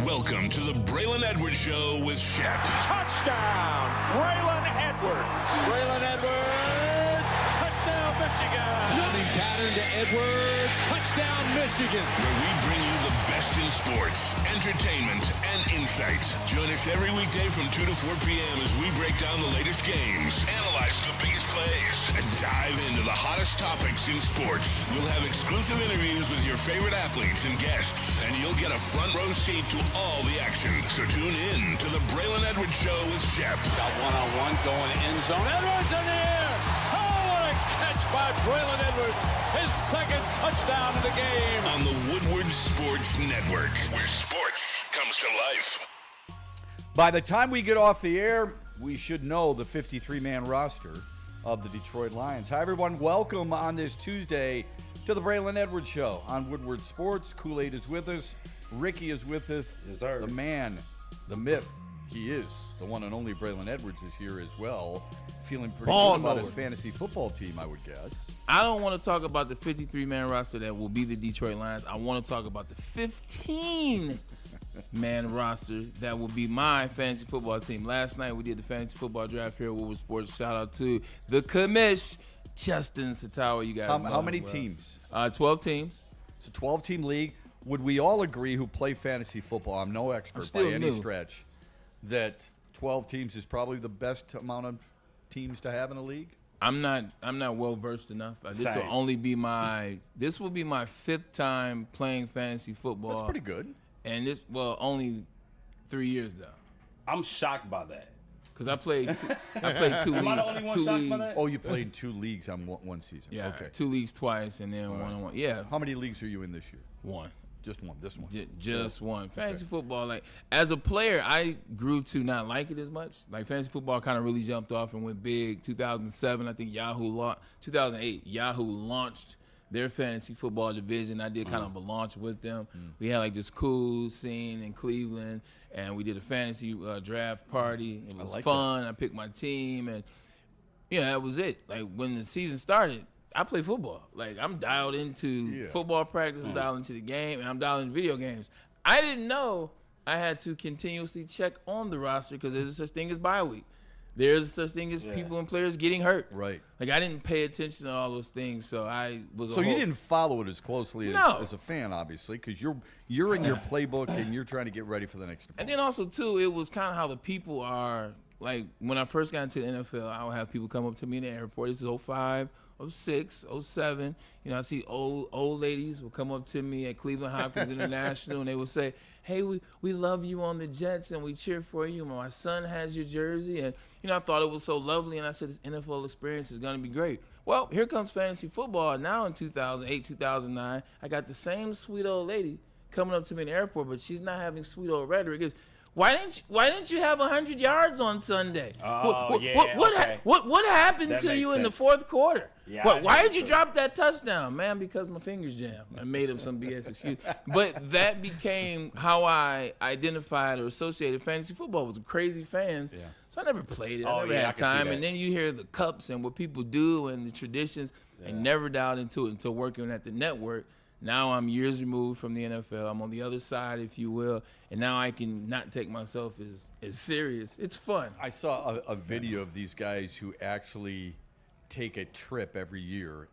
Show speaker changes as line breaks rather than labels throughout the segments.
Welcome to the Braylon Edwards Show with Shep.
Touchdown, Braylon Edwards.
Braylon Edwards, touchdown, Michigan.
Passing pattern to Edwards, touchdown, Michigan.
Where we bring you the best in sports, entertainment, and insight. Join us every weekday from 2 to 4 p.m. as we break down the latest games, analyze the biggest plays, and dive into the hottest topics in sports. We'll have exclusive interviews with your favorite athletes and guests, and you'll get a front row seat to all the action. So tune in to the Braylon Edwards Show with Shep.
Got one-on-one going end zone. Edwards in the air. Oh, what a catch by Braylon Edwards. His second touchdown of the game.
On the Woodward Sports Network, where sports comes to life.
By the time we get off the air, we should know the 53-man roster of the Detroit Lions. Hi, everyone. Welcome on this Tuesday to the Braylon Edwards Show on Woodward Sports. Kool-Aid is with us. Ricky is with us.
Yes, sir.
The man, the myth, he is. The one and only Braylon Edwards is here as well. Feeling pretty good about his fantasy football team, I would guess.
I don't want to talk about the 53-man roster that will be the Detroit Lions. I want to talk about the 15-man roster that will be my fantasy football team. Last night we did the fantasy football draft here at Woodward Sports. Shout out to the commish, Justin Satawa. You guys know
How many
well.
teams?
12 teams.
It's a 12-team league. Would we all agree who play fantasy football, I'm no expert by any stretch, that 12 teams is probably the best amount of teams to have in a league?
I'm not well versed enough. This will be my fifth time playing fantasy football.
That's pretty good.
And only 3 years though.
I'm shocked by that.
Because I played two leagues.
Am I the only one shocked by that?
Oh, you played 2 leagues on one season.
Yeah,
okay.
2 leagues twice and then one-on-one. Yeah.
How many leagues are you in this year?
One.
Just one. This one.
Just one. Fantasy football, like as a player, I grew to not like it as much. Like fantasy football kind of really jumped off and went big. 2007, I think 2008, Yahoo launched their fantasy football division. I did kind of a launch with them. We had like this cool scene in Cleveland, and we did a fantasy draft party. It was fun. I picked my team, and that was it. Like when the season started, I play football. Like I'm dialed into football practice, I'm dialed into the game, and I'm dialed into video games. I didn't know I had to continuously check on the roster because there's such thing as bye week. There's such thing as people and players getting hurt.
Right.
Like I didn't pay attention to all those things, so I was.
So you didn't follow it as closely as a fan, obviously, because you're in your playbook and you're trying to get ready for the next opponent.
And then also too, it was kind of how the people are. Like when I first got into the NFL, I would have people come up to me in the airport. This is 05. 06, 07, I see old ladies will come up to me at Cleveland Hopkins International and they will say, hey, we love you on the Jets and we cheer for you. My son has your jersey. And, I thought it was so lovely. And I said, this NFL experience is going to be great. Well, here comes fantasy football. Now in 2008, 2009, I got the same sweet old lady coming up to me in the airport, but she's not having sweet old rhetoric. It's, why didn't you have 100 yards on Sunday? What happened to you in the fourth quarter?
Yeah,
why did you drop that touchdown? Man, because my fingers jammed. I made up some BS excuse. But that became how I identified or associated fantasy football with crazy fans. Yeah. So I never played it. I never had time. And then you hear the cups and what people do and the traditions. I never dialed into it until working at the network. Now I'm years removed from the NFL. I'm on the other side, if you will, and now I can not take myself as serious. It's fun.
I saw a video of these guys who actually take a trip every year.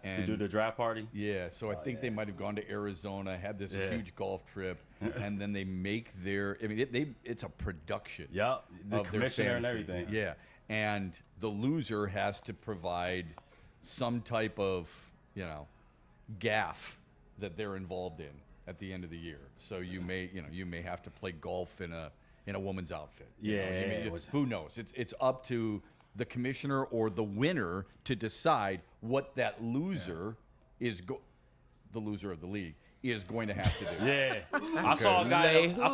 And to do the draft party.
Yeah, so I think they might have gone to Arizona, had this huge golf trip, and then they make their. I mean, it's a production.
Yep, the commissioner and everything.
Yeah, and the loser has to provide some type of gaff that they're involved in at the end of the year. So you may have to play golf in a woman's outfit. Who knows? It's up to the commissioner or the winner to decide what that loser is the loser of the league is going to have to do.
I saw a guy. I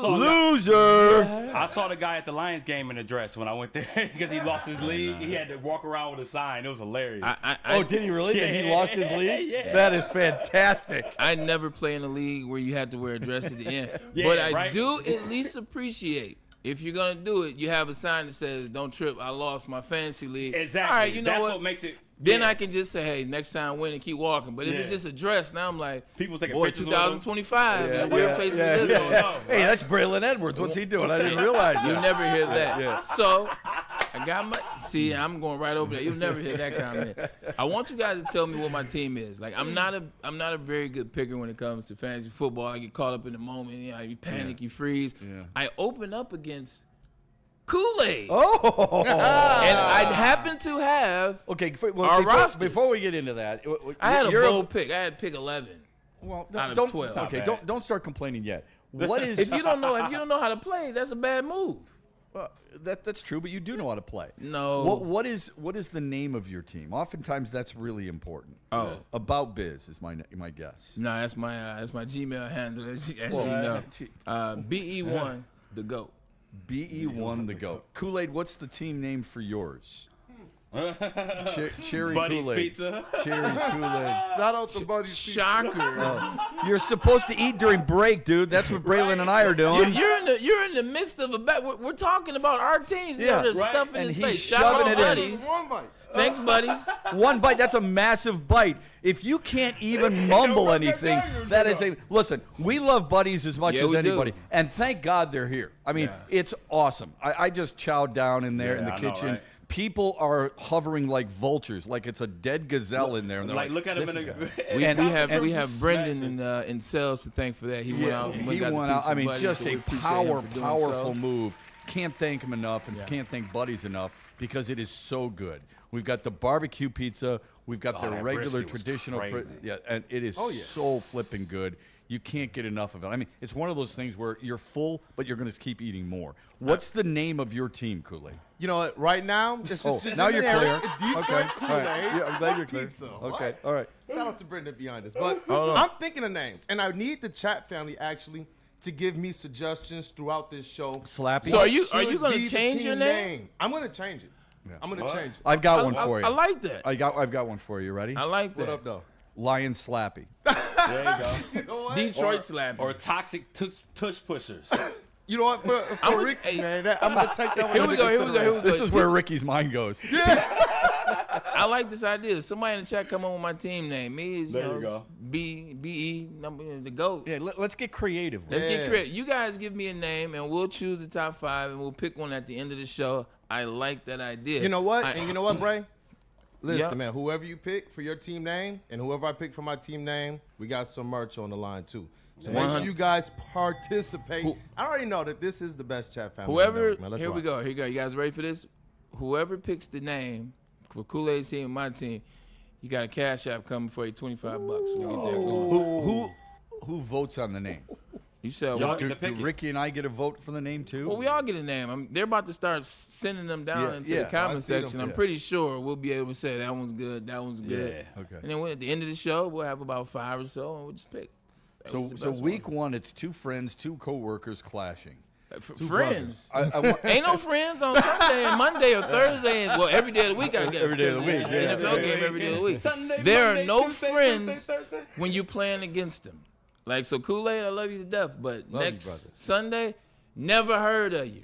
saw the guy at the Lions game in a dress when I went there because he lost his league. He had to walk around with a sign. It was hilarious.
Did he really? Yeah. He lost his league? Yeah. That is fantastic.
I never play in a league where you had to wear a dress at the end. But I do at least appreciate, if you're going to do it, you have a sign that says, don't trip, I lost my fantasy league.
Exactly.
All right,
That's what makes it
then I can just say, hey, next time win and keep walking. But if it's just a dress, now I'm like,
people taking
boy,
pictures
2025,
Yeah,
the weird place we live in.
Hey, that's Braylon Edwards. What's he doing? I didn't realize
You'll
that.
never hear that. So I got my I'm going right over there. You'll never hear that comment. I want you guys to tell me what my team is. Like I'm not a very good picker when it comes to fantasy football. I get caught up in the moment. You panic, you freeze.
Yeah.
I open up against Kool-Aid.
Oh.
And I happen to have
Before we get into that,
I had a bold pick. I had pick 11.
Well,
out of 12.
Okay, don't start complaining yet. What is
If you don't know how to play, that's a bad move.
that's true, but you do know how to play.
No.
What is the name of your team? Oftentimes that's really important.
Oh.
About Biz is my guess.
No, that's my Gmail handle, as you know. BE1, the GOAT.
BE1 the GOAT. Kool-Aid, what's the team name for yours? Cherry
Buddy's
Kool-Aid.
Pizza.
Cherry's Kool-Aid.
Shout out to Buddy's Pizza.
Shocker.
You're supposed to eat during break, dude. That's what Braylon and I are doing.
You're in the midst of a bet. We're talking about our teams.
Yeah.
There's
Right.
stuff in
And
his
he's
face. Shout
shoving
out
it in.
buddies.
One bite.
Thanks, buddies.
One bite, that's a massive bite. If you can't even mumble anything, that is a... Listen, we love buddies as much
Yeah,
as
we
anybody.
do.
And thank God they're here. I mean, it's awesome. I just chowed down in there in the
I know,
kitchen.
right?
People are hovering like vultures, like it's a dead gazelle in there. And they're like,
Look at him
"This
in
is
the.
We have Brendan in sales to thank for that. He went out and
He
got the
went out.
pizza
I mean,
buddies,
just
so we
a
appreciate him for doing
powerful
so.
move. Can't thank him enough, and can't thank Buddies enough because it is so good. We've got the barbecue pizza. We've got the
that
regular
brisket was
traditional.
crazy.
And it is so flipping good. You can't get enough of it. I mean, it's one of those things where you're full, but you're going to keep eating more. What's the name of your team, Kool-Aid?
You know what? Right now, this is
Now you're clear.
Detroit
Okay.
Kool-Aid.
All right. Yeah, I'm glad you're clear.
Pizza.
Okay.
What?
All right.
Shout out to Brendan behind this. But I'm thinking of names, and I need the chat family actually to give me suggestions throughout this show.
Slappy.
So are you
Should
going
be
to
the
change
team
your name?
I'm going to change it. I'm going to change it.
I've got one for you.
I like that.
I've got one for you. Ready?
I like that.
What up, though?
Lion Slappy.
There you go.
You know what?
Detroit Slab.
Or toxic tush pushers.
You know what? For
I'm
Rick,
hey.
man, I'm going to take that one
Here
into
we go.
consideration.
This is where Ricky's mind goes.
I like this idea. Somebody in the chat come on with my team name. Me is
There you go.
BE number the GOAT.
Yeah, let's get creative.
Let's get creative. You guys give me a name, and we'll choose the top 5, and we'll pick one at the end of the show. I like that idea.
You know what? And you know what, Bray? Listen,
Yeah.
man, whoever you pick for your team name and whoever I pick for my team name, we got some merch on the line, too. So make sure you guys participate. I already know that this is the best chat family.
Whoever,
man. Let's
here
rock.
we go. Here you go. You guys ready for this? Whoever picks the name for Kool-Aid's team and my team, you got a cash app coming for you, $25. We get that going.
Who votes on the name?
You said
Y'all
what?
get
Do
to pick it.
Ricky and I get a vote for the name too?
Well, we all get a name. They're about to start sending them down into the
I
comment
see them.
section. I'm
Yeah.
pretty sure we'll be able to say that one's good, that one's good.
Yeah.
Okay.
And then at the end of the show, we'll have about 5 or so, and we'll just pick. That was the
So
best
week one, it's two friends, two coworkers clashing.
friends.
I
Ain't no friends on Sunday and Monday or Thursday. And, well, every day of the week, I guess.
Every day of the week,
It's
yeah.
an NFL game every day of the week.
Sunday,
There
Monday,
are no
Tuesday,
friends
Thursday.
when you're playing against them. Like, so Kool-Aid, I love you to death, but
Love you,
next
brother.
Sunday, never heard of you.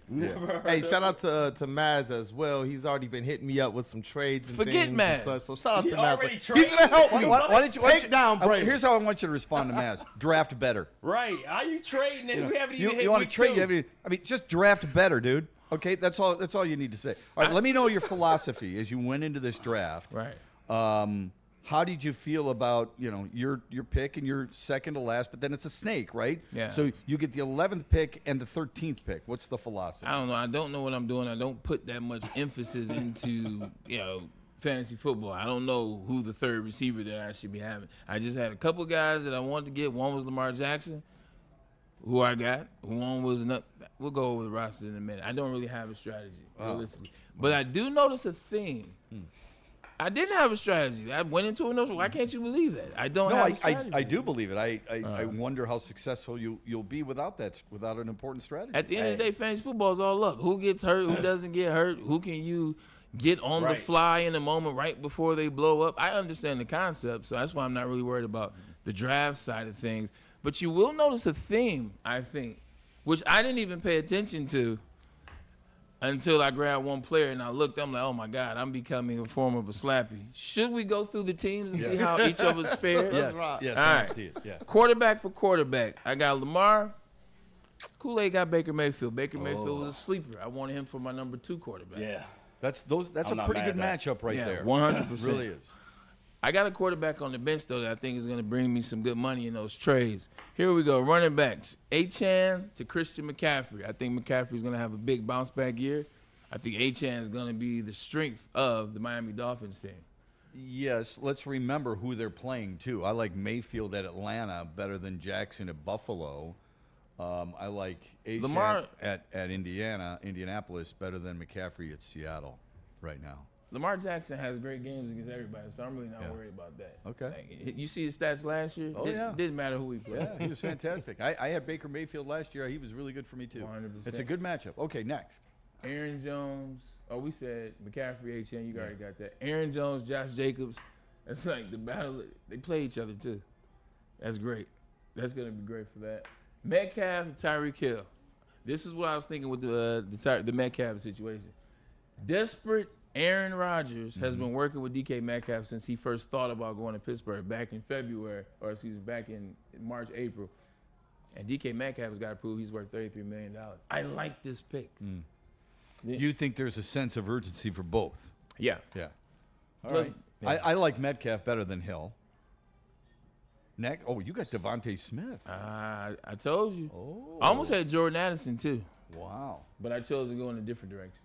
Hey, shout out to Maz as well. He's already been hitting me up with some trades and
Forget
things.
Maz.
And such. So shout out
He
to Maz.
already
He's
traded.
going to help me.
why don't you
Take down Brady.
Here's how I want you to respond to Maz. Draft better.
Right. How you trading it? We haven't even hit
You want to
week
trade?
2.
I mean, just draft better, dude. Okay, that's all you need to say. All right, let me know your philosophy as you went into this draft.
Right.
How did you feel about your pick and your second to last? But then it's a snake, right?
Yeah.
So you get the 11th pick and the 13th pick. What's the philosophy?
I don't know. I don't know what I'm doing. I don't put that much emphasis into, fantasy football. I don't know who the third receiver that I should be having. I just had a couple guys that I wanted to get. One was Lamar Jackson, who I got. One was another. We'll go over the rosters in a minute. I don't really have a strategy, realistically. But I do notice a theme. I didn't have a strategy. I went into it. Why can't you believe that? I don't have a strategy.
I do believe it. I wonder how successful you'll be without an important strategy.
At the end of the day, fantasy football is all luck. Who gets hurt? Who doesn't get hurt? Who can you get on the
Right.
fly in a moment right before they blow up? I understand the concept, so that's why I'm not really worried about the draft side of things. But you will notice a theme, I think, which I didn't even pay attention to until I grabbed one player and I looked. I'm like, oh my God, I'm becoming a form of a slappy. Should we go through the teams and see how each of us fared?
Yes.
All
right. See it. Yeah.
Quarterback for quarterback. I got Lamar. Kool-Aid got Baker Mayfield. Baker Mayfield was a sleeper. I wanted him for my number 2 quarterback.
Yeah.
That's a pretty good matchup right there.
100%.
Really is.
I got a quarterback on the bench, though, that I think is going to bring me some good money in those trades. Here we go. Running backs. Achane to Christian McCaffrey. I think McCaffrey's going to have a big bounce-back year. I think Achane is going to be the strength of the Miami Dolphins team.
Yes, let's remember who they're playing, too. I like Mayfield at Atlanta better than Jackson at Buffalo. I like Achane at Indianapolis better than McCaffrey at Seattle right now.
Lamar Jackson has great games against everybody, so I'm really not worried about that.
Okay.
Like, you see his stats last year? Didn't matter who he played.
Yeah, he was fantastic. I had Baker Mayfield last year. He was really good for me, too.
100%.
It's a good matchup. Okay, next.
Aaron Jones. Oh, we said McCaffrey, Achane. You already got that. Aaron Jones, Josh Jacobs. That's like the battle. They play each other, too. That's great. That's going to be great for that. Metcalf and Tyreek Hill. This is what I was thinking with the Metcalf situation. Desperate Aaron Rodgers has been working with DK Metcalf since he first thought about going to Pittsburgh back in back in March, April. And DK Metcalf has got to prove he's worth $33 million. I like this pick.
You think there's a sense of urgency for both?
Yeah.
Yeah. All
Plus-
right.
yeah.
I like Metcalf better than Hill. Next. Oh, you got Devontae Smith.
I told you.
Oh.
I almost had Jordan Addison, too.
Wow.
But I chose to go in a different direction.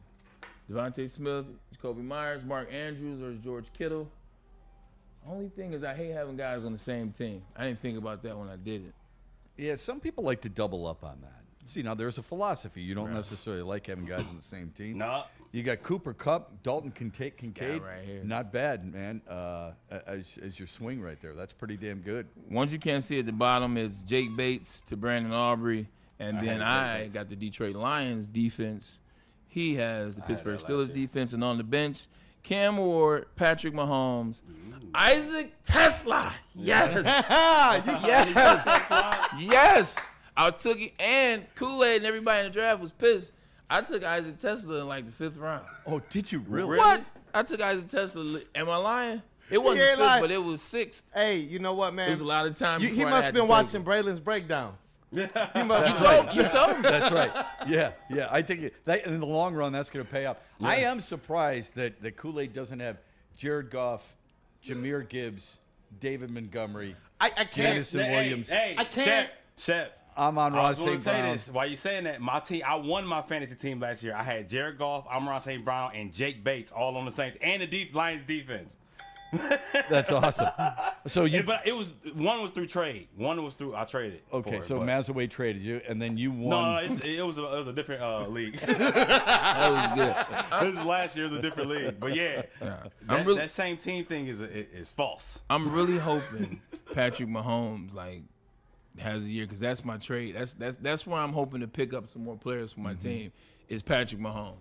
Devontae Smith, Jacoby Myers, Mark Andrews, or George Kittle. Only thing is I hate having guys on the same team. I didn't think about that when I did it.
Yeah, some people like to double up on that. See, now there's a philosophy. You don't necessarily like having guys on the same team.
No.
You got Cooper Kupp, Dalton Kincaid.
right here.
Not bad, man, as your swing right there. That's pretty damn good.
Ones you can't see at the bottom is Jake Bates to Brandon Aubrey. And then I got the Detroit Lions defense. He has the Pittsburgh Steelers defense. And on the bench, Cam Ward, Patrick Mahomes, Isaac Tesla. Yes. Yes. I took it. And Kool-Aid and everybody in the draft was pissed. I took Isaac Tesla in like the 5th round.
Oh, did you really?
What? I took Isaac Tesla. Am I lying? It wasn't 5th, but it was 6th.
Hey, you know what, man?
It was a lot of time.
He must have been watching Braylon's breakdowns.
You told me.
That's right. Yeah. I think in the long run, that's going to pay off. Yeah. I am surprised that Kool-Aid doesn't have Jared Goff, Jahmyr Gibbs, David Montgomery,
I can't.
Jameson Williams.
Hey,
I can't.
Shep.
Amon-Ra St.
Say
Brown.
this. Why you saying that? My team, I won my fantasy team last year. I had Jared Goff, Amon-Ra St. Brown, and Jake Bates all on the Saints and the Lions defense.
That's awesome. So
But it was one was through trade. One was through I traded.
Okay,
for
so
it,
Mazaway traded you, and then you won.
No, it was a different league.
That was good.
This is last year. It was a different league. But yeah, that same team thing is false.
I'm really hoping Patrick Mahomes has a year because that's my trade. That's where I'm hoping to pick up some more players for my team is Patrick Mahomes,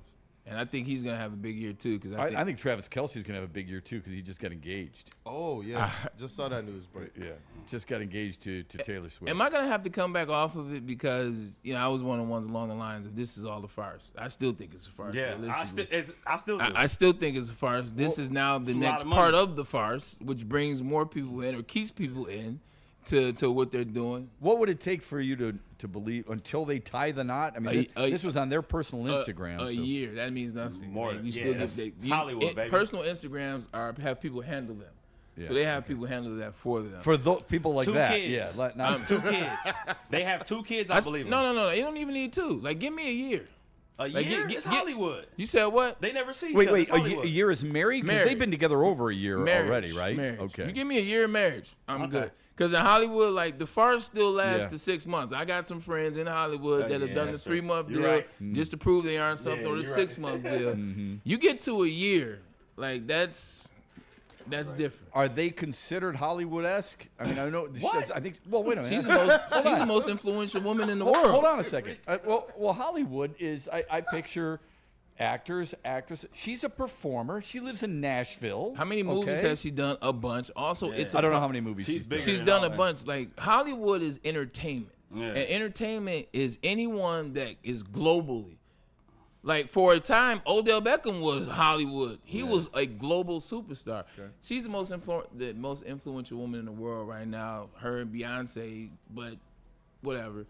and I think he's gonna have a big year too. Because
I think Travis Kelce's gonna have a big year too because he just got engaged.
Oh yeah, just saw that news break.
Yeah, just got engaged to Taylor Swift.
Am I gonna have to come back off of it because I was one of the ones along the lines of this is all a farce? I still think it's a farce.
Yeah, I still do.
I still think it's a farce. This is now the next part of the farce, which brings more people in or keeps people in to what they're doing.
What would it take for you to believe until they tie the knot? I mean, this was on their personal Instagram.
A year. That means nothing.
More.
You
Yeah,
still
that's
Hollywood,
baby.
Personal Instagrams have people handle them.
Yeah,
so they have people handle that for them.
For those people like
Two
that.
kids.
Yeah, not
2 kids. They have 2 kids, I believe.
No. They don't even need 2. Give me a year.
A year? It's Hollywood.
You said what?
They never see each
Wait,
other.
wait.
It's
A year is married? Because they've been together over a year already, right?
Marriage.
Okay.
You give me a year of marriage, I'm good. Because in Hollywood, the farce still lasts to 6 months. I got some friends in Hollywood that have done the 3-month deal just to prove they aren't something, or the 6-month deal. You get to a year, that's different.
Are they considered Hollywood-esque? I mean, I know. I think. Well, wait a minute.
She's the most influential woman in the world.
Hold on a second. Well, Hollywood is. I picture actors, actresses. She's a performer. She lives in Nashville.
How many movies has she done? A bunch. Also, I
don't know how many movies she's done.
She's done a bunch. Hollywood is entertainment,
Yeah.
and entertainment is anyone that is globally. Like, for a time, Odell Beckham was Hollywood. He was a global superstar. Okay. She's the most influential woman in the world right now. Her and Beyonce, but whatever.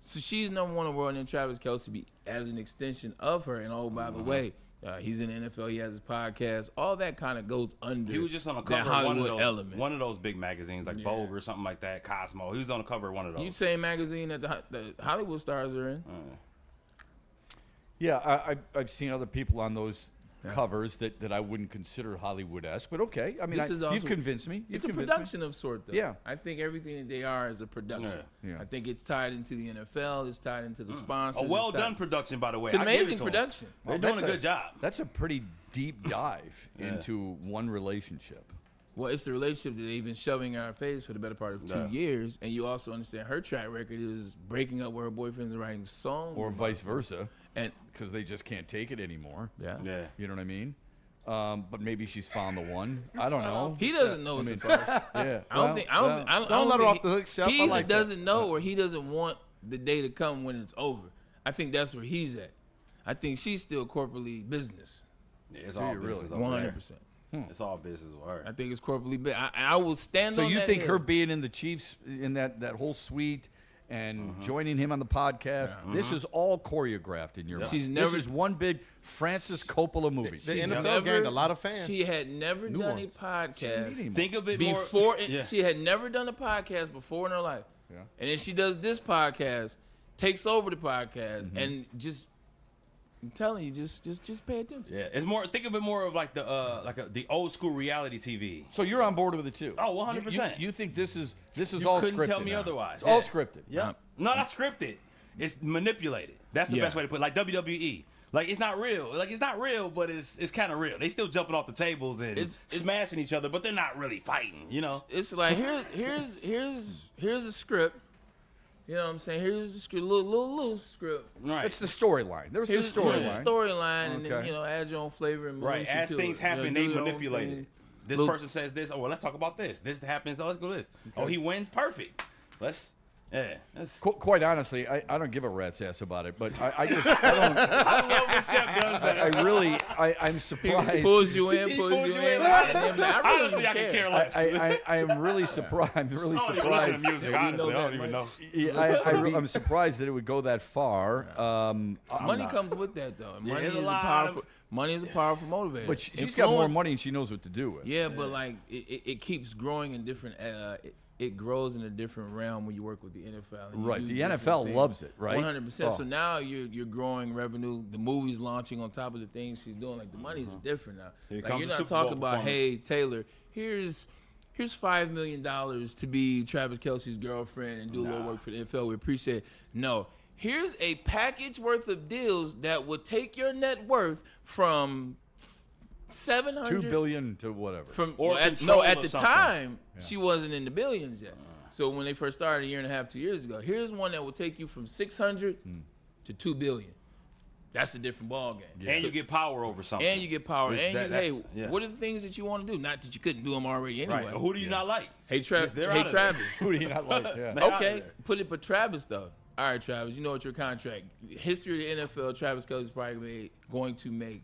So she's number one in the world, and then Travis Kelce be as an extension of her. And oh, by the way, he's in the NFL. He has his podcast. All that kind of goes under.
He was just on the
that
cover
Hollywood
of
element.
one of those big magazines like Vogue or something like that, Cosmo. He was on the cover of one of those.
You same magazine that the Hollywood stars are in.
Yeah, I've seen other people on those covers that I wouldn't consider Hollywood-esque, but okay. I mean, you've convinced me.
It's a production of sort, though.
Yeah.
I think everything that they are is a production.
Yeah.
I think it's tied into the NFL. It's tied into the sponsors.
A well-done production, by the way.
It's amazing production.
They're doing a good job.
That's a pretty deep dive into one relationship.
Well, it's the relationship that they've been shoving in our face for the better part of 2 years, and you also understand her track record is breaking up with her boyfriends and writing songs.
Or vice versa.
And
because they just can't take it anymore.
Yeah.
You know what I mean? But maybe she's found the one. I don't know.
He doesn't know so far.
Yeah.
Don't let her off the hook, Shep.
He
I
either
like
doesn't know or he doesn't want the day to come when it's over. I think that's where he's at. I think she's still corporately business.
Yeah, it's all business.
100%.
It's all business with her.
I think it's corporately business. I will stand on that.
So you think
hill.
her being in the Chiefs, in that whole suite, and joining him on the podcast, this is all choreographed in your mind. This is one big Francis Coppola movie.
The NFL gained a lot of fans.
She had never done a podcast.
Think of it
before.
more.
She had never done a podcast before in her life. Yeah. And then she does this podcast, takes over the podcast, and just. I'm telling you, just pay attention.
Yeah, it's more. Think of it more of like the old school reality TV.
So you're on board with it too?
Oh, 100%.
You think this is
you
all
couldn't
scripted?
Tell me otherwise.
It's all scripted.
Yeah. No, not scripted. It's manipulated. That's the best way to put it. Like WWE. Like it's not real. Like it's not real, but it's kind of real. They still jumping off the tables and it's smashing each other, but they're not really fighting. You know.
It's like here's a script. You know what I'm saying? Here's the script, little loose script.
Right.
It's the storyline. There's the storyline.
Here's the storyline, and then add your own flavor and
right. As things happen, they manipulate it. This person says this. Oh, well, let's talk about this. This happens. Oh, let's go to this. Okay. Oh, he wins. Perfect. Let's. Yeah.
Quite honestly, I don't give a rat's ass about it, but I just I don't.
I love when Shep does that.
I'm surprised.
He pulls you in.
Honestly, I can care less.
I am really surprised. I'm really surprised.
I don't even listen to music. Honestly, I don't even know.
Yeah, I'm surprised that it would go that far.
Money comes with that, though. Money is a powerful motivator.
But she's got more money and she knows what to do with.
Yeah, but like it keeps growing in different. It grows in a different realm when you work with the NFL.
Right, the NFL loves it, right?
100%. So now you're growing revenue. The movie's launching on top of the things she's doing. Like the money is different now. Like, you're not talking about, hey Taylor, here's $5 million to be Travis Kelce's girlfriend and do a little work for the NFL. We appreciate it. No, here's a package worth of deals that would take your net worth from $2 billion
to whatever.
At the time, she wasn't in the billions yet. So when they first started a year and a half, 2 years ago, here's one that will take you from 600 to $2 billion. That's a different ball game.
Yeah. And you get power over something.
And you get power. What are the things that you want to do? Not that you couldn't do them already anyway.
Right. Who do you not like?
Hey, Travis.
Who do you not like? Yeah.
Okay, but Travis though. All right, Travis. You know what your contract? History of the NFL. Travis Kelce is probably going to make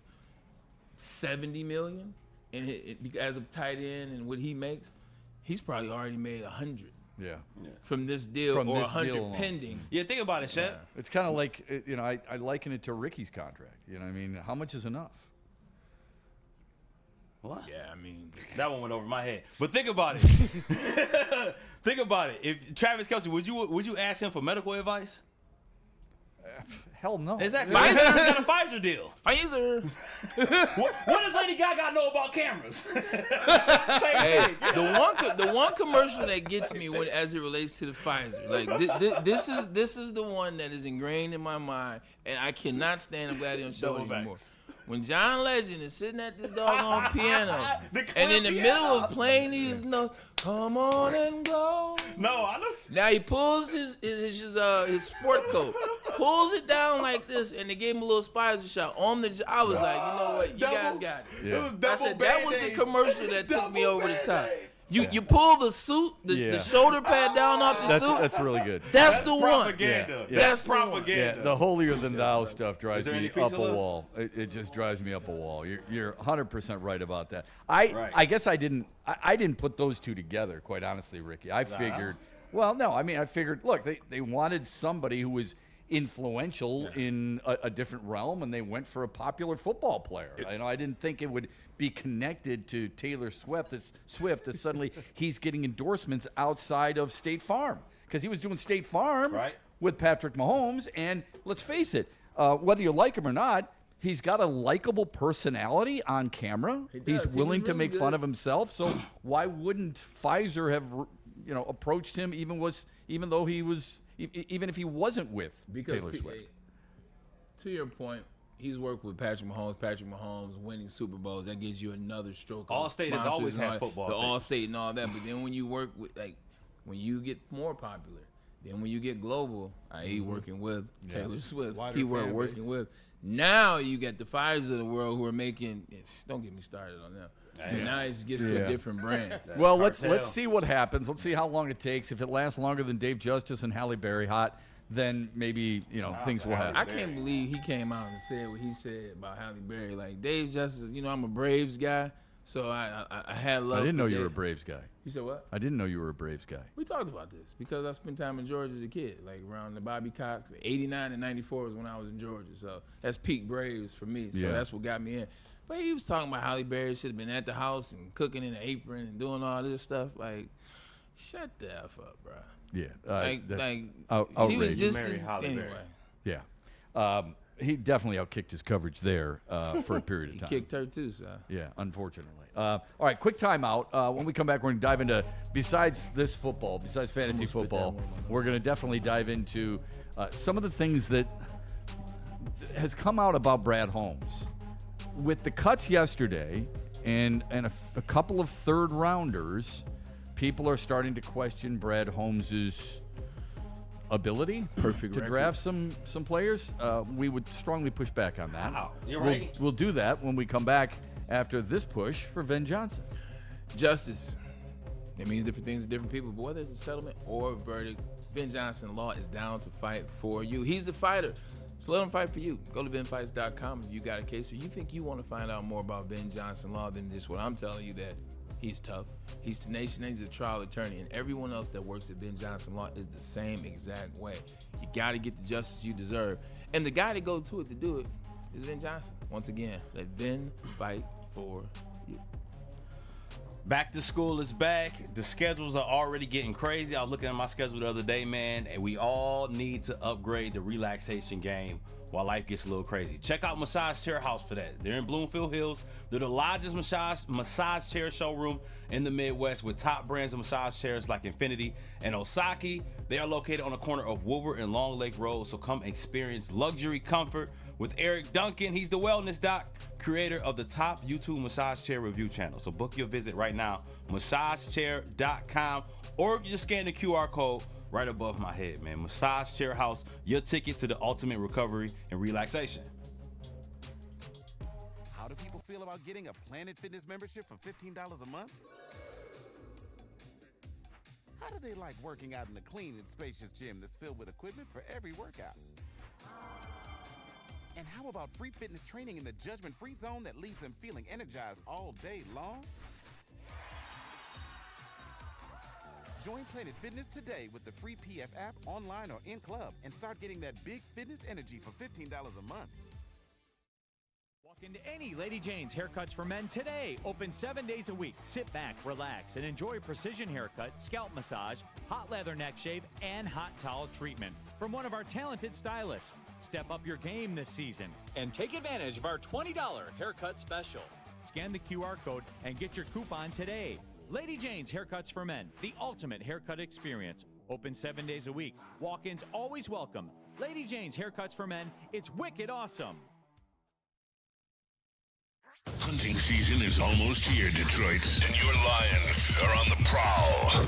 $70 million, and as of tight end and what he makes, he's probably already made $100.
Yeah.
From this deal, or $100 pending.
Yeah, think about it, Shep.
Yeah. It's kind of like I liken it to Ricky's contract. You know, what I mean, how much is enough?
What?
Yeah, I mean,
that one went over my head. But think about it. Think about it. If Travis Kelce, would you ask him for medical advice?
Hell no.
Exactly. Pfizer's got a Pfizer deal.
Pfizer.
What does Lady Gaga know about cameras?
Hey, the one commercial that gets me as it relates to the Pfizer, like this is the one that is ingrained in my mind, and I cannot stand a Gladiator show anymore. When John Legend is sitting at this doggone piano, and in the middle of playing these notes, come on and go.
No, I know.
Now he pulls his sport coat, pulls it down like this, and they gave him a little Pfizer shot on the. I was like, you know what, you guys got it.
Yeah.
I said that was the commercial that took me over the top. You pull the suit, the shoulder pad down off the suit.
That's really good.
That's the one.
Propaganda.
Yeah.
That's propaganda.
Yeah, the holier than thou stuff drives
there
me
any
up
pizza
a
left?
wall. It just drives me up a wall. You're 100% right about that. I guess I didn't put those two together, quite honestly, Ricky. I figured, I figured, look, they wanted somebody who was influential in a different realm, and they went for a popular football player. I didn't think it would be connected to Taylor Swift that suddenly he's getting endorsements outside of State Farm, because he was doing State Farm with Patrick Mahomes, and let's face it, whether you like him or not, he's got a likable personality on camera. He's willing to make fun of himself, so why wouldn't Pfizer have approached him even if he wasn't with Taylor Swift?
To your point, he's worked with Patrick Mahomes winning Super Bowls. That gives you another stroke.
Allstate has always had football.
The Allstate and all that. But then when you work with, when you get more popular, then when you get global, i.e. working with Taylor Swift, keyword working with. Now you get the Pfizer of the world who are making. Don't get me started on them. So now it gets to a different brand.
Well, let's see what happens. Let's see how long it takes. If it lasts longer than Dave Justice and Halle Berry hot, then maybe things will happen.
I can't believe he came out and said what he said about Halle Berry. Like, Dave Justice, I'm a Braves guy, so I had love.
I didn't know you
Dave.
were a Braves guy.
You said what?
I didn't know you were a Braves guy.
We talked about this because I spent time in Georgia as a kid, like around the Bobby Cox. 89 and 94 was when I was in Georgia, so that's peak Braves for me. So that's what got me in. But he was talking about Halle Berry should have been at the house and cooking in an apron and doing all this stuff. Like, shut the F up, bro.
Yeah.
She was just
anyway.
Yeah. He definitely outkicked his coverage there for a period of time.
Kicked her too, so.
Yeah, unfortunately. All right, quick timeout. When we come back, we're going to dive into, besides fantasy football, we're going to definitely dive into some of the things that has come out about Brad Holmes. With the cuts yesterday and a couple of third rounders, people are starting to question Brad Holmes's ability to draft some players. We would strongly push back on that.
Wow, you're right.
We'll do that when we come back after this push for Ben Johnson.
Justice. It means different things to different people, but whether it's a settlement or a verdict, Ben Johnson Law is down to fight for you. He's the fighter. So let him fight for you. Go to benfights.com if you got a case or you think you want to find out more about Ben Johnson Law than just what I'm telling you, that he's tough, he's tenacious, and he's a trial attorney, and everyone else that works at Ben Johnson Law is the same exact way. You got to get the justice you deserve. And the guy to go to it to do it is Ben Johnson. Once again, let Ben fight for you.
Back to school is back. The schedules are already getting crazy. I was looking at my schedule the other day, man, and we all need to upgrade the relaxation game while life gets a little crazy. Check out Massage Chair House for that. They're in Bloomfield Hills. They're the largest massage chair showroom in the Midwest with top brands of massage chairs like Infinity and Osaki. They are located on the corner of Woodward and Long Lake Road, so come experience luxury comfort with Eric Duncan. He's the wellness doc, creator of the top YouTube massage chair review channel. So book your visit right now, massagechair.com, or if you just scan the QR code right above my head, man. Massage Chair House, your ticket to the ultimate recovery and relaxation.
How do people feel about getting a Planet Fitness membership for $15 a month? How do they like working out in a clean and spacious gym that's filled with equipment for every workout? And how about free fitness training in the judgment-free zone that leaves them feeling energized all day long? Join Planet Fitness today with the free PF app, online or in club, and start getting that big fitness energy for $15 a month.
Walk into any Lady Jane's Haircuts for Men today. Open 7 days a week. Sit back, relax, and enjoy precision haircut, scalp massage, hot leather neck shave, and hot towel treatment from one of our talented stylists. Step up your game this season and take advantage of our $20 haircut special. Scan the QR code and get your coupon today. Lady Jane's Haircuts for Men, the ultimate haircut experience. Open 7 days a week. Walk-ins always welcome. Lady Jane's Haircuts for Men, it's wicked awesome.
Hunting season is almost here, Detroit, and your Lions are on the prowl.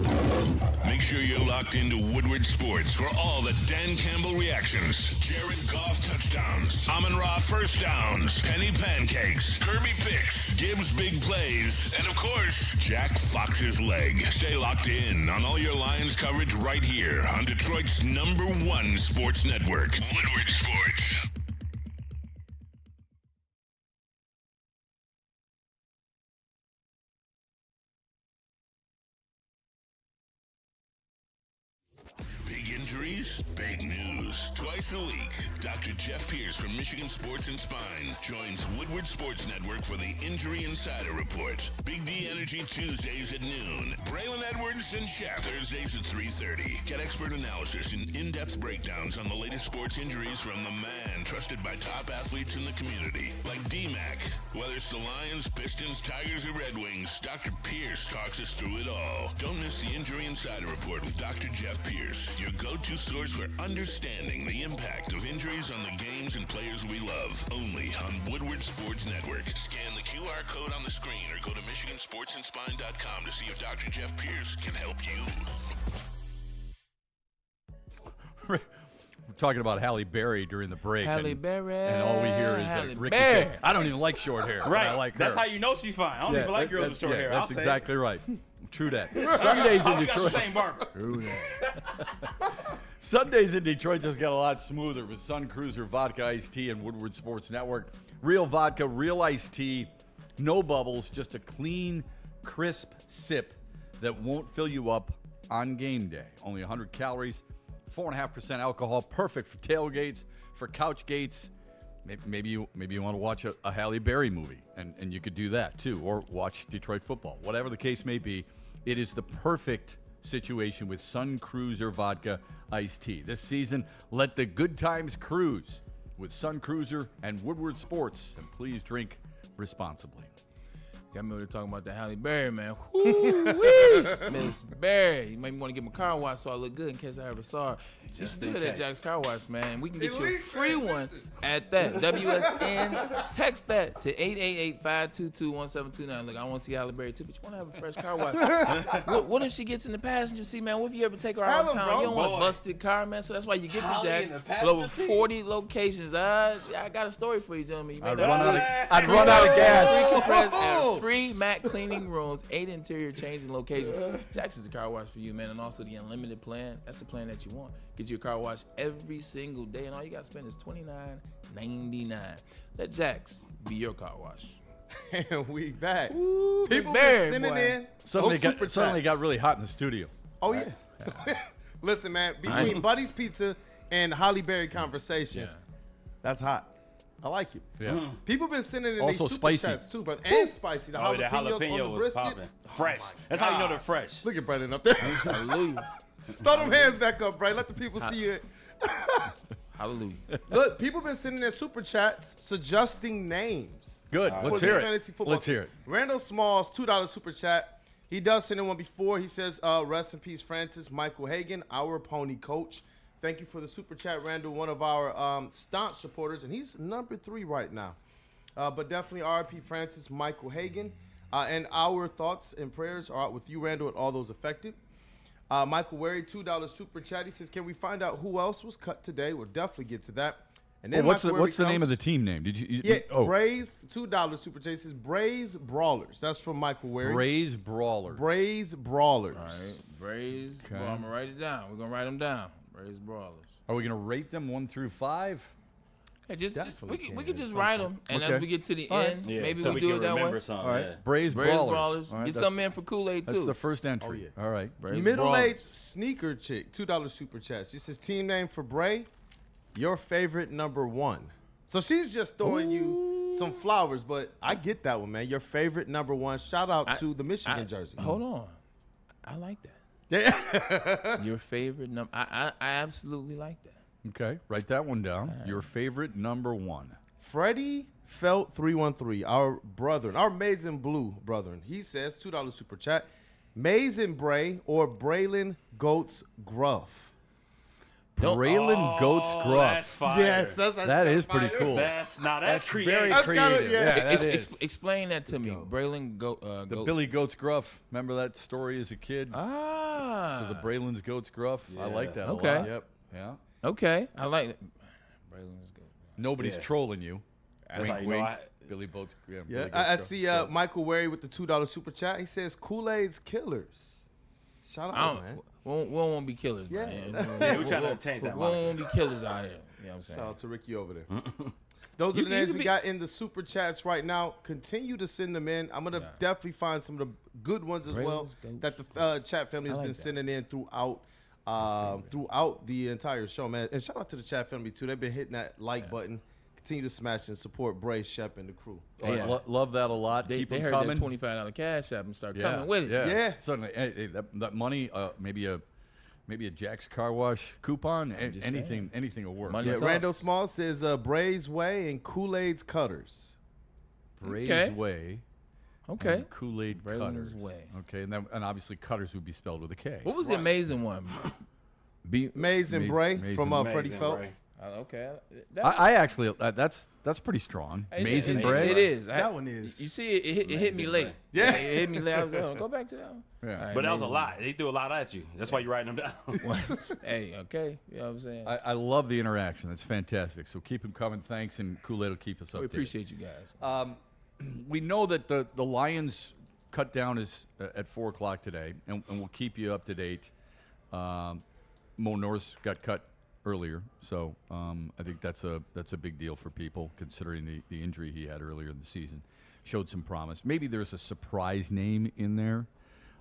Make sure you're locked into Woodward Sports for all the Dan Campbell reactions, Jared Goff touchdowns, Amon-Ra first downs, Penny pancakes, Kirby picks, Gibbs big plays, and of course, Jack Fox's leg. Stay locked in on all your Lions coverage right here on Detroit's #1 sports network, Woodward Sports. Big injuries, big news. Twice a week, Dr. Jeff Pierce from Michigan Sports and Spine joins Woodward Sports Network for the Injury Insider Report. Big D Energy Tuesdays at noon. Braylon Edwards and Shep Thursdays at 3:30. Get expert analysis and in-depth breakdowns on the latest sports injuries from the man trusted by top athletes in the community, like D-Mac. Whether it's the Lions, Pistons, Tigers, or Red Wings, Dr. Pierce talks us through it all. Don't miss the Injury Insider Report with Dr. Jeff Pierce, your go-to source for understanding the impact of injuries on the games and players we love. Only on Woodward Sports Network. Scan the QR code on the screen or go to MichiganSportsandSpine.com to see if Dr. Jeff Pierce can help you.
We're talking about Halle Berry during the break.
Halle Berry.
And all we hear is
Halle
like Ricky.
Berry.
I don't even like short hair.
Right.
I like her.
That's how you know she's fine. I don't even like girls with short hair.
That's
I'll say
exactly right. True that. Sundays in
we got the
Detroit.
same barber.
True that.
Sundays in Detroit just got a lot smoother with Sun Cruiser Vodka Iced Tea and Woodward Sports Network. Real vodka, real iced tea, no bubbles, just a clean, crisp sip that won't fill you up on game day. Only 100 calories, 4.5% alcohol, perfect for tailgates, for couch gates. Maybe you want to watch a Halle Berry movie, and you could do that too, or watch Detroit football. Whatever the case may be, it is the perfect situation with Sun Cruiser Vodka Iced Tea. This season, let the good times cruise with Sun Cruiser and Woodward Sports, and please drink responsibly.
Got me over there talking about the Halle Berry, man. Woo-wee! Miss Berry. You made me want to get my car washed so I look good in case I ever saw her. She's still at Jack's Car Wash, man. And we can get you a free one at that. WSN. Text that to 888-522-1729. Look, I want to see Halle Berry too, but you want to have a fresh car wash. what if she gets in the passenger seat, man? What if you ever take her out of town? You don't want a busted car, man. So that's why you get the Jacks. With over 40 locations. I got a story for you, gentlemen.
I'd run out of gas.
Free compressed air, free mat cleaning rooms, 8 interior changing locations. Jack's is a car wash for you, man, and also the unlimited plan. That's the plan that you want. Get you a car wash every single day, and all you got to spend is $29.99. Let Jack's be your car wash.
And we back.
Ooh,
People
Berry,
been sending in.
Suddenly it got really hot in the studio.
Oh, yeah. Listen, man, between Buddy's Pizza and Halle Berry conversation, that's hot. I like it.
Yeah.
People been sending in
Also
these super
spicy.
chats too, but and spicy. The
Oh, the
jalapenos on
jalapeno
the
was
brisket.
popping. Fresh. That's how you know they're fresh.
Look at Brandon up there.
Hallelujah.
Throw them hands back up, Brandon. Let the people see it.
Hallelujah.
Look, people been sending in super chats suggesting names.
Good.
for
Let's
the
hear
fantasy
it.
football
Let's hear
teams.
it.
Randall Smalls, $2 super chat. He does send in one before. He says, rest in peace, Francis Michael Hagan, our pony coach. Thank you for the super chat, Randall, one of our staunch supporters, and he's number 3 right now. But definitely RIP Francis Michael Hagan. And our thoughts and prayers are out with you, Randall, and all those affected. Michael Wary, $2 super chat. He says, can we find out who else was cut today? We'll definitely get to that. And then
what's the name of the team name? Did you?
Braze, $2 super chat. He says Braze Brawlers. That's from Michael Wary.
Braze Brawlers.
Braze Brawlers.
All right. Braze. Okay. Well, I'm going to write it down. We're going to write them down. Braze Brawlers.
Are we going to rate them 1 through 5?
Hey, we can just write them, and as we get to the end,
Yeah,
maybe
so
we'll do it that way.
All right.
Yeah.
Braze Brawlers.
Get something in for Kool-Aid, too.
That's the first entry.
Oh, yeah.
All right.
Braze
Middle-aged
Brawlers.
sneaker chick, $2 super chat. She says, team name for Bray, your favorite number 1. So she's just throwing you some flowers, but I get that one, man. Your favorite number 1. Shout out to the Michigan jersey.
Hold on. I like that.
Yeah.
Your favorite number. I absolutely like that.
Okay. Write that one down. Right. Your favorite number 1.
Freddie Felt 313, our brethren, our Maize and Blue brethren. He says, $2 super chat. Maize and Bray or Braylon Goats Gruff?
Braylon Goats Gruff.
That's fire.
Yes,
That is pretty
fire.
cool.
That's creative.
very
That's
creative.
kinda- yeah.
that is.
Explain that to me. Braylon
The Billy Goats Gruff. Remember that story as a kid?
Ah.
So the Braylon's Goats Gruff. I like that
Okay.
a lot. Yep. Yeah.
Okay. I like it. Braylon's Goats.
Nobody's trolling you.
That's
Wink,
how you
wink.
know
Billy Goats. Yeah.
Yeah,
Billy
I
Goats
see
Gruff.
Michael Wary with the $2 super chat. He says Kool-Aid's Killers. Shout
I
out,
don't,
man.
we don't want to be killers,
Yeah.
man.
Yeah, we trying to change that
We don't
moniker.
want to be killers out here. You know what I'm saying?
Shout out to Ricky over there. Those are
You-
the
you
names
could
we
be-
got in the super chats right now. Continue to send them in. I'm gonna definitely find some of the good ones as well
Braylon's
that the chat family has
I like
been
that.
sending in throughout the entire show, man. And shout out to the chat family too. They've been hitting that like button. Continue to smash and support Bray, Shep, and the crew.
All right,
Yeah.
love that a lot.
They
Keep them
heard
coming.
that $25 cash app and start
Yeah,
coming with it.
Yeah.
Certainly. Hey, that money, maybe a Jack's Car Wash coupon.
just
Anything will work.
Money
Yeah,
talk.
Randall Small says Bray's Way and Kool-Aid's Cutters.
Bray's
Okay.
Way.
Okay.
And Kool-Aid
Braylon's
Cutters.
Way.
Okay, and obviously Cutters would be spelled with a K.
What was the amazing one?
Maze and Bray from Freddie
Amazing,
Felt.
Bray.
Okay.
I actually that's pretty strong. Maize and Bray.
It is.
That one is.
You see, it hit me late.
Yeah.
It hit me late. I was like, oh, go back to that one.
Yeah.
All right,
But that was a
amazing.
lot. They threw a lot at you. That's why you're writing them down.
Hey, okay. You know what I'm saying?
I love the interaction. That's fantastic. So keep them coming. Thanks, and Kool-Aid will keep us up.
We appreciate you guys.
We know that the Lions cut down is at 4 o'clock today, and we'll keep you up to date. Mo Norris got cut earlier, so I think that's a big deal for people considering the injury he had earlier in the season. Showed some promise. Maybe there's a surprise name in there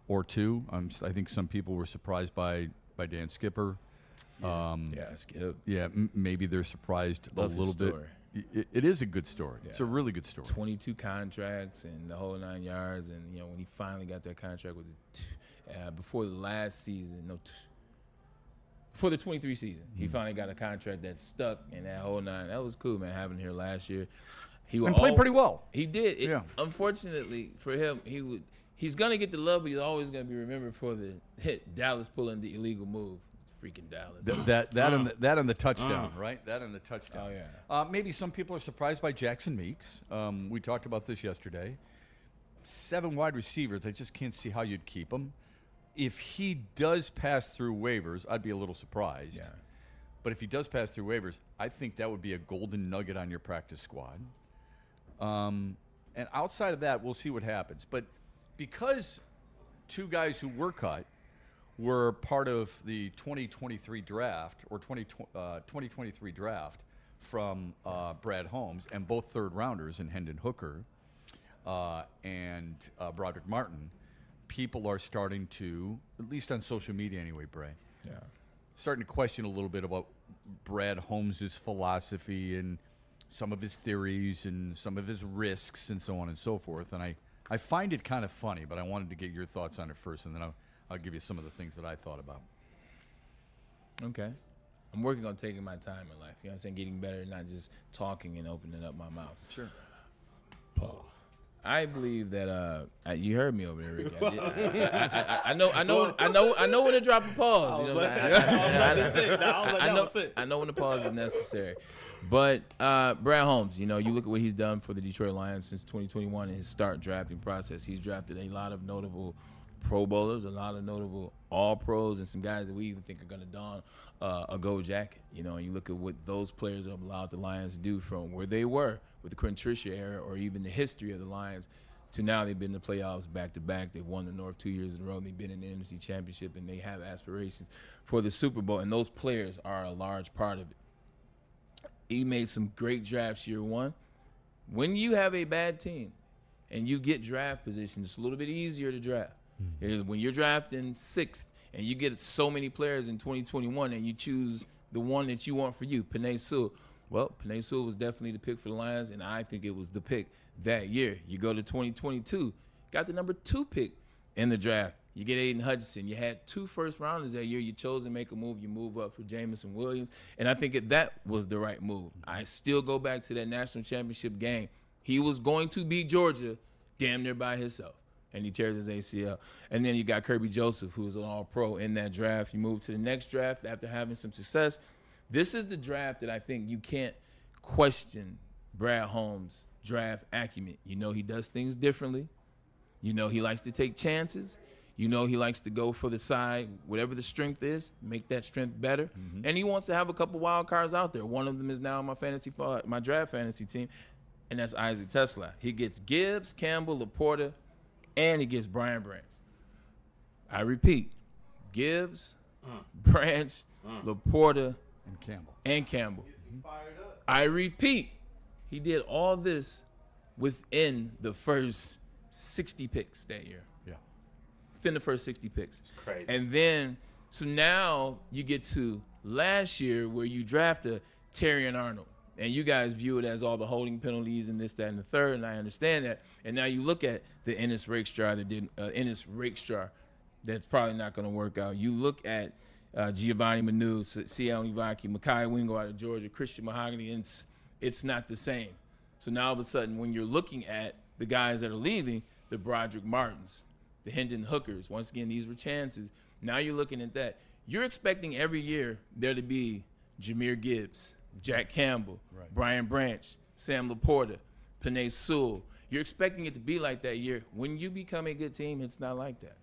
or two. I think some people were surprised by Dan Skipper.
Yeah, Skip.
Yeah, maybe they're surprised
Love
a
his
little bit.
story.
It is a good story. It's a really good story.
22 contracts and the whole 9 yards, and when he finally got that contract with before the last season, before the 23 season, he finally got a contract that stuck in that whole 9. That was cool, man. Having him here last year, he
played pretty well.
He did.
Yeah.
Unfortunately for him, he's gonna get the love, but he's always gonna be remembered for the hit Dallas pulling the illegal move. Freaking Dallas.
That and the touchdown, right? That and the touchdown.
Oh, yeah.
Maybe some people are surprised by Jackson Meeks. We talked about this yesterday. 7 wide receivers. I just can't see how you'd keep them. If he does pass through waivers, I'd be a little surprised.
Yeah.
But if he does pass through waivers, I think that would be a golden nugget on your practice squad. And outside of that, we'll see what happens. But because 2 guys who were cut were part of the 2023 draft or 2023 draft from Brad Holmes, and both third-rounders in Hendon Hooker and Broderick Martin, people are starting to, at least on social media anyway, Bray, starting to question a little bit about Brad Holmes' philosophy and some of his theories and some of his risks and so on and so forth. And I find it kind of funny, but I wanted to get your thoughts on it first, and then I'll give you some of the things that I thought about.
Okay. I'm working on taking my time in life. You know what I'm saying? Getting better, not just talking and opening up my mouth.
Sure.
I believe that you heard me over there, Ricky. I know when to drop a pause. You know, I know when the pause is necessary. But Brad Holmes, you look at what he's done for the Detroit Lions since 2021 in his start drafting process. He's drafted a lot of notable Pro Bowlers, a lot of notable All-Pros, and some guys that we even think are going to don a gold jacket. And you look at what those players have allowed the Lions to do from where they were with the Quentin Tricia era, or even the history of the Lions, to now they've been in the playoffs back-to-back. They've won the North 2 years in a row. They've been in the NFC Championship, and they have aspirations for the Super Bowl, and those players are a large part of it. He made some great drafts year one. When you have a bad team and you get draft position, it's a little bit easier to draft. When you're drafting 6th and you get so many players in 2021 and you choose the one that you want for you, Penei Sewell. Well, Penei Sewell was definitely the pick for the Lions, and I think it was the pick that year. You go to 2022, got the number 2 pick in the draft. You get Aiden Hutchinson. You had 2 first-rounders that year. You chose to make a move. You move up for Jamison Williams, and I think that was the right move. I still go back to that national championship game. He was going to beat Georgia damn near by himself. and he tears his ACL. And then you got Kirby Joseph, who's an all-pro in that draft. You move to the next draft after having some success. This is the draft that I think you can't question Brad Holmes' draft acumen. You know he does things differently. You know he likes to take chances. You know he likes to go for the side, whatever the strength is, make that strength better. And he wants to have a couple wild cards out there. One of them is now on my draft fantasy team, and that's Isaac Tesla. He gets Gibbs, Campbell, Laporta, and he gets Brian Branch. I repeat, Gibbs, Branch, Laporta, and Campbell. I repeat, he did all this within the first 60 picks that year.
Yeah.
Within the first 60 picks.
It's crazy.
And then, so now you get to last year where you draft a Terrion Arnold. And you guys view it as all the holding penalties and this, that, and the third, and I understand that. And now you look at the Ennis Rakestraw that's probably not going to work out. You look at Giovanni Manu, Sione Vaki, Makai Wingo out of Georgia, Christian Mahogany, and it's not the same. So now all of a sudden, when you're looking at the guys that are leaving, the Broderick Martins, the Hendon Hookers, once again, these were chances. Now you're looking at that. You're expecting every year there to be Jahmyr Gibbs, Jack Campbell, Brian Branch, Sam Laporta, Penei Sewell. You're expecting it to be like that year. When you become a good team, it's not like that.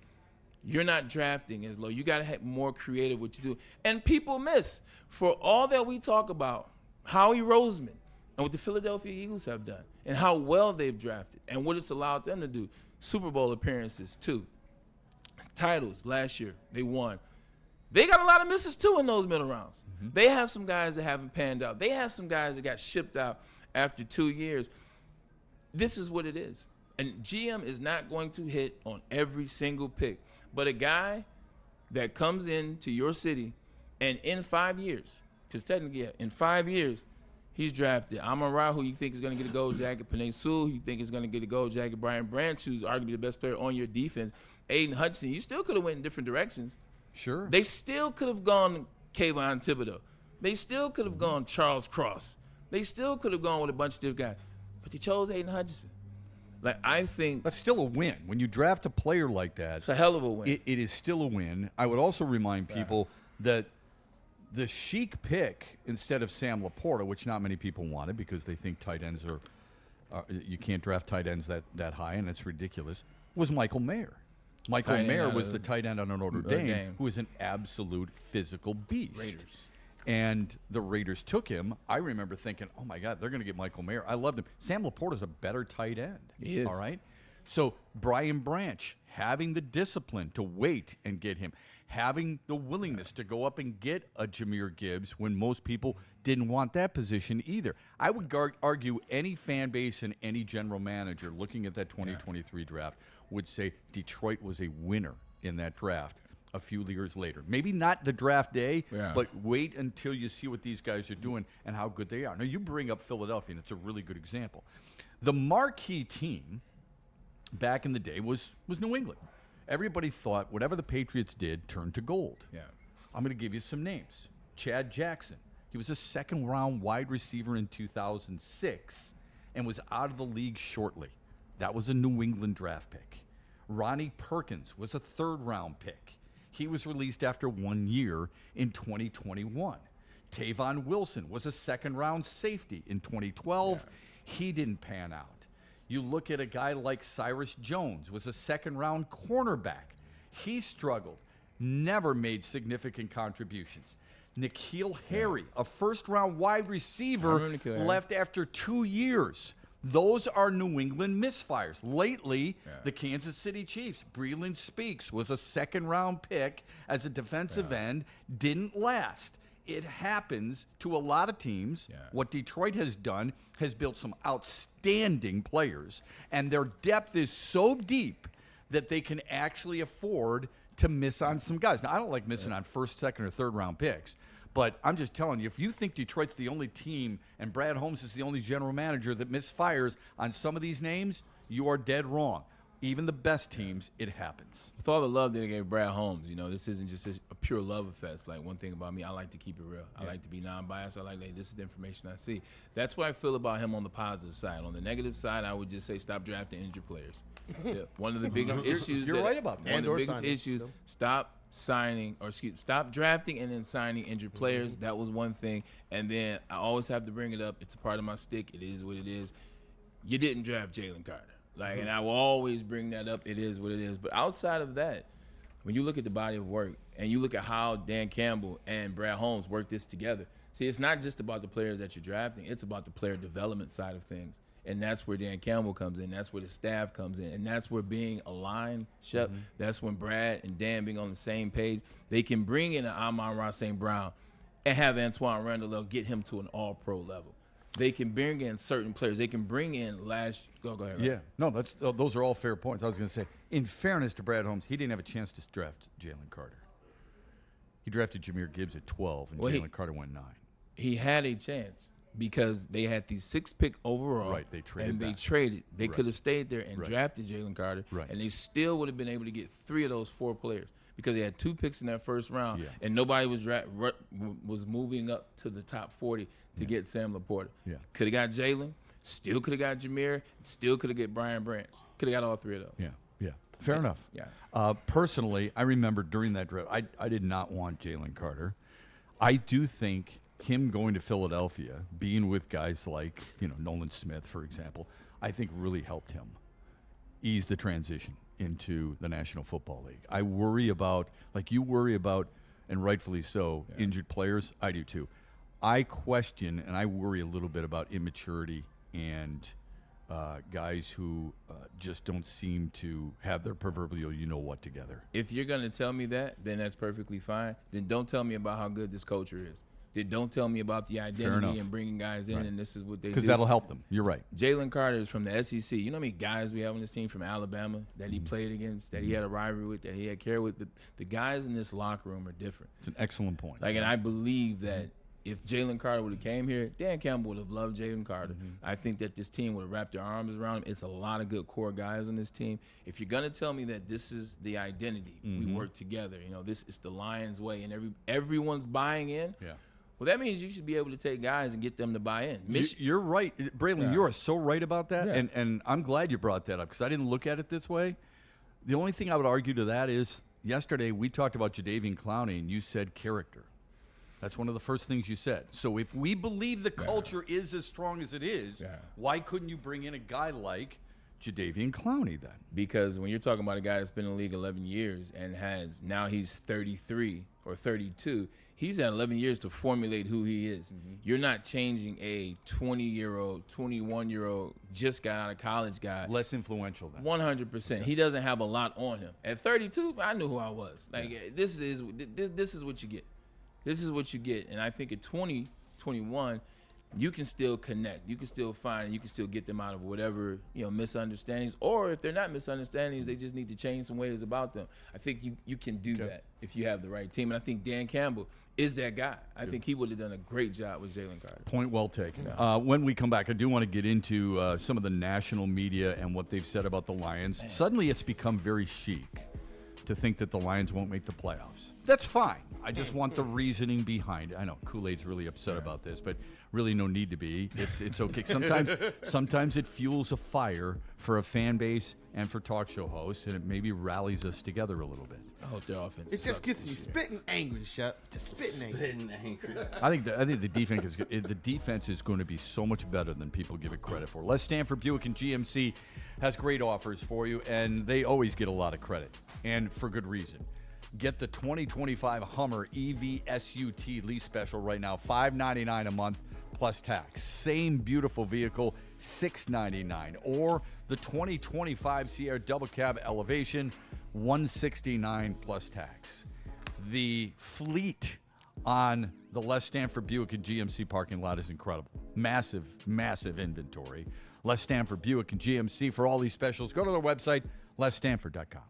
You're not drafting as low. You got to have more creative what you do. And people miss. For all that we talk about, Howie Roseman and what the Philadelphia Eagles have done and how well they've drafted and what it's allowed them to do. Super Bowl appearances, 2. Titles last year, they won. They got a lot of misses, too, in those middle rounds. They have some guys that haven't panned out. They have some guys that got shipped out after 2 years. This is what it is. And GM is not going to hit on every single pick. But a guy that comes into your city and in 5 years, because technically, in 5 years, he's drafted Amon-Ra, who you think is going to get a gold jacket, Penei Sewell, who you think is going to get a gold jacket, Brian Branch, who's arguably the best player on your defense, Aiden Hudson. You still could have went in different directions.
Sure.
They still could have gone Kayvon Thibodeau. They still could have gone Charles Cross. They still could have gone with a bunch of different guys. But they chose Aiden Hutchinson. Like, I think
that's still a win. When you draft a player like that,
it's a hell of a win.
It is still a win. I would also remind people that the chic pick instead of Sam Laporta, which not many people wanted because they think tight ends are you can't draft tight ends that high, and it's ridiculous, was Michael Mayer. Michael Mayer was the tight end on Notre Dame, who is an absolute physical beast.
Raiders.
And the Raiders took him. I remember thinking, oh, my God, they're going to get Michael Mayer. I loved him. Sam Laporta's a better tight end.
He is.
All right? So Brian Branch, having the discipline to wait and get him, having the willingness to go up and get a Jahmyr Gibbs when most people didn't want that position either. I would argue any fan base and any general manager looking at that 2023 draft would say Detroit was a winner in that draft a few years later. Maybe not the draft day, but wait until you see what these guys are doing and how good they are. Now, you bring up Philadelphia, and it's a really good example. The marquee team back in the day was New England. Everybody thought whatever the Patriots did turned to gold.
Yeah.
I'm going to give you some names. Chad Jackson. He was a second-round wide receiver in 2006 and was out of the league shortly. That was a New England draft pick. Ronnie Perkins was a third-round pick. He was released after 1 year in 2021. Tavon Wilson was a second-round safety in 2012. He didn't pan out. You look at a guy like Cyrus Jones, was a second-round cornerback. He struggled, never made significant contributions. N'Keal Harry, a first-round wide receiver, left after 2 years. Those are New England misfires. Lately, the Kansas City Chiefs, Braylon Speaks, was a second-round pick as a defensive end, didn't last. It happens to a lot of teams. What Detroit has done has built some outstanding players, and their depth is so deep that they can actually afford to miss on some guys. Now, I don't like missing on first, second, or third-round picks, but I'm just telling you, if you think Detroit's the only team and Brad Holmes is the only general manager that misfires on some of these names, you are dead wrong. Even the best teams, it happens.
With all the love that they gave Brad Holmes, this isn't just a pure love fest. Like, one thing about me, I like to keep it real. I like to be non-biased. I like, this is the information I see. That's what I feel about him on the positive side. On the negative side, I would just say stop drafting injured players. One of the biggest issues.
You're right about that.
One of the biggest issues, stop drafting and then signing injured players. That was one thing. And then I always have to bring it up. It's a part of my stick. It is what it is. You didn't draft Jalen Carter. And I will always bring that up. It is what it is. But outside of that, when you look at the body of work and you look at how Dan Campbell and Brad Holmes work this together, see, it's not just about the players that you're drafting. It's about the player development side of things. And that's where Dan Campbell comes in. That's where the staff comes in. And that's where being aligned, Shep, that's when Brad and Dan being on the same page, they can bring in an Amon-Ra St. Brown and have Antoine Randall get him to an all-pro level. They can bring in certain players. They can bring in Go ahead.
Yeah. No, those are all fair points. I was going to say, in fairness to Brad Holmes, he didn't have a chance to draft Jalen Carter. He drafted Jahmyr Gibbs at 12, and Jalen Carter went 9.
He had a chance because they had these 6 pick overall.
Right, they traded
and
back.
they traded. They could have stayed there and drafted Jalen Carter, and they still would have been able to get 3 of those 4 players because they had 2 picks in that first round, and nobody was moving up to the top 40 to get Sam Laporta.
Yeah.
Could have got Jalen, still could have got Jahmyr, still could have got Brian Branch. Could have got all 3 of those.
Yeah. Fair enough.
Yeah.
Personally, I remember during that draft, I did not want Jalen Carter. I do think him going to Philadelphia, being with guys like, Nolan Smith, for example, I think really helped him ease the transition into the National Football League. I worry about, like you worry about, and rightfully so, injured players. I do too. I question and I worry a little bit about immaturity and guys who just don't seem to have their proverbial you-know-what together.
If you're going to tell me that, then that's perfectly fine. Then don't tell me about how good this culture is. Then don't tell me about the identity and bringing guys in, and this is what they do.
Because that'll help them. You're right.
Jalen Carter is from the SEC. You know how many guys we have on this team from Alabama that he played against, that he had a rivalry with, that he had care with? The guys in this locker room are different.
It's an excellent point.
And I believe that if Jalen Carter would have came here, Dan Campbell would have loved Jalen Carter. I think that this team would have wrapped their arms around him. It's a lot of good core guys on this team. If you're going to tell me that this is the identity, we work together, this is the Lions way, and everyone's buying in, well, that means you should be able to take guys and get them to buy in.
You're right. Braylon, you are so right about that, and I'm glad you brought that up because I didn't look at it this way. The only thing I would argue to that is yesterday we talked about Jadeveon Clowney, and you said character. That's one of the first things you said. So if we believe the culture is as strong as it is, why couldn't you bring in a guy like Jadeveon Clowney then?
Because when you're talking about a guy that's been in the league 11 years and now he's 33 or 32, he's had 11 years to formulate who he is. You're not changing a 20-year-old, 21-year-old, just got out of college guy.
Less influential then.
100%. He doesn't have a lot on him. At 32, I knew who I was. This is what you get. This is what you get. And I think at 20, 21, you can still connect. You can still find, and you can still get them out of whatever, misunderstandings. Or if they're not misunderstandings, they just need to change some ways about them. I think you can do that if you have the right team. And I think Dan Campbell is that guy. I think he would have done a great job with Jalen Carter.
Point well taken. When we come back, I do want to get into some of the national media and what they've said about the Lions. Suddenly it's become very chic to think that the Lions won't make the playoffs. That's fine. I just want the reasoning behind it. I know Kool-Aid's really upset about this, but really no need to be. It's okay. Sometimes it fuels a fire for a fan base and for talk show hosts, and it maybe rallies us together a little bit.
I hope their offense.
It just gets me spitting angry, Shep. Just spitting angry.
I think the defense is going to be so much better than people give it credit for. Les Stanford Buick and GMC has great offers for you, and they always get a lot of credit, and for good reason. Get the 2025 Hummer EV SUT lease special right now, $599 a month plus tax. Same beautiful vehicle, $699. Or the 2025 Sierra Double Cab Elevation, $169 plus tax. The fleet on the Les Stanford Buick and GMC parking lot is incredible. Massive, massive inventory. Les Stanford Buick and GMC for all these specials. Go to their website, lesstanford.com.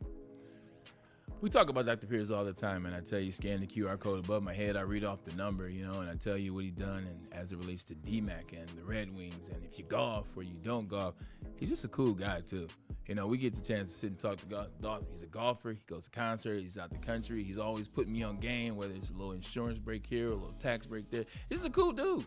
We talk about Dr. Pierce all the time, and I tell you, scan the QR code above my head. I read off the number, and I tell you what he done, and as it relates to DMAC and the Red Wings, and if you golf or you don't golf, He's just a cool guy, too. You know, we get the chance to sit and talk to Dolph. He's a golfer. He goes to concerts. He's out the country. He's always putting me on game, whether it's a little insurance break here, a little tax break there. He's just a cool dude.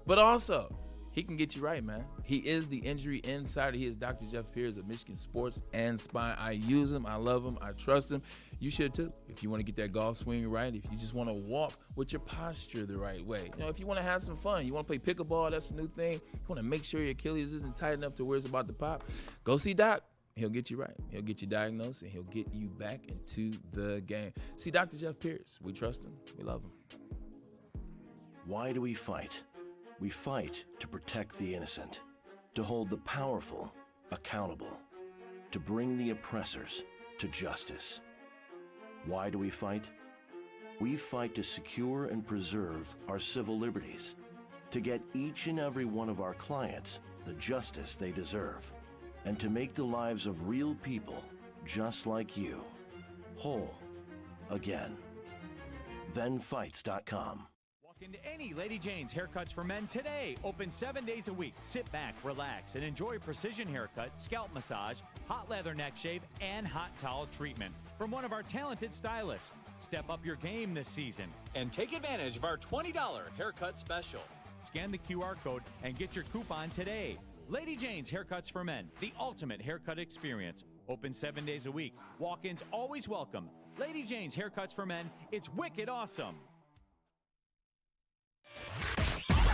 But also, he can get you right, man. He is the injury insider. He is Dr. Jeff Pierce of Michigan Sports and Spine. I use him. I love him. I trust him. You should, too. If you want to get that golf swing right, if you just want to walk with your posture the right way. You know, if you want to have some fun, you want to play pickleball, that's a new thing. You want to make sure your Achilles isn't tight enough to where it's about to pop, go see Doc. He'll get you right. He'll get you diagnosed, and he'll get you back into the game. See Dr. Jeff Pierce. We trust him. We love him.
Why do we fight? We fight to protect the innocent, to hold the powerful accountable, to bring the oppressors to justice. Why do we fight? We fight to secure and preserve our civil liberties, to get each and every one of our clients the justice they deserve, and to make the lives of real people just like you whole again. ThenFights.com.
Walk into any Lady Jane's Haircuts for Men today. Open 7 days a week. Sit back, relax, and enjoy precision haircut, scalp massage, hot leather neck shave, and hot towel treatment from one of our talented stylists. Step up your game this season and take advantage of our $20 haircut special. Scan the QR code and get your coupon today. Lady Jane's Haircuts for Men, the ultimate haircut experience. Open 7 days a week. Walk-ins always welcome. Lady Jane's Haircuts for Men, it's wicked awesome.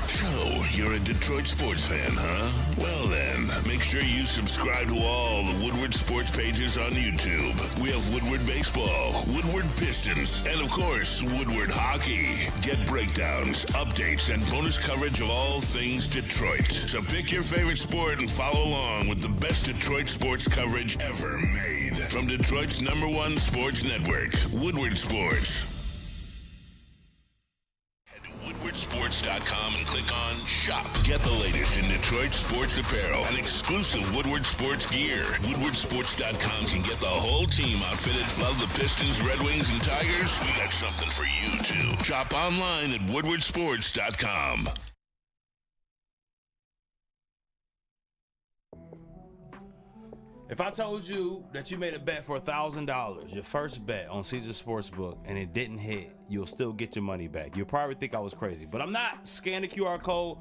So, you're a Detroit sports fan, huh? Well then, make sure you subscribe to all the Woodward sports pages on YouTube. We have Woodward Baseball, Woodward Pistons, and of course, Woodward Hockey. Get breakdowns, updates, and bonus coverage of all things Detroit. So pick your favorite sport and follow along with the best Detroit sports coverage ever made. From Detroit's #1 sports network, Woodward Sports. WoodwardSports.com and click on Shop. Get the latest in Detroit sports apparel and exclusive Woodward sports gear. WoodwardSports.com can get the whole team outfitted. Love the Pistons, Red Wings, and Tigers? We got something for you, too. Shop online at WoodwardSports.com.
If I told you that you made a bet for $1,000, your first bet on Caesar Sportsbook, and it didn't hit, you'll still get your money back. You'll probably think I was crazy, but I'm not. Scan the QR code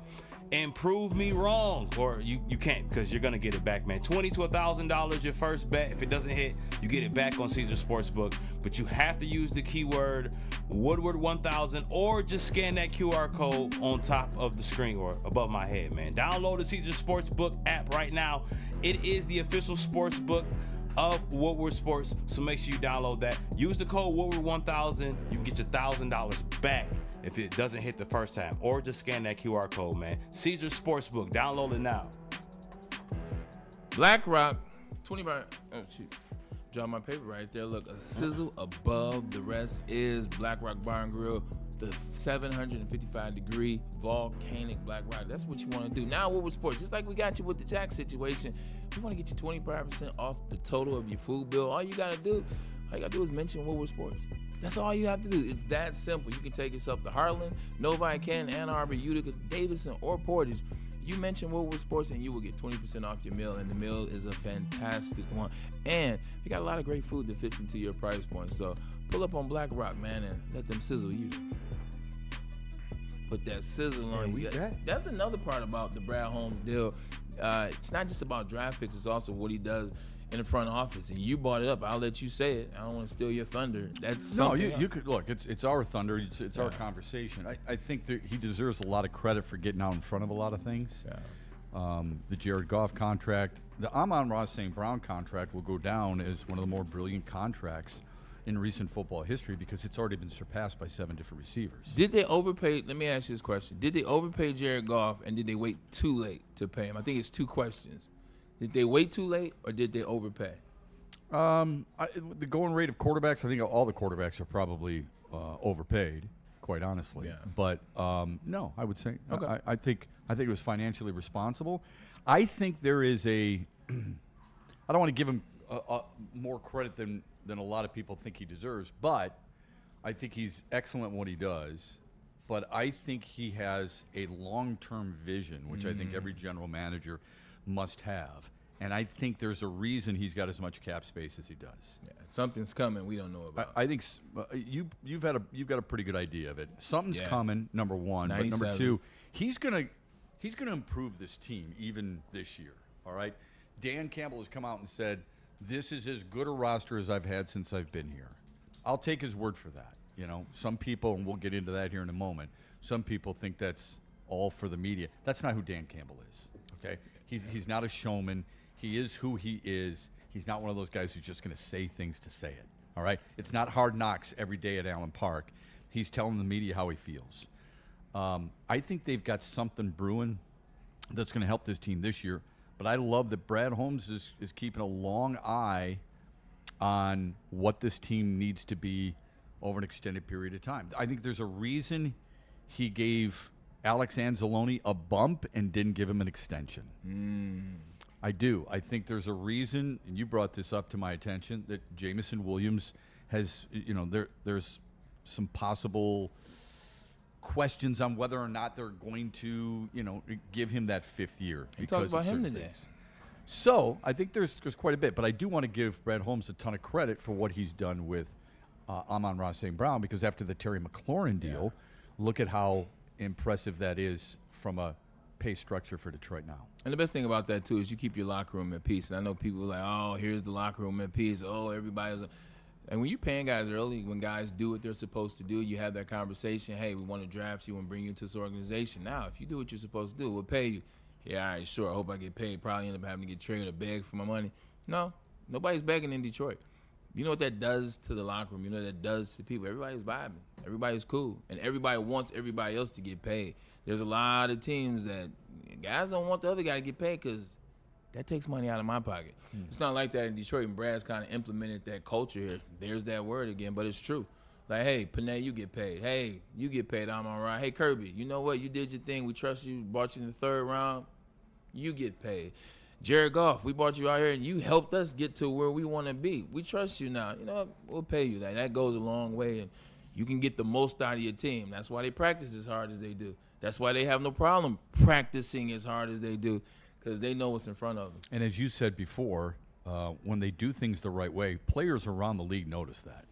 and prove me wrong, or you can't, because you're gonna get it back, man. $20 to $1,000 your first bet. If it doesn't hit, you get it back on Caesar Sportsbook, but you have to use the keyword Woodward 1000 or just scan that QR code on top of the screen or above my head, man. Download the Caesar Sportsbook app right now. It is the official sportsbook of Woodward Sports, so make sure you download that. Use the code Woodward 1000. You can get your $1,000 back if it doesn't hit the first time, or just scan that QR code, man. Caesar Sportsbook, download it now.
Black Rock, 20 by, oh shoot, draw my paper right there. Look, a sizzle above the rest is Black Rock Bar and Grill, the 755 degree volcanic Black Rock. That's what you want to do. Now Woodward Sports, just like we got you with the Jack situation, we want to get you 25% off the total of your food bill. All you gotta do is mention Woodward Sports. That's all you have to do. It's that simple. You can take yourself to Harlan, Novi, Canton, Ann Arbor, Utica, Davidson, or Portage. You mention Woodward Sports and you will get 20% off your meal, and the meal is a fantastic one. And they got a lot of great food that fits into your price point. So pull up on Black Rock, man, and let them sizzle you. Put that sizzle on you. That's another part about the Brad Holmes deal. It's not just about draft picks. It's also what he does in the front office, and you brought it up. I'll let you say it. I don't want to steal your thunder. That's something.
No, you could look. It's our thunder. It's our conversation. I think that he deserves a lot of credit for getting out in front of a lot of things. Yeah. The Jared Goff contract, the Amon-Ra St. Brown contract will go down as one of the more brilliant contracts in recent football history because it's already been surpassed by 7 different receivers.
Did they overpay? Let me ask you this question: did they overpay Jared Goff, and did they wait too late to pay him? I think it's two questions. Did they wait too late, or did they overpay?
The going rate of quarterbacks, I think all the quarterbacks are probably overpaid, quite honestly. Yeah. But no, I would say okay. I think it was financially responsible. I think there is I don't want to give him more credit than a lot of people think he deserves, but I think he's excellent in what he does. But I think he has a long-term vision, which I think every general manager must-have. And I think there's a reason he's got as much cap space as he does.
Yeah, something's coming we don't know about.
I think you've got a pretty good idea of it. Something's coming. Number one,
97.
but number two, he's gonna improve this team even this year. All right, Dan Campbell has come out and said this is as good a roster as I've had since I've been here. I'll take his word for that. You know, some people, and we'll get into that here in a moment. Some people think that's all for the media. That's not who Dan Campbell is. Okay, he's not a showman. He is who he is. He's not one of those guys who's just going to say things to say it. All right? It's not Hard Knocks every day at Allen Park. He's telling the media how he feels. I think they've got something brewing that's going to help this team this year. But I love that Brad Holmes is keeping a long eye on what this team needs to be over an extended period of time. I think there's a reason he gave Alex Anzalone a bump and didn't give him an extension. I do. I think there's a reason, and you brought this up to my attention, that Jamison Williams has, there's some possible questions on whether or not they're going to, give him that fifth year.
We talked about him today.
So I think there's quite a bit, but I do want to give Brad Holmes a ton of credit for what he's done with Amon-Ra St. Brown, because after the Terry McLaurin deal, look at how impressive that is from a pay structure for Detroit now.
And the best thing about that, too, is you keep your locker room at peace. And I know people are like, oh, here's the locker room at peace. Oh, everybody's – and when you're paying guys early, when guys do what they're supposed to do, you have that conversation, hey, we want to draft you and bring you into this organization. Now, if you do what you're supposed to do, we'll pay you. Yeah, all right, sure, I hope I get paid. Probably end up having to get traded or beg for my money. No, nobody's begging in Detroit. You know what that does to the locker room? You know what that does to people? Everybody's vibing. Everybody's cool. And everybody wants everybody else to get paid. There's a lot of teams that guys don't want the other guy to get paid because that takes money out of my pocket. It's not like that in Detroit, and Brad's kind of implemented that culture here. There's that word again, but it's true. Like, hey, Panay, you get paid. Hey, you get paid, Amon-Ra. Hey, Kirby, you know what? You did your thing. We trust you. Brought you in the third round. You get paid. Jared Goff, we brought you out here, and you helped us get to where we want to be. We trust you now. You know what? We'll pay you that. That goes a long way, and you can get the most out of your team. That's why they practice as hard as they do. That's why they have no problem practicing as hard as they do, because they know what's in front of them.
And as you said before, when they do things the right way, players around the league notice that.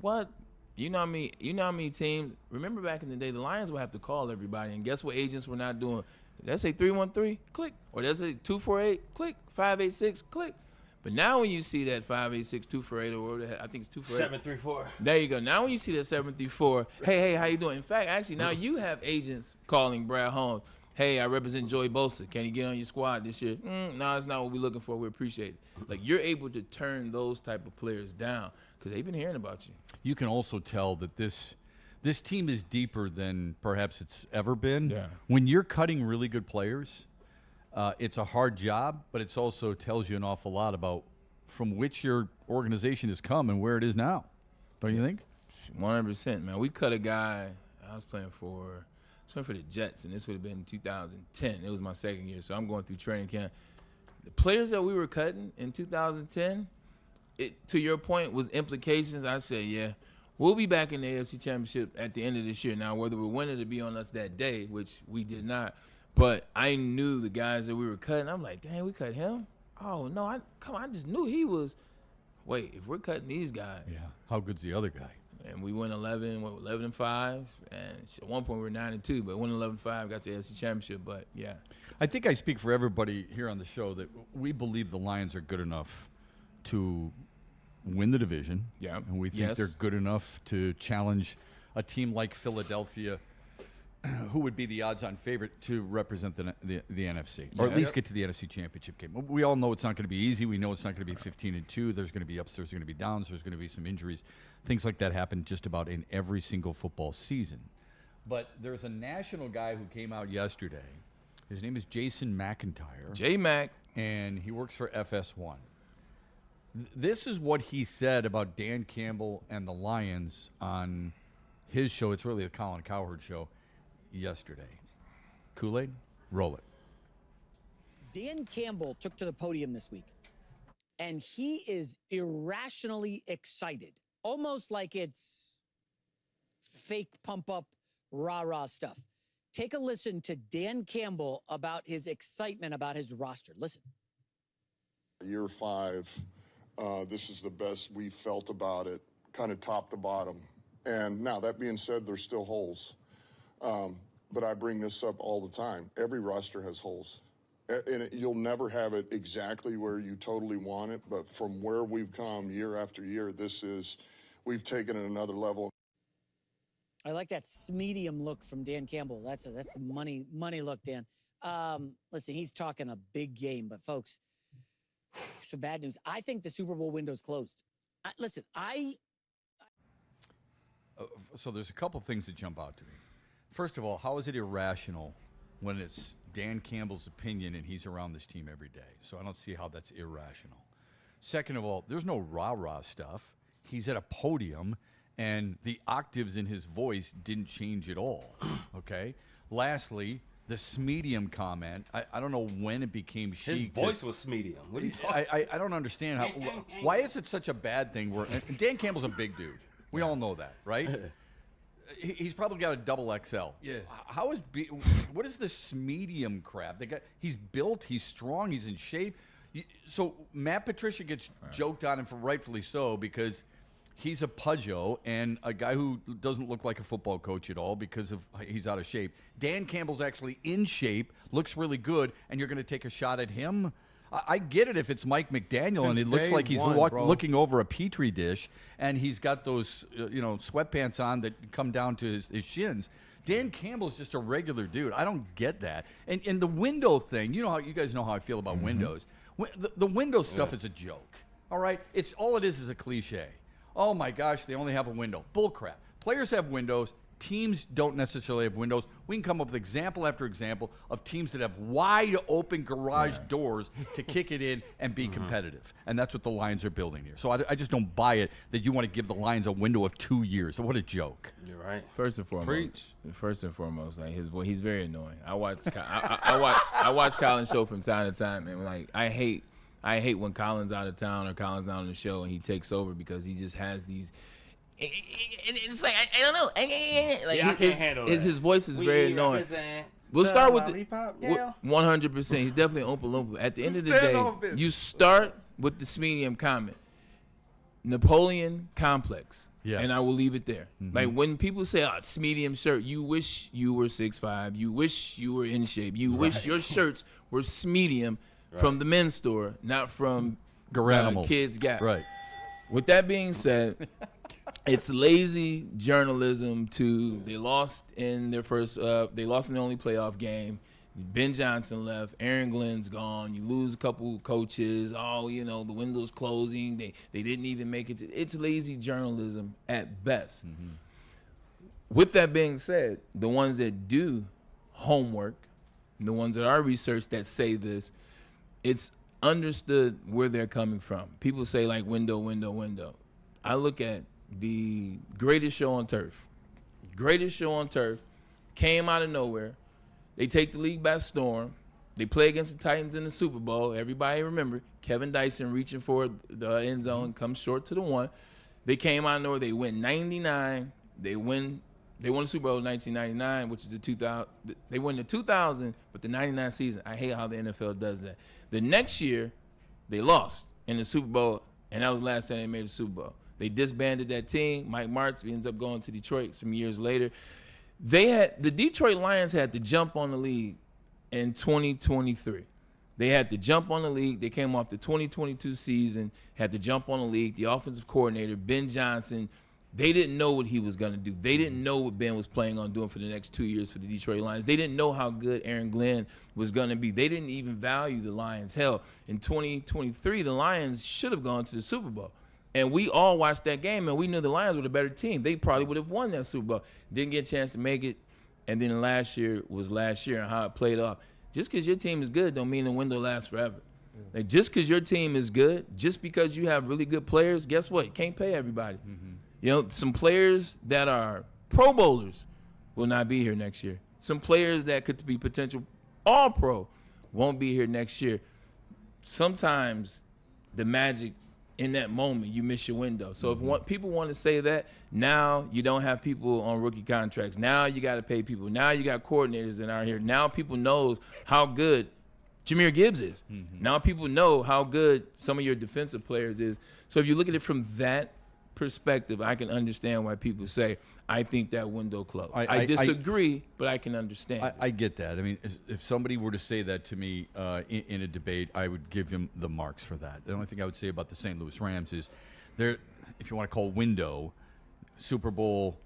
What? You know how many teams, remember back in the day, the Lions would have to call everybody, and guess what agents were not doing? Did I say 313? Click. Or did I say 248? Click. 586? Click. But now when you see that 586, 248, or whatever, I think it's 248.
734.
There you go. Now when you see that 734, hey, how you doing? In fact, actually, now you have agents calling Brad Holmes. Hey, I represent Joey Bosa. Can he get on your squad this year? No, it's not what we're looking for. We appreciate it. Like, you're able to turn those type of players down because they've been hearing about you.
You can also tell that this team is deeper than perhaps it's ever been.
Yeah.
When you're cutting really good players, it's a hard job, but it also tells you an awful lot about from which your organization has come and where it is now. Don't you think?
100%, man. We cut a guy I was playing for the Jets, and this would have been 2010. It was my second year, so I'm going through training camp. The players that we were cutting in 2010, to your point, was implications. I said, yeah, we'll be back in the AFC Championship at the end of this year. Now, whether we're winning to be on us that day, which we did not, but I knew the guys that we were cutting. I'm like, dang, we cut him? Oh, no, I just knew he was. Wait, if we're cutting these guys.
Yeah, how good's the other guy?
And we went 11-5, and at one point we were 9-2, but went 11-5, got to the AFC Championship. But yeah,
I think I speak for everybody here on the show that we believe the Lions are good enough to win the division.
Yeah,
and we think they're good enough to challenge a team like Philadelphia, who would be the odds-on favorite to represent the NFC, or at least get to the NFC Championship game. We all know it's not going to be easy. We know it's not going to be 15-2. There's going to be ups, there's going to be downs, there's going to be some injuries. Things like that happen just about in every single football season. But there's a national guy who came out yesterday. His name is Jason McIntyre.
J-Mac.
And he works for FS1. This is what he said about Dan Campbell and the Lions on his show. It's really the Colin Cowherd show yesterday. Kool-Aid, roll it.
Dan Campbell took to the podium this week, and he is irrationally excited, almost like it's fake pump-up, rah-rah stuff. take a listen to Dan Campbell about his excitement about his roster. Listen.
Year 5, this is the best we've felt about it, kind of top to bottom. And now, that being said, there's still holes. But I bring this up all the time. Every roster has holes. And you'll never have it exactly where you totally want it, but from where we've come year after year, we've taken it another level.
I like that medium look from Dan Campbell. That's the money look, Dan. Listen, he's talking a big game, but folks, some bad news. I think the Super Bowl window's closed.
So there's a couple things that jump out to me. First of all, how is it irrational when it's Dan Campbell's opinion and he's around this team every day? So I don't see how that's irrational. Second of all, there's no rah-rah stuff. He's at a podium, and the octaves in his voice didn't change at all, okay? Lastly, the smedium comment, I don't know when it became chic.
His voice was smedium. What are you talking
I don't understand. Why is it such a bad thing? And Dan Campbell's a big dude. We all know that, right? He's probably got a double XL.
Yeah.
What is this medium crap? He's built, he's strong, he's in shape. So Matt Patricia gets joked on, and rightfully so, because he's a pudjo and a guy who doesn't look like a football coach at all because he's out of shape. Dan Campbell's actually in shape, looks really good, and you're going to take a shot at him? I get it if it's Mike McDaniel and it looks like he's looking over a Petri dish and he's got those sweatpants on that come down to his shins. Dan Campbell's just a regular dude. I don't get that. And the window thing, you guys know how I feel about windows. The window stuff is a joke. All right? All it is a cliche. Oh my gosh, they only have a window. Bull crap. Players have windows. Teams don't necessarily have windows. We can come up with example after example of teams that have wide open garage doors to kick it in and be competitive. And that's what the Lions are building here. So I just don't buy it that you want to give the Lions a window of 2 years. So what a joke.
You're right.
First and foremost, like he's very annoying. I watch Colin's show from time to time, and like I hate when Colin's out of town or Colin's not on the show and he takes over because he just has these. It's like I don't know. Like,
I can't handle that.
His voice is very annoying. We'll start with 100%. He's definitely Oompa Loompa. At the end of the day, you start with the smedium comment. Napoleon complex. Yes. And I will leave it there. Mm-hmm. Like when people say, it's medium shirt, you wish you were 6'5", you wish you were in shape, you wish your shirts were medium from the men's store, not from Kids Gap.
Right.
With that being said, it's lazy journalism they lost in their only playoff game. Ben Johnson left. Aaron Glenn's gone. You lose a couple coaches. The window's closing. They didn't even make it. It's lazy journalism at best. Mm-hmm. With that being said, the ones that do homework, the ones that are research that say this, it's understood where they're coming from. People say like window. I look at the greatest show on turf. Greatest show on turf came out of nowhere. They take the league by storm. They play against the Titans in the Super Bowl. Everybody remember Kevin Dyson reaching for the end zone, comes short to the one. They came out of nowhere. They win 99. They won the Super Bowl in 1999, which is the 2000. They win the 2000, but the 99 season. I hate how the NFL does that. The next year, they lost in the Super Bowl, and that was the last time they made the Super Bowl. They disbanded that team. Mike Martz ends up going to Detroit some years later. The Detroit Lions had to jump on the league in 2023. They had to jump on the league. They came off the 2022 season, had to jump on the league. The offensive coordinator, Ben Johnson, they didn't know what he was going to do. They didn't know what Ben was planning on doing for the next 2 years for the Detroit Lions. They didn't know how good Aaron Glenn was going to be. They didn't even value the Lions. Hell, in 2023, the Lions should have gone to the Super Bowl. And we all watched that game, and we knew the Lions were the better team. They probably would have won that Super Bowl. Didn't get a chance to make it. And then last year was last year and how it played off. Just because your team is good don't mean the window lasts forever. Like just because your team is good, just because you have really good players, guess what? You can't pay everybody. Mm-hmm. Some players that are Pro Bowlers will not be here next year. Some players that could be potential All-Pro won't be here next year. Sometimes the magic in that moment, you miss your window. So if people want to say that, now you don't have people on rookie contracts. Now you got to pay people. Now you got coordinators that are here. Now people knows how good Jahmyr Gibbs is. Now people know how good some of your defensive players is. So if you look at it from that perspective, I can understand why people say, I think that window closed. I disagree, but I can understand.
I get that. I mean, if somebody were to say that to me in a debate, I would give him the marks for that. The only thing I would say about the St. Louis Rams is they're, if you want to call window, Super Bowl,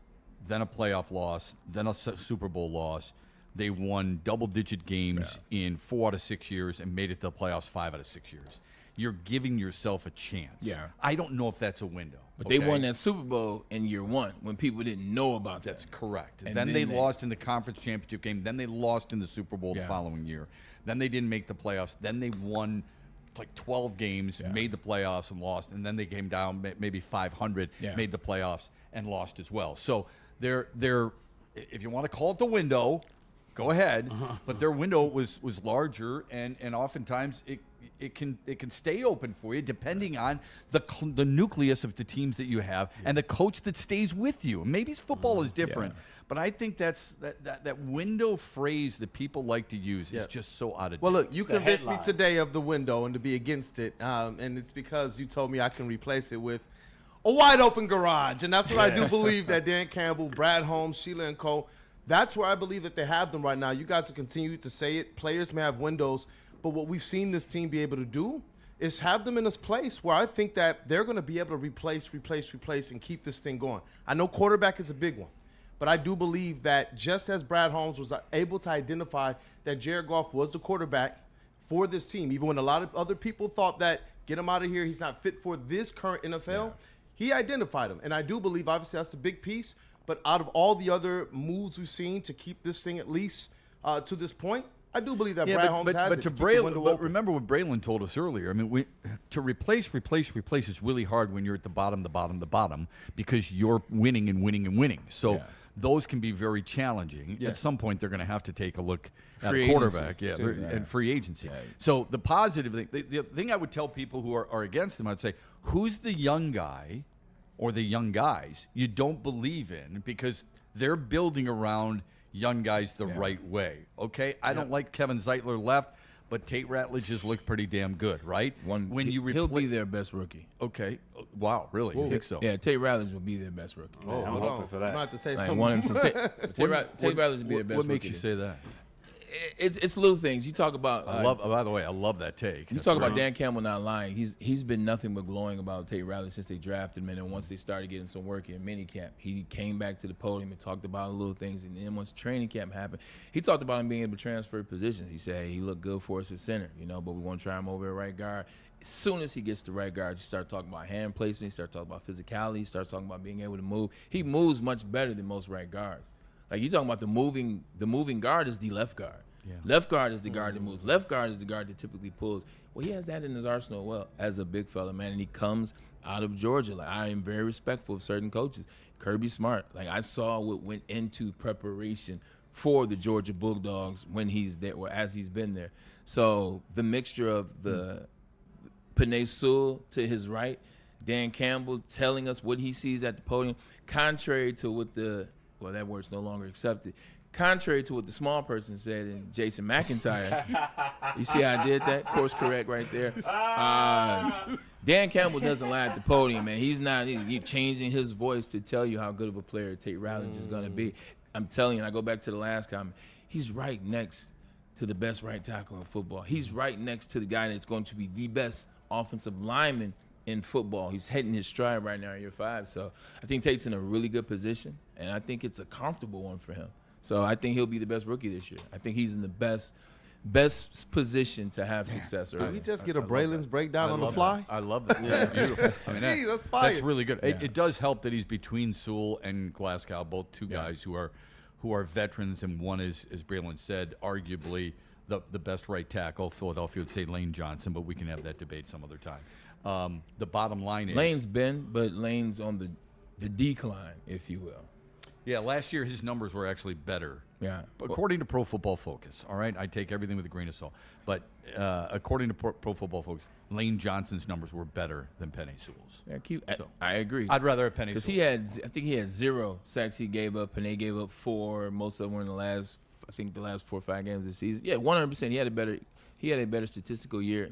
then a playoff loss, then a Super Bowl loss. They won double-digit games in 4 out of 6 years and made it to the playoffs 5 out of 6 years. You're giving yourself a chance.
Yeah.
I don't know if that's a window.
But they won that Super Bowl in year 1 when people didn't know about that.
That's correct.
And
then they lost in the conference championship game. Then they lost in the Super Bowl the following year. Then they didn't make the playoffs. Then they won like 12 games, made the playoffs and lost. And then they came down maybe 500, made the playoffs and lost as well. So they're if you want to call it the window, go ahead. But their window was larger, and oftentimes it can stay open for you depending on the nucleus of the teams that you have and the coach that stays with you. Maybe football is different, but I think that's that window phrase that people like to use is just so out of date.
Well, look, you convinced me today of the window and to be against it, and it's because you told me I can replace it with a wide open garage, and that's what I do believe that Dan Campbell, Brad Holmes, Sheila and Cole, that's where I believe that they have them right now. You guys will continue to say it. Players may have windows, but what we've seen this team be able to do is have them in this place where I think that they're going to be able to replace, and keep this thing going. I know quarterback is a big one, but I do believe that just as Brad Holmes was able to identify that Jared Goff was the quarterback for this team, even when a lot of other people thought that get him out of here, he's not fit for this current NFL, he identified him. And I do believe, obviously, that's a big piece. But out of all the other moves we've seen to keep this thing at least to this point, I do believe that Brad Holmes has it.
But to Braylon, but remember what Braylon told us earlier. I mean, to replace is really hard when you're at the bottom, because you're winning and winning and winning. So those can be very challenging. At some point, they're going to have to take a look at a quarterback, and free agency. So the positive thing, the thing I would tell people who are against them, I'd say, who's the young guy or the young guys you don't believe in, because they're building around young guys the right way. Okay, I don't like Kevin Zeitler left, but Tate Ratledge has looked pretty damn good, right?
He'll be their best rookie.
Okay, wow, really? You think so?
Yeah, Tate Ratledge will be their best rookie.
I'm hoping for that.
I'm about to say
Like,
something.
Tate Ratledge will be their best rookie.
What makes you say that?
It's little things. You talk about.
By the way, I love that take.
You talk about Dan Campbell not lying. He's been nothing but glowing about Tate Ratledge since they drafted him, and then once they started getting some work in minicamp, he came back to the podium and talked about little things. And then once training camp happened, he talked about him being able to transfer positions. He said, hey, he looked good for us at center, but we want to try him over at right guard. As soon as he gets to right guard, you start talking about hand placement, you start talking about physicality, you start talking about being able to move. He moves much better than most right guards. Like, you're talking about the moving guard is the left guard. Yeah. Left guard is the guard that moves. Left guard is the guard that typically pulls. Well, he has that in his arsenal as a big fella, man, and he comes out of Georgia. Like, I am very respectful of certain coaches. Kirby Smart, like, I saw what went into preparation for the Georgia Bulldogs when he's there, or as he's been there. So the mixture of the Penei Sewell to his right, Dan Campbell telling us what he sees at the podium, contrary to what that word's no longer accepted. Contrary to what the small person said in Jason McIntyre. You see how I did that? Course correct right there. Dan Campbell doesn't lie at the podium, man. He's changing his voice to tell you how good of a player Tate Ratledge is going to be. I'm telling you, and I go back to the last comment, he's right next to the best right tackle in football. He's right next to the guy that's going to be the best offensive lineman in football. He's hitting his stride right now in year 5. So I think Tate's in a really good position, and I think it's a comfortable one for him. So I think he'll be the best rookie this year. I think he's in the best position to have success.
Did we just get a Braylon's breakdown on the fly?
I love that. Yeah, beautiful. I mean,
that's fire.
That's really good. It does help that he's between Sewell and Glasgow, both two guys who are veterans, and one is, as Braylon said, arguably the best right tackle. Philadelphia would say Lane Johnson, but we can have that debate some other time. The bottom line is
Lane's been, but Lane's on the decline, if you will.
Yeah, last year his numbers were actually better.
Yeah.
According to Pro Football Focus, all right? I take everything with a grain of salt. But according to Pro Football Focus, Lane Johnson's numbers were better than Penei Sewell's.
Yeah, I agree.
I'd rather have Penei Sewell.
Because I think he had 0 sacks he gave up, and they gave up 4. Most of them were in the last 4 or 5 games this season. Yeah, 100%. He had a better statistical year.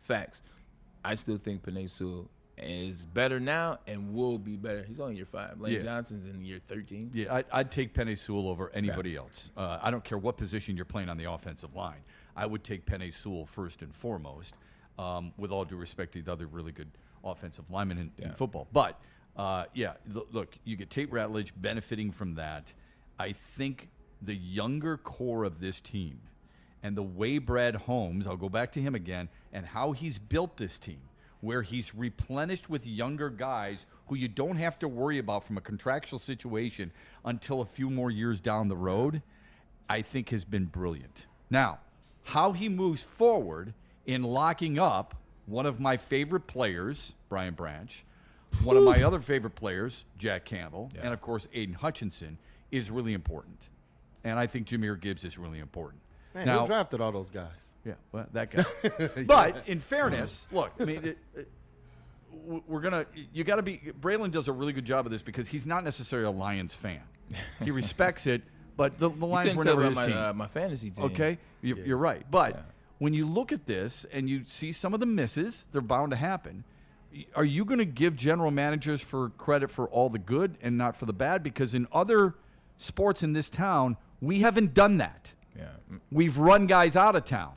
Facts. I still think Penei Sewell is better now and will be better. He's only year 5. Lane Johnson's in year 13.
Yeah, I'd take Penei Sewell over anybody else. I don't care what position you're playing on the offensive line. I would take Penei Sewell first and foremost, with all due respect to the other really good offensive linemen in football. But, look, you get Tate Ratledge benefiting from that. I think the younger core of this team and the way Brad Holmes, I'll go back to him again, and how he's built this team, where he's replenished with younger guys who you don't have to worry about from a contractual situation until a few more years down the road, I think has been brilliant. Now, how he moves forward in locking up one of my favorite players, Brian Branch, one of my other favorite players, Jack Campbell, and, of course, Aiden Hutchinson, is really important. And I think Jahmyr Gibbs is really important.
Man, who drafted all those guys?
Yeah, well, that guy. But in fairness, look, I mean, you got to be. Braylon does a really good job of this because he's not necessarily a Lions fan. He respects it, but the Lions were never his team.
My fantasy team.
Okay, you're right. But when you look at this and you see some of the misses, they're bound to happen. Are you going to give general managers for credit for all the good and not for the bad? Because in other sports in this town, we haven't done that.
Yeah.
We've run guys out of town.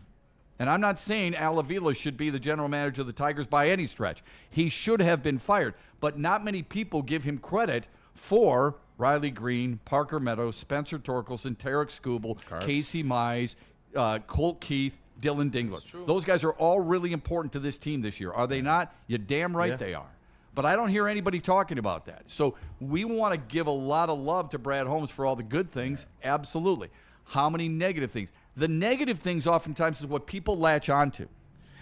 And I'm not saying Al Avila should be the general manager of the Tigers by any stretch. He should have been fired. But not many people give him credit for Riley Green, Parker Meadows, Spencer Torkelson, Tarek Skubal, Casey Mize, Colt Keith, Dylan Dingler. Those guys are all really important to this team this year. Are they not? You're damn right they are. But I don't hear anybody talking about that. So we want to give a lot of love to Brad Holmes for all the good things. Absolutely. How many negative things? The negative things oftentimes is what people latch onto.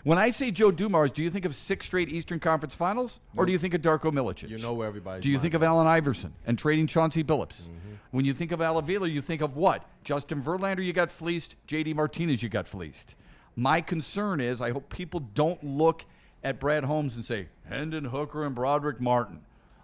When I say Joe Dumars, do you think of 6 straight Eastern Conference Finals? Or do you think of Darko Milicic?
You know where everybody's
Do you think of Allen Iverson and trading Chauncey Billups?
Mm-hmm.
When you think of Al Avila, you think of what? Justin Verlander, you got fleeced. J.D. Martinez, you got fleeced. My concern is I hope people don't look at Brad Holmes and say, Hendon Hooker and Broderick Martin,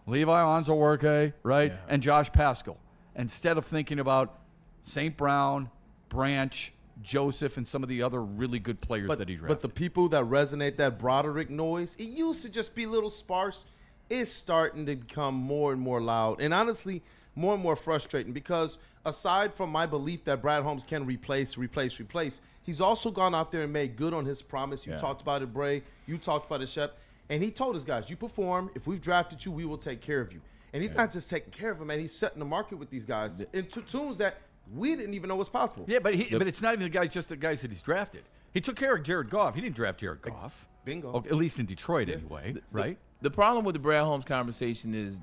Levi Onwuzurike, right, and Josh Paschal, instead of thinking about St. Brown, Branch, Joseph, and some of the other really good players that he drafted.
But the people that resonate that Broderick noise, it used to just be a little sparse. It's starting to become more and more loud. And honestly, more and more frustrating because aside from my belief that Brad Holmes can replace, he's also gone out there and made good on his promise. You talked about it, Bray. You talked about it, Shep. And he told his guys, you perform. If we've drafted you, we will take care of you. And he's not just taking care of them, man. He's setting the market with these guys into tunes that we didn't even know was possible.
Yeah, but it's not even just the guys that he's drafted. He took care of Jared Goff. He didn't draft Jared Goff.
Bingo.
Okay, at least in Detroit anyway, right?
The problem with the Brad Holmes conversation is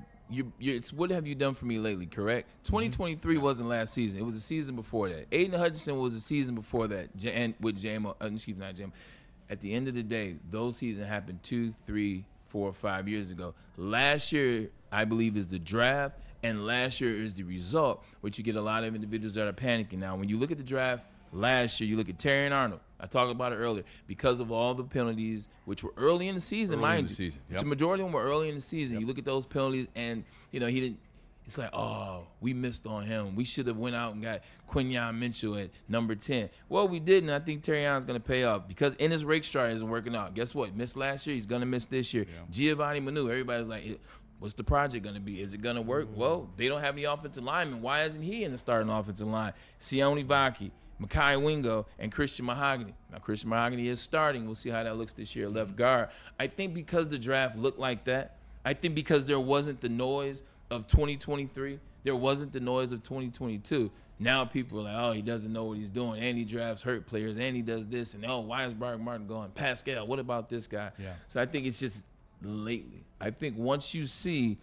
it's what have you done for me lately, correct? 2023 wasn't last season. It was the season before that. Aiden Hutchinson was the season before that, and with JMO, not JMO. At the end of the day, those seasons happened 2, 3, 4, 5 years ago. Last year, I believe, is the draft, and last year is the result, which you get a lot of individuals that are panicking. Now, when you look at the draft last year, you look at Terry Arnold. I talked about it earlier. Because of all the penalties, which were early in the season, mind you. The majority of them were early in the season. You look at those penalties, and, he didn't. It's like, oh, we missed on him. We should have went out and got Quinyon Mitchell at number 10. Well, we didn't. I think Terry Allen's going to pay off because Ennis Rakestraw isn't working out. Guess what? Missed last year. He's going to miss this year. Giovanni Manu, everybody's like, what's the project going to be? Is it going to work? Well, they don't have any offensive linemen. Why isn't he in the starting offensive line? Sione Vaki, Makai Wingo, and Christian Mahogany. Now, Christian Mahogany is starting. We'll see how that looks this year, left guard. I think because the draft looked like that, I think because there wasn't the noise of 2023, there wasn't the noise of 2022. Now people are like, oh, he doesn't know what he's doing, and he drafts hurt players, and he does this, and oh, why is Broderick Martin going? Pascal, what about this guy?
Yeah.
So I think it's just lately. I think once you see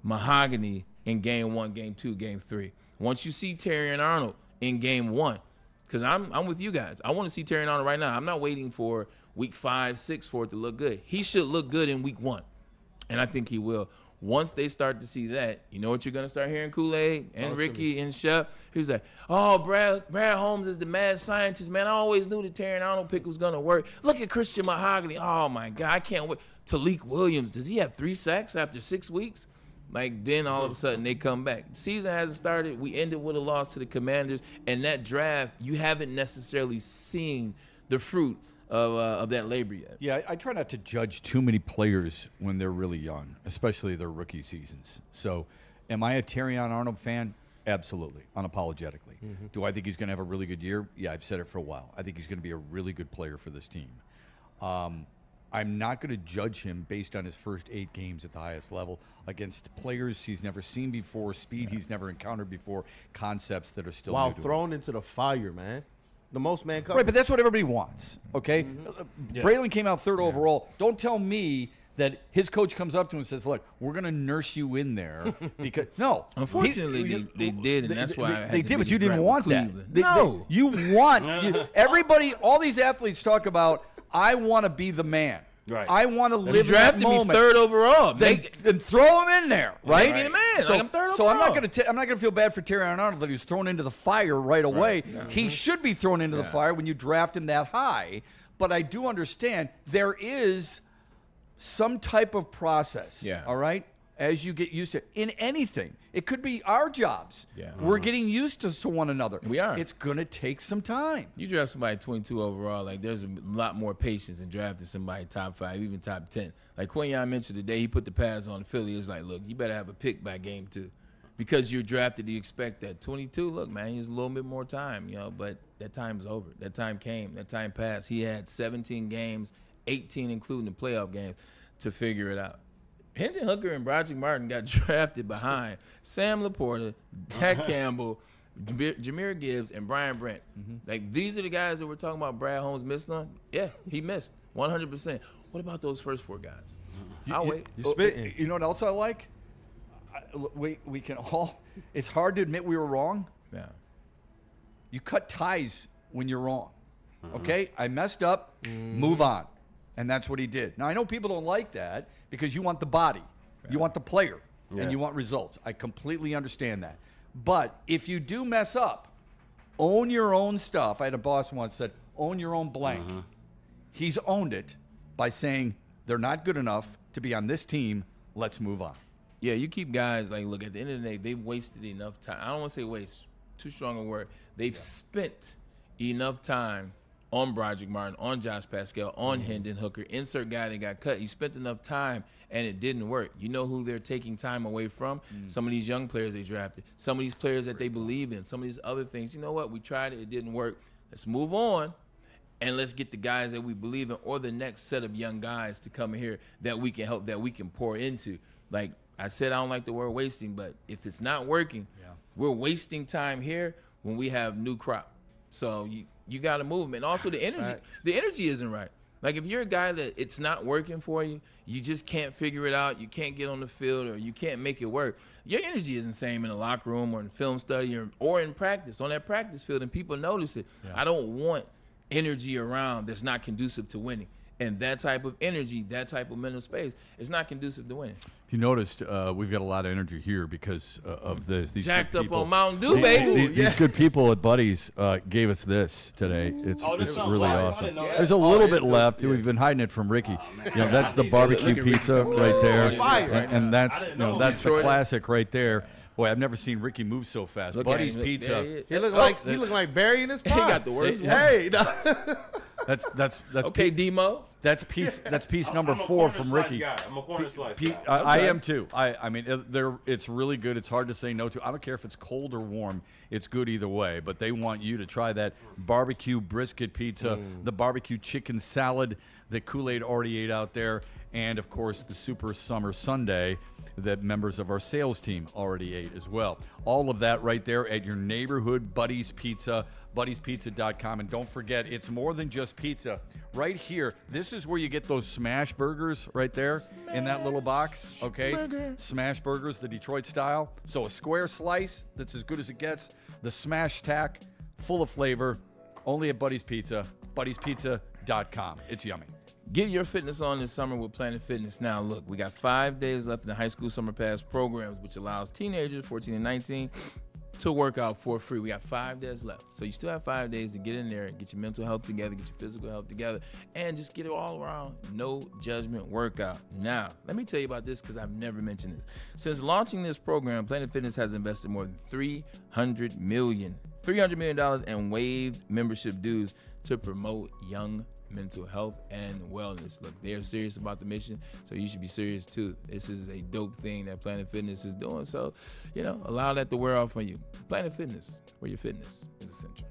Mahogany in game 1, game 2, game 3, once you see Terry and Arnold in game 1, because I'm with you guys. I want to see Terry and Arnold right now. I'm not waiting for week 5, 6 for it to look good. He should look good in week 1, and I think he will. Once they start to see that, you know what you're gonna start hearing Kool-Aid and Ricky and Shep. He's like, "Oh, Brad Holmes is the mad scientist, man. I always knew the Terran Arnold pick was gonna work. Look at Christian Mahogany. Oh my God, I can't wait. Talik Williams, does he have 3 sacks after 6 weeks?" Like, then all of a sudden they come back. The season hasn't started. We ended with a loss to the Commanders, and that draft, you haven't necessarily seen the fruit of that labor yet.
Yeah, I try not to judge too many players when they're really young, especially their rookie seasons. So, am I a Terrion Arnold fan? Absolutely, unapologetically. Do I think he's going to have a really good year? Yeah, I've said it for a while. I think he's going to be a really good player for this team. I'm not going to judge him based on his first 8 games at the highest level against players he's never seen before, speed he's never encountered before, concepts that are still
while
new to
thrown into the fire, man. The most man coverage.
Right, but that's what everybody wants, okay? Braylon came out 3rd overall. Don't tell me that his coach comes up to him and says, "Look, we're going to nurse you in there." Because no.
Unfortunately, they did, and that's why
they did, but you didn't want that.
No.
You want everybody, all these athletes talk about, I want to be the man.
Right.
I want to live
You
in that
drafted me
moment.
3rd overall.
Then throw him in there, right?
Make me the man.
So,
like I'm 3rd
so
overall.
I'm not gonna feel bad for Terrion Arnold that he was thrown into the fire right away. He should be thrown into the fire when you draft him that high. But I do understand there is some type of process.
Yeah.
All right. As you get used to it. In anything, it could be our jobs.
Yeah.
We're getting used to one another.
We are.
It's gonna take some time.
You draft somebody 22 overall, like there's a lot more patience in drafting somebody top 5, even top 10. Like Quinyon mentioned today, he put the pads on Philly. It's like, look, you better have a pick by game 2. Because you're drafted, you expect that. 22, look, man, he's a little bit more time, but that time is over. That time came. That time passed. He had 17 games, 18 including the playoff games, to figure it out. Hendon Hooker and Broderick Martin got drafted behind Sam Laporta, Dak Campbell, Jahmyr Gibbs, and Brian Brent. Like, these are the guys that we're talking about Brad Holmes missed on. Yeah, he missed 100%. What about those first 4 guys? I'll wait.
You're spitting.
You know what else I like? We can all. It's hard to admit we were wrong.
Yeah.
You cut ties when you're wrong. Okay, I messed up. Move on, and that's what he did. Now I know people don't like that because you want the body, you want the player, and you want results. I completely understand that. But if you do mess up, own your own stuff. I had a boss once said, "Own your own blank." He's owned it by saying they're not good enough to be on this team. Let's move on.
Yeah, you keep guys, like, look, at the end of the day, they've wasted enough time. I don't want to say waste, too strong a word. They've spent enough time on Broderick Martin, on Josh Pascal, on Hendon Hooker, insert guy that got cut. He spent enough time, and it didn't work. You know who they're taking time away from? Some of these young players they drafted, some of these players that they believe in, some of these other things. You know what? We tried it. It didn't work. Let's move on, and let's get the guys that we believe in or the next set of young guys to come in here that we can help, that we can pour into. Like I said, I don't like the word wasting, but if it's not working, we're wasting time here when we have new crop. So you got to move them. And also the energy isn't right. Like if you're a guy that it's not working for you, you just can't figure it out, you can't get on the field or you can't make it work, your energy isn't the same in the locker room or in film study or in practice, on that practice field, and people notice it. I don't want energy around that's not conducive to winning. And that type of energy, that type of mental space, is not conducive to winning.
If you noticed, we've got a lot of energy here because of these
jacked
good
up
people.
on Mountain Dew, baby.
These good people at Buddy's gave us this today. It's really awesome. There's a little bit left. We've been hiding it from Ricky. That's the barbecue pizza right there, and that's the classic right there. Boy, I've never seen Ricky move so fast. Buddy's Pizza.
He look like Barry in his prime.
He got the worst one.
Hey,
that's
okay, Demo.
That's piece number 4 from Ricky.
I'm a corner slice guy.
I am too. I mean, it's really good. It's hard to say no to. I don't care if it's cold or warm. It's good either way. But they want you to try that barbecue brisket pizza, the barbecue chicken salad that Kool-Aid already ate out there, and of course the Super Summer Sundae that members of our sales team already ate as well. All of that right there at your neighborhood Buddy's Pizza, buddyspizza.com. And don't forget, it's more than just pizza. Right here, this is where you get those smash burgers right there in that little box, okay? Smash burgers, the Detroit style. So a square slice that's as good as it gets. The smash tack, full of flavor, only at Buddy's Pizza, buddyspizza.com. It's yummy.
Get your fitness on this summer with Planet Fitness. Now, look, we got 5 days left in the high school summer pass programs, which allows teenagers 14 and 19 to work out for free. We got 5 days left. So you still have 5 days to get in there and get your mental health together, get your physical health together, and just get it all around, no judgment workout. Now, let me tell you about this because I've never mentioned this. Since launching this program, Planet Fitness has invested more than $300 million in waived membership dues to promote young mental health and wellness. Look, they're serious about the mission, so you should be serious too. This is a dope thing that Planet Fitness is doing, so, allow that to wear off on you. Planet Fitness, where your fitness is essential.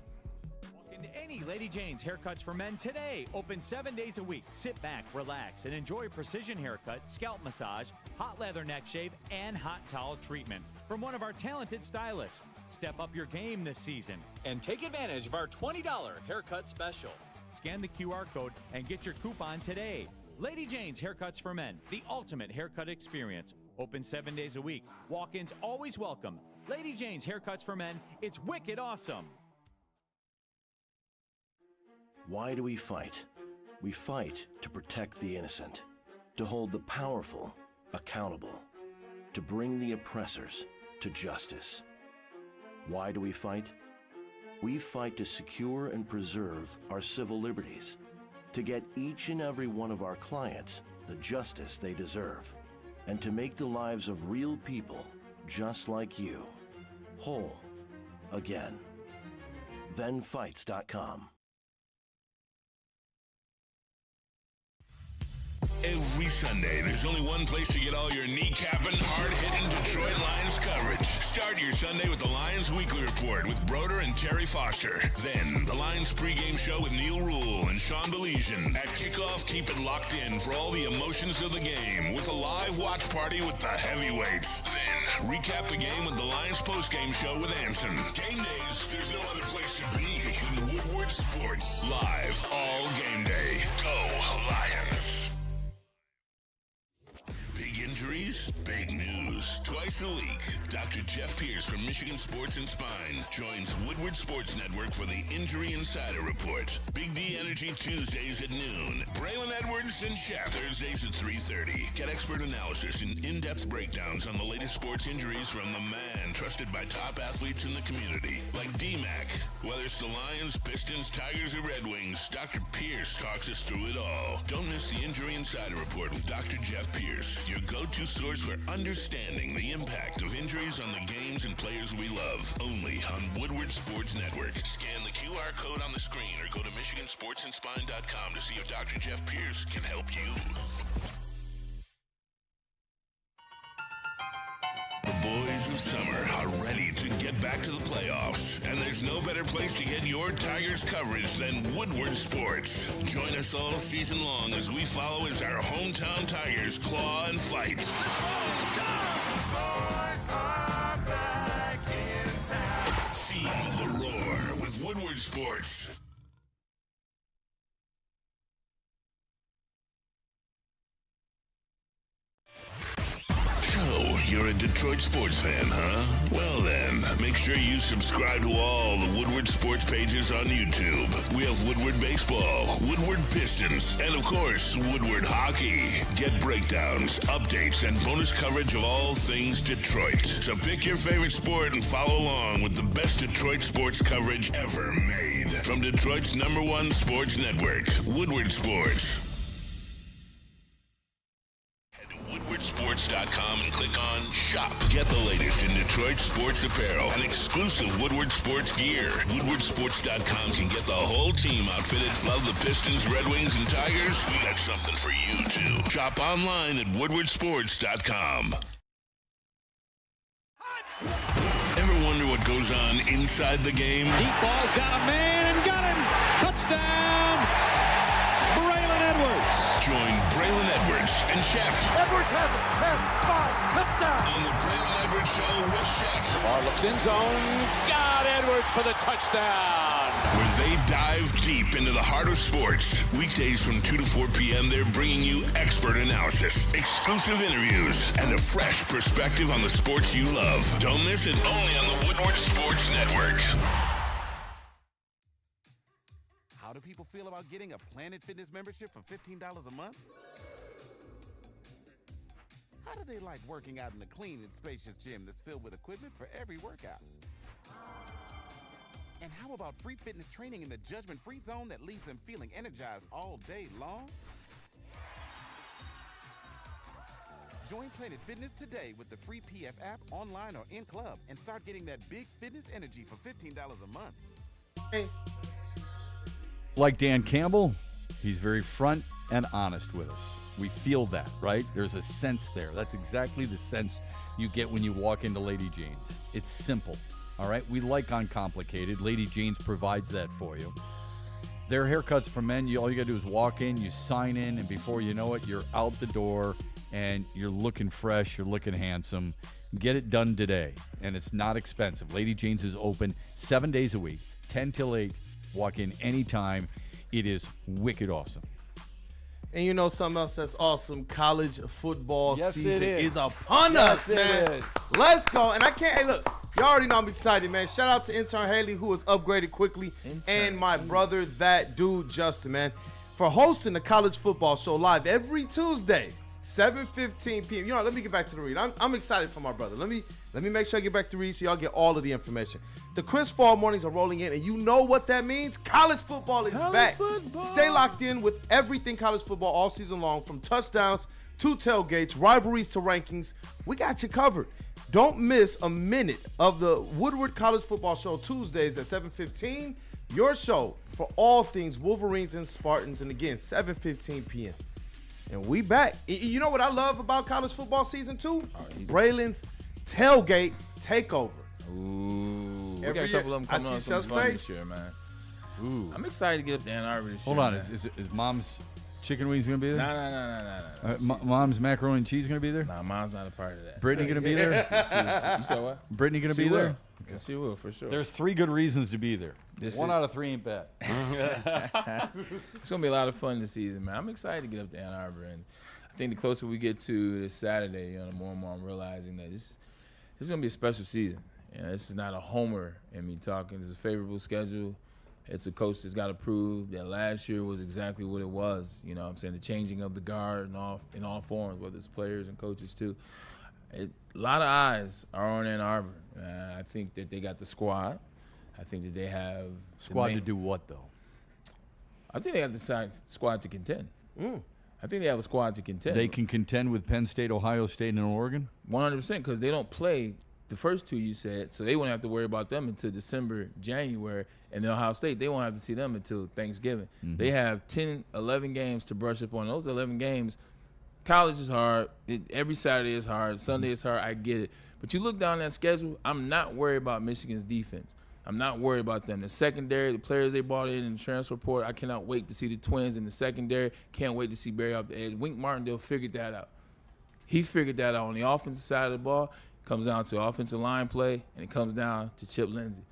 Walk into any Lady Jane's Haircuts for Men today. Open 7 days a week. Sit back, relax, and enjoy precision haircut, scalp massage, hot leather neck shave, and hot towel treatment from one of our talented stylists. Step up your game this season and take advantage of our $20 haircut special. Scan the QR code and get your coupon today. Lady Jane's Haircuts for Men, the ultimate haircut experience. Open 7 days a week. Walk-ins always welcome. Lady Jane's Haircuts for Men, it's wicked awesome.
Why do we fight? We fight to protect the innocent, to hold the powerful accountable, to bring the oppressors to justice. Why do we fight? We fight to secure and preserve our civil liberties, to get each and every one of our clients the justice they deserve, and to make the lives of real people just like you whole again. ThenFights.com.
Every Sunday, there's only one place to get all your kneecapping, hard-hitting Detroit Lions coverage. Start your Sunday with the Lions Weekly Report with Broder and Terry Foster. Then, the Lions pregame show with Neil Rule and Sean Belizean. At kickoff, keep it locked in for all the emotions of the game with a live watch party with the heavyweights. Then, recap the game with the Lions postgame show with Anson. Game days, there's no other place to be than Woodward Sports. Live all game day. Go Lions. Big injuries, big news. Twice a week, Dr. Jeff Pierce from Michigan Sports and Spine joins Woodward Sports Network for the Injury Insider Report. Big D Energy Tuesdays at noon. Braylon Edwards and Shep Thursdays at 3:30. Get expert analysis and in-depth breakdowns on the latest sports injuries from the man trusted by top athletes in the community, like D-Mac. Whether it's the Lions, Pistons, Tigers, or Red Wings, Dr. Pierce talks us through it all. Don't miss the Injury Insider Report with Dr. Jeff Pierce, your go-to source for understanding the impact of injuries on the games and players we love. Only on Woodward Sports Network. Scan the QR code on the screen or go to MichiganSportsandSpine.com to see if Dr. Jeff Pierce can help you. The boys of summer are ready to get back to the playoffs, and there's no better place to get your Tigers coverage than Woodward Sports. Join us all season long as we follow as our hometown Tigers claw and fight. This ball is gone! Boys are back in town. Feel the roar with Woodward Sports. You're a Detroit sports fan, huh? Well then, make sure you subscribe to all the Woodward sports pages on YouTube. We have Woodward Baseball, Woodward Pistons, and of course, Woodward Hockey. Get breakdowns, updates, and bonus coverage of all things Detroit. So pick your favorite sport and follow along with the best Detroit sports coverage ever made. From Detroit's #1 sports network, Woodward Sports. WoodwardSports.com and click on Shop. Get the latest in Detroit sports apparel and exclusive Woodward Sports gear. WoodwardSports.com can get the whole team outfitted. Love the Pistons, Red Wings, and Tigers? We got something for you, too. Shop online at WoodwardSports.com. Ever wonder what goes on inside the game?
Deep ball's got a man and got him. Touchdown, Braylon Edwards.
Join Braylon Edwards and Shep.
Edwards has it. 10-5, touchdown.
On the Braylon Edwards Show with Shep.
Ball looks in zone. Got Edwards for the touchdown.
Where they dive deep into the heart of sports. Weekdays from 2 to 4 p.m., they're bringing you expert analysis, exclusive interviews, and a fresh perspective on the sports you love. Don't miss it, only on the Woodward Sports Network.
How do people people feel about getting a Planet Fitness membership for $15 a month? How do they like working out in a clean and spacious gym that's filled with equipment for every workout? And how about free fitness training in the judgment-free zone that leaves them feeling energized all day long? Join Planet Fitness today with the free PF app, online or in club, and start getting that big fitness energy for $15 a month.
Like Dan Campbell, he's very front and honest with us. We feel that, right? There's a sense there. That's exactly the sense you get when you walk into Lady Jane's. It's simple, all right? We like uncomplicated. Lady Jane's provides that for you. Their haircuts for men, all you got to do is walk in, you sign in, and before you know it, you're out the door, and you're looking fresh, you're looking handsome. Get it done today, and it's not expensive. Lady Jane's is open 7 days a week, 10 till 8. Walk in anytime. It is wicked awesome.
And you know something else that's awesome? College football season
is
upon us, man. Let's go. And I can't, hey, look, y'all already know I'm excited, man. Shout out to intern Haley, who has upgraded quickly, and my brother, that dude, Justin, man, for hosting the college football show live every Tuesday, 7:15 p.m. You know, let me get back to the read. I'm excited for my brother. Let me make sure I get back to read so y'all get all of the information. The Chris Fall mornings are rolling in, and you know what that means? College football is back. Stay locked in with everything college football all season long, from touchdowns to tailgates, rivalries to rankings. We got you covered. Don't miss a minute of the Woodward College Football Show Tuesdays at 7:15. Your show for all things Wolverines and Spartans, and again, 7:15 p.m. And we back. You know what I love about college football season 2? Braylon's tailgate takeover.
Ooh, we got a couple of them coming on some fun this year, man. Ooh, I'm excited to get up to Ann Arbor this year.
Hold on, is Mom's chicken wings gonna be there?
No.
Mom's macaroni and cheese gonna be there?
No, Mom's not a part of that.
Brittany gonna be there?
You saw what?
Brittany gonna be there?
Okay. She will, for sure.
There's 3 good reasons to be there. One out of 3 ain't bad.
It's gonna be a lot of fun this season, man. I'm excited to get up to Ann Arbor, and I think the closer we get to this Saturday, you know, the more and more I'm realizing that this is gonna be a special season. You know, this is not a homer in me talking. It's a favorable schedule. It's a coach that's got to prove that last year was exactly what it was. You know what I'm saying? The changing of the guard in all forms, whether it's players and coaches too. A lot of eyes are on Ann Arbor. I think that they got the squad. I think that they have
squad to do what, though?
I think they have the squad to contend. I think they have a squad to contend.
They can contend with Penn State, Ohio State, and Oregon?
100%, because they don't play the first 2 you said, so they won't have to worry about them until December, January. And then Ohio State, they won't have to see them until Thanksgiving. Mm-hmm. They have 10, 11 games to brush up on. Those 11 games, college is hard. Every Saturday is hard. Sunday is hard. I get it. But you look down that schedule, I'm not worried about Michigan's defense. I'm not worried about them. The secondary, the players they brought in the transfer portal, I cannot wait to see the Twins in the secondary. Can't wait to see Barry off the edge. Wink Martindale figured that out. He figured that out on the offensive side of the ball. Comes down to offensive line play, and it comes down to Chip Lindsey.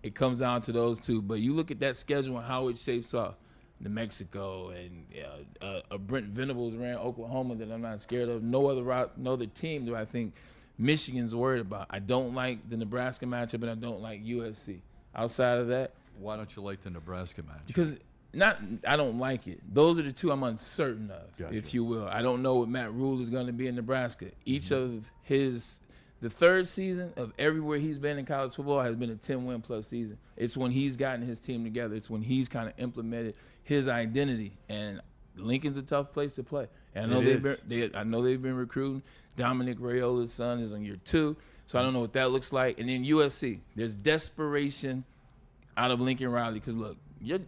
It comes down to those two. But you look at that schedule and how it shapes up. New Mexico and Brent Venables ran Oklahoma that I'm not scared of. No other team do I think Michigan's worried about. I don't like the Nebraska matchup, and I don't like USC. Outside of that,
why don't you like the Nebraska matchup?
Because I don't like it. Those are the two I'm uncertain of, if you will. I don't know what Matt Rule is going to be in Nebraska. Each of the third season of everywhere he's been in college football has been a 10-win plus season. It's when he's gotten his team together. It's when he's kind of implemented his identity. And Lincoln's a tough place to play. And I know they've been recruiting. Dominic Rayola's son is on year 2, so I don't know what that looks like. And then USC, there's desperation out of Lincoln Riley because look, you're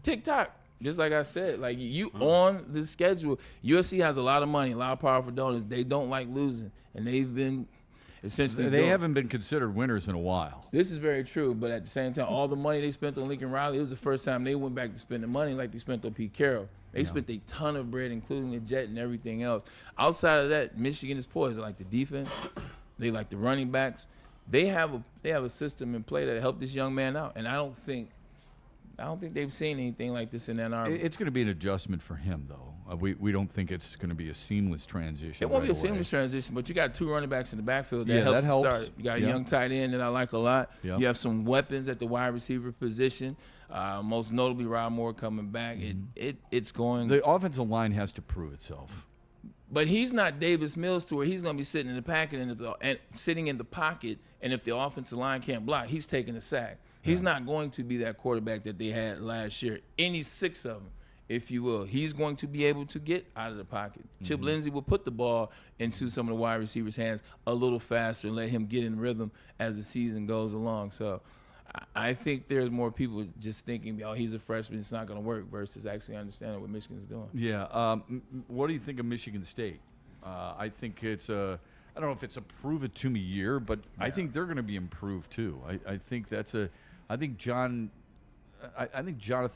TikTok. Just like I said, like you on the schedule. USC has a lot of money, a lot of powerful donors. They don't like losing, and they've been essentially.
They haven't been considered winners in a while.
This is very true, but at the same time, all the money they spent on Lincoln Riley, it was the first time they went back to spending money like they spent on Pete Carroll. They spent a ton of bread, including the jet and everything else. Outside of that, Michigan is poised. They like the defense. They like the running backs. They have a system in play that helped this young man out, and I don't think they've seen anything like this in Ann Arbor.
It's going to be an adjustment for him, though. We don't think it's going to be a seamless transition.
It won't be a seamless transition, but you got 2 running backs in the backfield. That helps to start. You got a young tight end that I like a lot. You have some weapons at the wide receiver position. Most notably, Rod Moore coming back. It's going.
The offensive line has to prove itself.
But he's not Davis Mills to where he's going to be sitting in the pocket and sitting in the pocket, and if the offensive line can't block, he's taking a sack. He's not going to be that quarterback that they had last year. Any 6 of them, if you will. He's going to be able to get out of the pocket. Chip Lindsey will put the ball into some of the wide receivers' hands a little faster and let him get in rhythm as the season goes along. So I think there's more people just thinking, oh, he's a freshman, it's not going to work, versus actually understanding what Michigan's doing.
Yeah. What do you think of Michigan State? I think it's I don't know if it's a prove-it-to-me year, but I think they're going to be improved too. I think that's I think Jonathan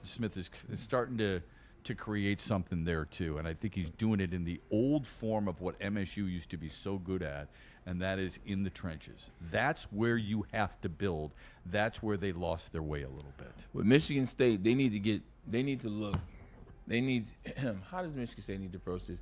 Smith is starting to create something there too, and I think he's doing it in the old form of what MSU used to be so good at, and that is in the trenches. That's where you have to build. That's where they lost their way a little bit.
With Michigan State, how does Michigan State need to approach this?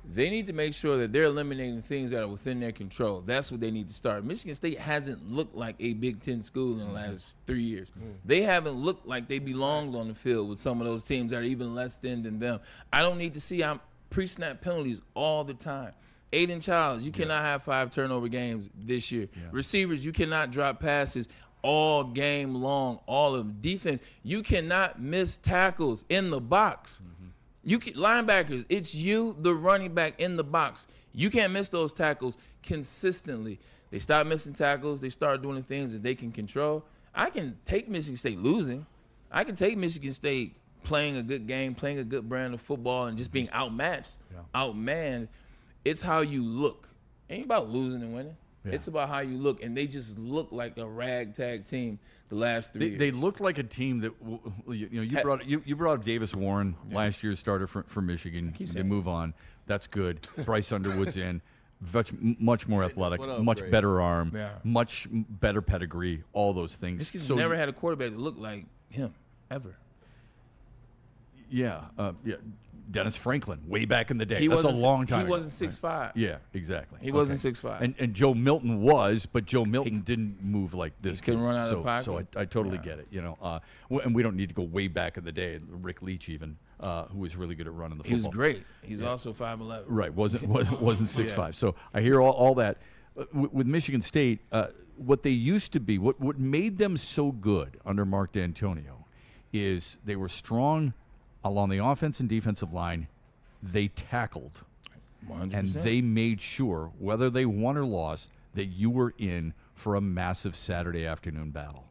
They need to make sure that they're eliminating things that are within their control. That's what they need to start. Michigan State hasn't looked like a Big Ten school in the last 3 years. They haven't looked like they belonged on the field with some of those teams that are even less than them. I don't need to see pre-snap penalties all the time. Aiden Childs, you cannot have 5 turnover games this year. Yeah. Receivers, you cannot drop passes all game long, all of them. Defense, you cannot miss tackles in the box. Linebackers, it's you, the running back in the box. You can't miss those tackles consistently. They stop missing tackles. They start doing the things that they can control. I can take Michigan State losing. I can take Michigan State playing a good game, playing a good brand of football, and just being outmatched, outmanned. It's how you look. It ain't about losing and winning. Yeah. It's about how you look, and they just look like a ragtag team the last 3 years.
They looked like a team that you brought up Davis Warren, last year's starter for Michigan. They move on. That's good. Bryce Underwood's in. Much more athletic, much better arm, much better pedigree, all those things.
Michigan's never had a quarterback that looked like him, ever.
Yeah. Dennis Franklin, way back in the day. That's a long time ago.
He wasn't 6'5".
Yeah, exactly.
He wasn't 6'5".
And Joe Milton was, but Joe Milton didn't move like this.
He couldn't run out of the pocket.
So I totally get it. And we don't need to go way back in the day. Rick Leach even, who was really good at running the football.
He was great. He's also 5'11".
Right, wasn't 6'5". So I hear all that. With Michigan State, what they used to be, what made them so good under Mark D'Antonio is they were strong along the offense and defensive line. They tackled
100%.
And they made sure, whether they won or lost, that you were in for a massive Saturday afternoon battle.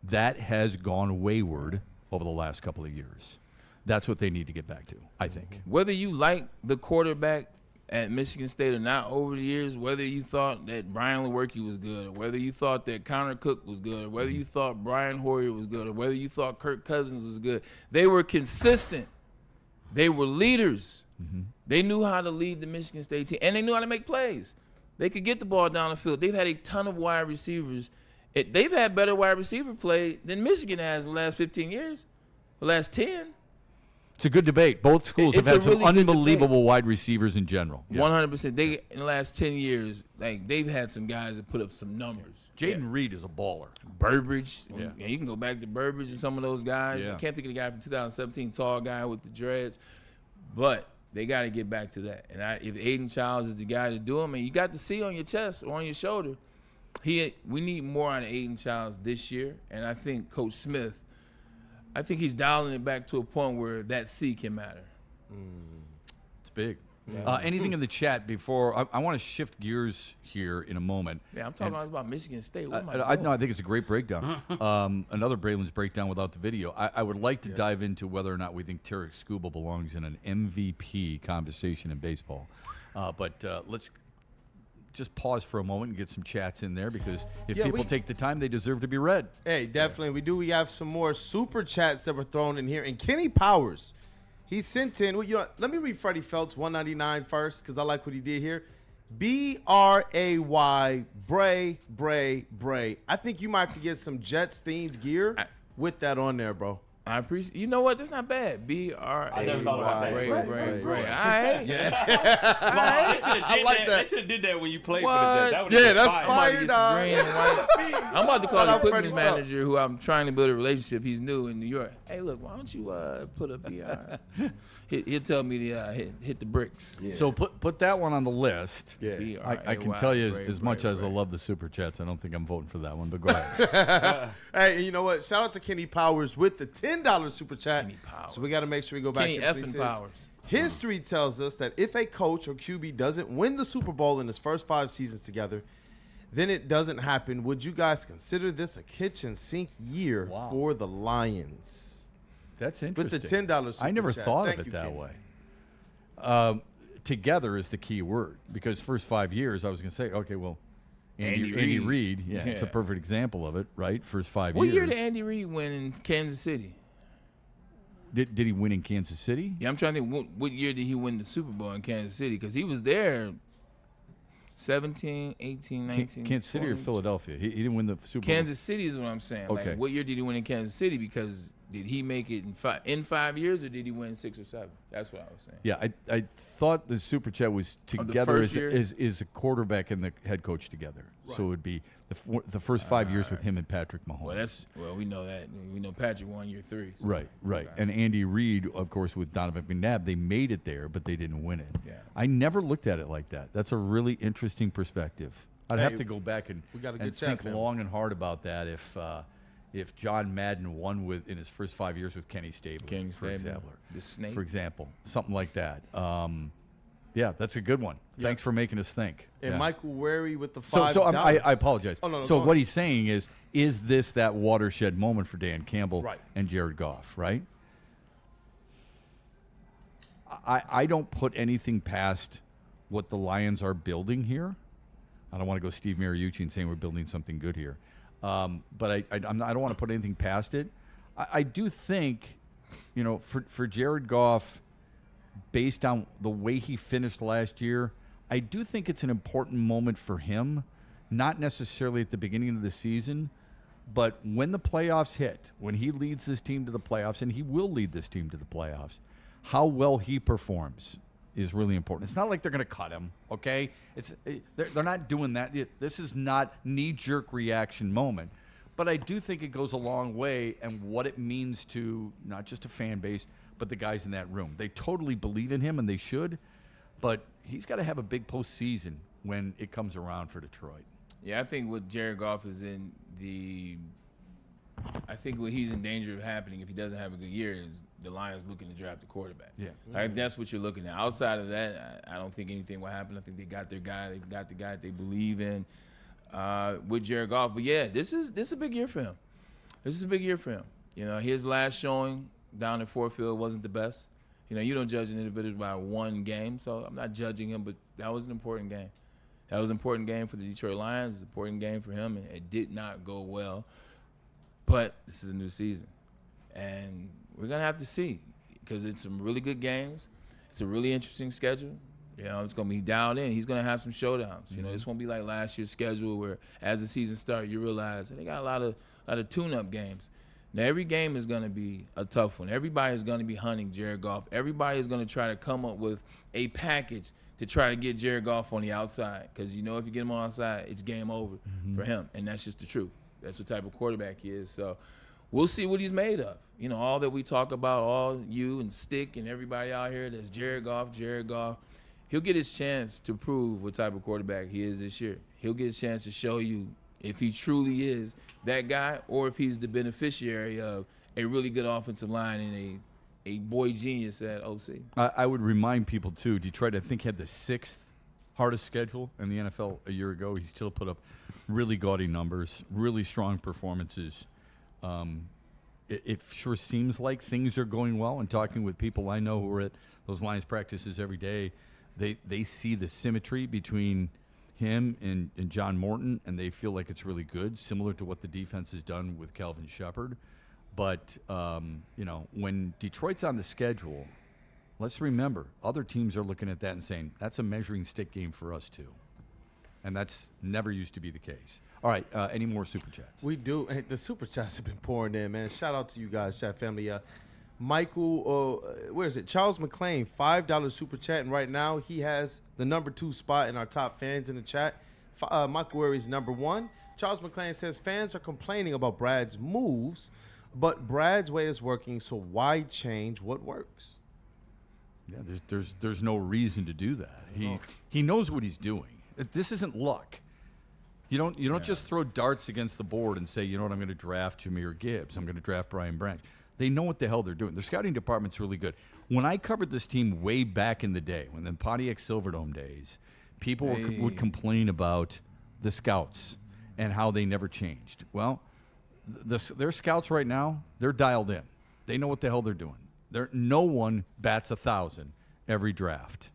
That has gone wayward over the last couple of years. That's what they need to get back to, I think.
Whether you like the quarterback at Michigan State or not over the years, whether you thought that Brian Lewerke was good, or whether you thought that Connor Cook was good, or whether you thought Brian Hoyer was good, or whether you thought Kirk Cousins was good, they were consistent. They were leaders. They knew how to lead the Michigan State team, and they knew how to make plays. They could get the ball down the field. They've had a ton of wide receivers. They've had better wide receiver play than Michigan has in the last 15 years, the last 10.
It's a good debate. Both schools have had some unbelievable wide receivers in general.
100%. They in the last 10 years, they've had some guys that put up some numbers.
Jaden Reed is a baller.
Burbridge. Yeah, you can go back to Burbridge and some of those guys. I can't think of the guy from 2017, tall guy with the dreads. But they got to get back to that. And if Aiden Childs is the guy to do them, and you got the C on your chest or on your shoulder, we need more out of Aiden Childs this year. And I think Coach Smith, I think he's dialing it back to a point where that C can matter.
It's big. Yeah. Anything in the chat before I want to shift gears here in a moment.
Yeah, I'm talking about Michigan State. What am
I think it's a great breakdown. Another Braylon's breakdown without the video. I would like to dive into whether or not we think Tarek Skubal belongs in an MVP conversation in baseball. But let's just pause for a moment and get some chats in there, because if people take the time, they deserve to be read.
Hey, definitely. We have some more super chats that were thrown in here. And Kenny Powers, he sent in, let me read Freddie Felt's 199 first, because I like what he did here. B-R-A-Y, Bray. I think you might have to get some Jets-themed gear with that on there, bro.
I appreciate. You know what? That's not bad. B-R-A-Y.
I never thought about that.
Bray.
Bray.
All right.
They should have
like that.
They should have did that when you played
What?
for the Jets. That would've been
that's
fire.
fire.
Get some green and white. I'm about to call
Shout
the
out
equipment
Freddie
manager who I'm trying to build a relationship. He's new in New York. Hey, look, why don't you put a BR? He'll tell me to hit the bricks.
Yeah. So put that one on the list.
Yeah.
I can tell you as much as I love the Super Chats, I don't think I'm voting for that one, but go ahead.
Hey, you know what? Shout out to Kenny Powers with the $10 Super Chat.
Kenny Powers.
So we got to make sure we go back
Kenny
to this.
effing Powers.
History tells us that if a coach or QB doesn't win the Super Bowl in his first 5 seasons together, then it doesn't happen. Would you guys consider this a kitchen sink year for the Lions?
That's interesting.
With the $10 Super
I never
Chat.
thought
Thank
of it
you,
that
Kenny.
way. Together is the key word, because first 5 years I was going to say, okay, well, Andy Reid, it's a perfect example of it, right? First 5 years.
What year did Andy Reid win in Kansas City?
Did he win in Kansas City?
Yeah, I'm trying to think. What year did he win the Super Bowl in Kansas City? Because he was there 17, 18, 19,
Kansas City
20.
or Philadelphia? He didn't win the Super Bowl.
Kansas City is what I'm saying.
Okay.
Like, what year did he win in Kansas City? Because did he make it in 5 years, or did he win 6 or 7? That's what I was saying.
Yeah, I thought the Super Chat was together
first year?
is a quarterback and the head coach together. Right. So it would be the first 5 years with him and Patrick Mahomes.
Well, we know that. We know Patrick won year 3. So.
Right. Okay. And Andy Reid, of course, with Donovan McNabb, they made it there, but they didn't win it.
Yeah.
I never looked at it like that. That's a really interesting perspective. I'd have to go back and think long and hard about that if John Madden won in his first 5 years with Kenny Stabler, for example.
The Snake.
For example, something like that. Yeah, that's a good one. Yeah. Thanks for making us think.
And Michael Wary with the $5.
So I apologize.
Oh, no,
so what he's saying is this that watershed moment for Dan Campbell and Jared Goff, right? I don't put anything past what the Lions are building here. I don't want to go Steve Mariucci and saying we're building something good here. But I don't want to put anything past it. I do think, for Jared Goff, based on the way he finished last year, I do think it's an important moment for him, not necessarily at the beginning of the season, but when the playoffs hit, when he leads this team to the playoffs, and he will lead this team to the playoffs, how well he performs is really important. It's not like they're going to cut him, okay? They're not doing that. This is not knee-jerk reaction moment. But I do think it goes a long way and what it means to not just a fan base, but the guys in that room. They totally believe in him, and they should, but he's got to have a big postseason when it comes around for Detroit.
Yeah, I think what Jared Goff is I think what he's in danger of happening if he doesn't have a good year is the Lions looking to draft a quarterback.
Yeah.
Like, that's what you're looking at. Outside of that, I don't think anything will happen. I think they got their guy. They got the guy that they believe in with Jared Goff. But, yeah, this is a big year for him. This is a big year for him. His last showing down in Ford Field wasn't the best. You don't judge an individual by one game, so I'm not judging him, but that was an important game. That was an important game for the Detroit Lions. It was an important game for him, and it did not go well. But this is a new season, and we're going to have to see because it's some really good games. It's a really interesting schedule. It's going to be dialed in. He's going to have some showdowns. This won't be like last year's schedule where as the season starts, you realize they got a lot of tune-up games. Now, every game is going to be a tough one. Everybody is going to be hunting Jared Goff. Everybody is going to try to come up with a package to try to get Jared Goff on the outside because, if you get him on the outside, it's game over for him, and that's just the truth. That's what type of quarterback he is. So we'll see what he's made of. All that we talk about, all you and Stick and everybody out here that's Jared Goff. He'll get his chance to prove what type of quarterback he is this year. He'll get his chance to show you if he truly is that guy or if he's the beneficiary of a really good offensive line and a boy genius at OC.
I would remind people, too, Detroit, I think, had the 6th hardest schedule in the NFL a year ago. He still put up really gaudy numbers, really strong performances. It sure seems like things are going well. And talking with people I know who are at those Lions practices every day, they see the symmetry between him and John Morton, and they feel like it's really good, similar to what the defense has done with Calvin Shepard. But, when Detroit's on the schedule, let's remember, other teams are looking at that and saying, that's a measuring stick game for us, too. And that's never used to be the case. All right, any more Super Chats?
We do. Hey, the Super Chats have been pouring in, man. Shout out to you guys, chat family. Michael, where is it? Charles McClain, $5 Super Chat. And right now, he has the number 2 spot in our top fans in the chat. Michael Worry's number 1. Charles McClain says, fans are complaining about Brad's moves, but Brad's way is working, so why change what works?
Yeah, there's no reason to do that. He knows what he's doing. This isn't luck. You don't just throw darts against the board and say, you know what, I'm going to draft Jameer Gibbs. I'm going to draft Brian Branch. They know what the hell they're doing. Their scouting department's really good. When I covered this team way back in the day, when the Pontiac Silverdome days, people would complain about the scouts and how they never changed. Well, their scouts right now, they're dialed in. They know what the hell they're doing. No one bats 1,000 every draft.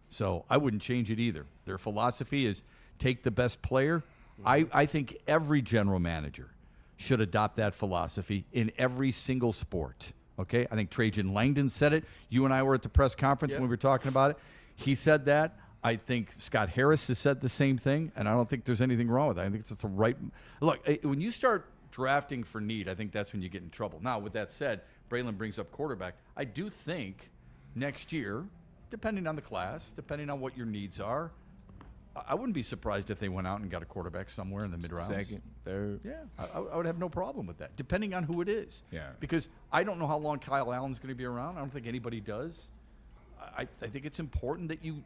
So I wouldn't change it either. Their philosophy is take the best player. I think every general manager should adopt that philosophy in every single sport. Okay? I think Trajan Langdon said it. You and I were at the press conference when we were talking about it. He said that. I think Scott Harris has said the same thing, and I don't think there's anything wrong with that. I think it's the right – look, when you start drafting for need, I think that's when you get in trouble. Now, with that said, Braylon brings up quarterback. I do think next year – depending on the class, depending on what your needs are, I wouldn't be surprised if they went out and got a quarterback somewhere in the mid-rounds.
Second, third.
Yeah, I would have no problem with that, depending on who it is.
Yeah.
Because I don't know how long Kyle Allen's going to be around. I don't think anybody does. I think it's important that you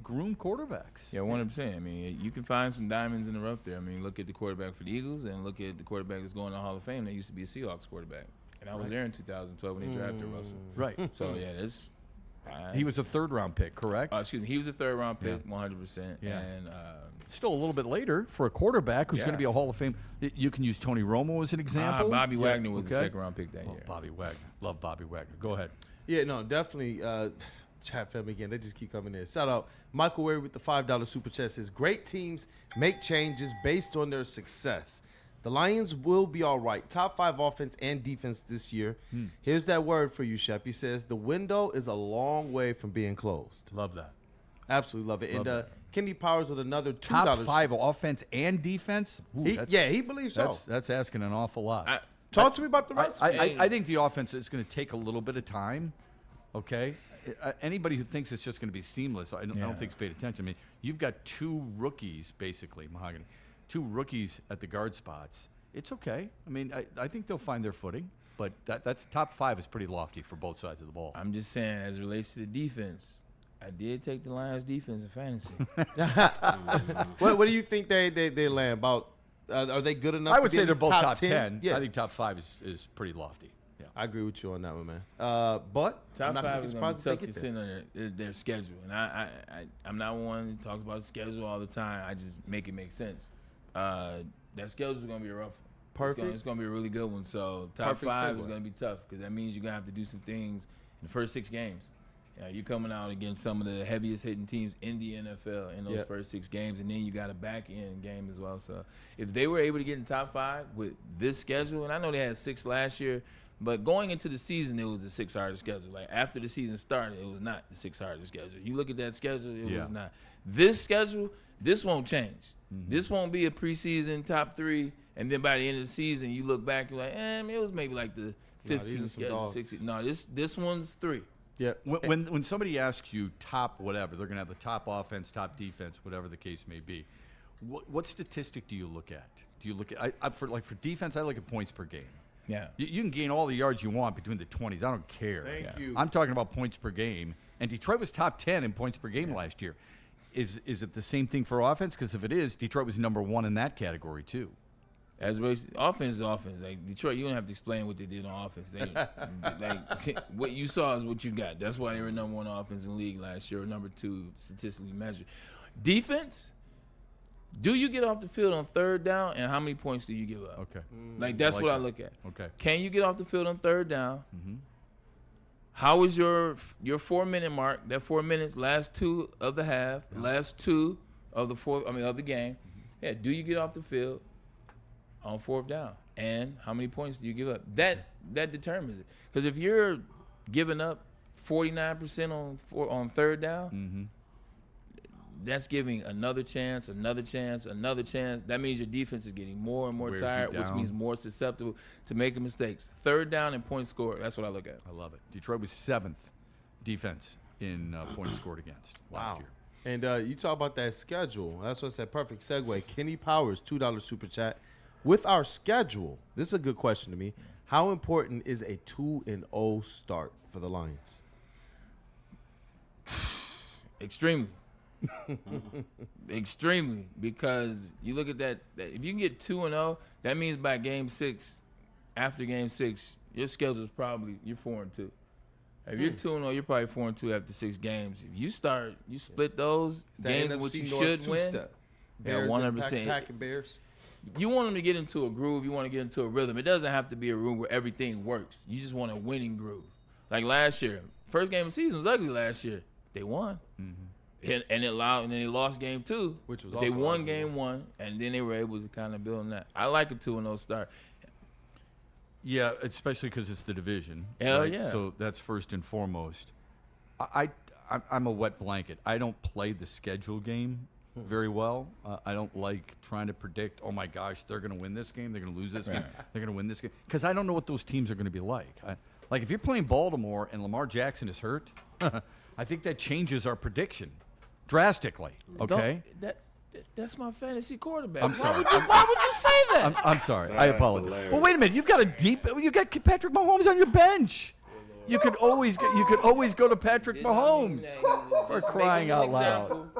groom quarterbacks.
Yeah, 100%. I mean, you can find some diamonds in the rough there. I mean, look at the quarterback for the Eagles and look at the quarterback that's going to the Hall of Fame that used to be a Seahawks quarterback. And I was there in 2012 when they drafted Russell.
Right.
So, yeah, this –
he was a third-round pick, correct?
Excuse me. He was a third-round pick, 100%.
Yeah.
And
still a little bit later for a quarterback who's going to be a Hall of Fame. You can use Tony Romo as an example.
Bobby Wagner was the second-round pick that year.
Bobby Wagner. Love Bobby Wagner. Go ahead.
Yeah, no, definitely. Chat family again. They just keep coming in. Shout out Michael Wary with the $5 Super Chat says, great teams make changes based on their success. The Lions will be all right. Top 5 offense and defense this year. Here's that word for you, Shep. He says, the window is a long way from being closed.
Love that.
Absolutely love it.
Love
Kenny Powers with another $2.
Top 5 offense and defense? Ooh,
he believes so.
That's asking an awful lot.
Talk to me about the rest.
I think the offense is going to take a little bit of time, okay? Anybody who thinks it's just going to be seamless, I don't think it's paid attention. I mean, you've got 2 rookies, basically, Mahogany. 2 rookies at the guard spots. It's okay. I mean, I think they'll find their footing, but that's top 5 is pretty lofty for both sides of the ball.
I'm just saying, as it relates to the defense, I did take the Lions defense in fantasy.
What do you think they land about? Are they good enough?
I would
to
say they're both top 10.
Yeah.
I think top 5 is pretty lofty. Yeah,
I agree with you on that one, man. But
top 5 is going to be tough to sit on their schedule, and I'm not one that talks about the schedule all the time. I just make it make sense. That schedule is going to be a rough one.
Perfect.
It's going to be a really good one. So top 5 is going to be tough because that means you're going to have to do some things in the first 6 games. You're coming out against some of the heaviest hitting teams in the NFL in those first 6 games, and then you got a back end game as well. So if they were able to get in top 5 with this schedule, and I know they had 6 last year, but going into the season, it was the 6 hardest schedule. Like after the season started, it was not the 6 hardest schedule. You look at that schedule, it was not. This schedule, this won't change. This won't be a preseason top 3, and then by the end of the season, you look back, you're like, it was maybe like the 15th schedule, 16th. No, this one's 3.
Yeah. When somebody asks you top whatever, they're going to have the top offense, top defense, whatever the case may be. What statistic do you look at? Do you look at for defense? I look at points per game.
Yeah.
You can gain all the yards you want between the 20s. I don't care.
Thank you.
I'm talking about points per game. And Detroit was top 10 in points per game last year. Is it the same thing for offense? Because if it is, Detroit was number 1 in that category too.
As offense is offense. Like Detroit, you don't have to explain what they did on offense. They, what you saw is what you got. That's why they were number 1 offense in the league last year, or number 2 statistically measured. Defense, do you get off the field on 3rd down, and how many points do you give up?
Okay.
That's what I look at.
Okay.
Can you get off the field on 3rd down? Mm-hmm. How was your 4-minute mark? That 4 minutes, last 2 of the half, last 2 of the of the game. Mm-hmm. Yeah. Do you get off the field on 4th down? And how many points do you give up? That determines it. Because if you're giving up 49% on 3rd down, that's giving another chance, another chance, another chance. That means your defense is getting more and more
Wears you
tired, which
down.
means more susceptible to making mistakes. Third down and point score, that's what I look at.
I love it. Detroit was 7th defense in points scored against last year.
And you talk about that schedule. That's what's that perfect segue. Kenny Powers, $2 super chat. With our schedule, this is a good question to me. How important is a 2-0 start for the Lions?
Extremely. Extremely, because you look at that if you can get 2-0, that means by game 6, after game 6, your schedule is probably you're 4-2. If you're 2-0, you're probably 4-2 after 6 games. If you split those games in which you should win.
Bears,
100%.
Packing Bears.
You want them to get into a groove. You want to get into a rhythm. It doesn't have to be a room where everything works. You just want a winning groove. Like last year, first game of the season was ugly last year. They won. And then they lost game 2,
which was
they
also
won
ugly.
game 1, and then they were able to kind of build on that. I like a 2-0 start.
Yeah, especially because it's the division.
Hell
right?
yeah.
So that's first and foremost. I'm a wet blanket. I don't play the schedule game very well. I don't like trying to predict, oh, my gosh, they're going to win this game. They're going to lose this game. They're going to win this game. Because I don't know what those teams are going to be like. Like, if you're playing Baltimore and Lamar Jackson is hurt, I think that changes our prediction drastically, okay?
That's my fantasy quarterback.
I'm sorry.
Why would you say that?
I'm sorry. I apologize. Well, wait a minute. You got Patrick Mahomes on your bench. You could always go to Patrick Mahomes for crying out loud.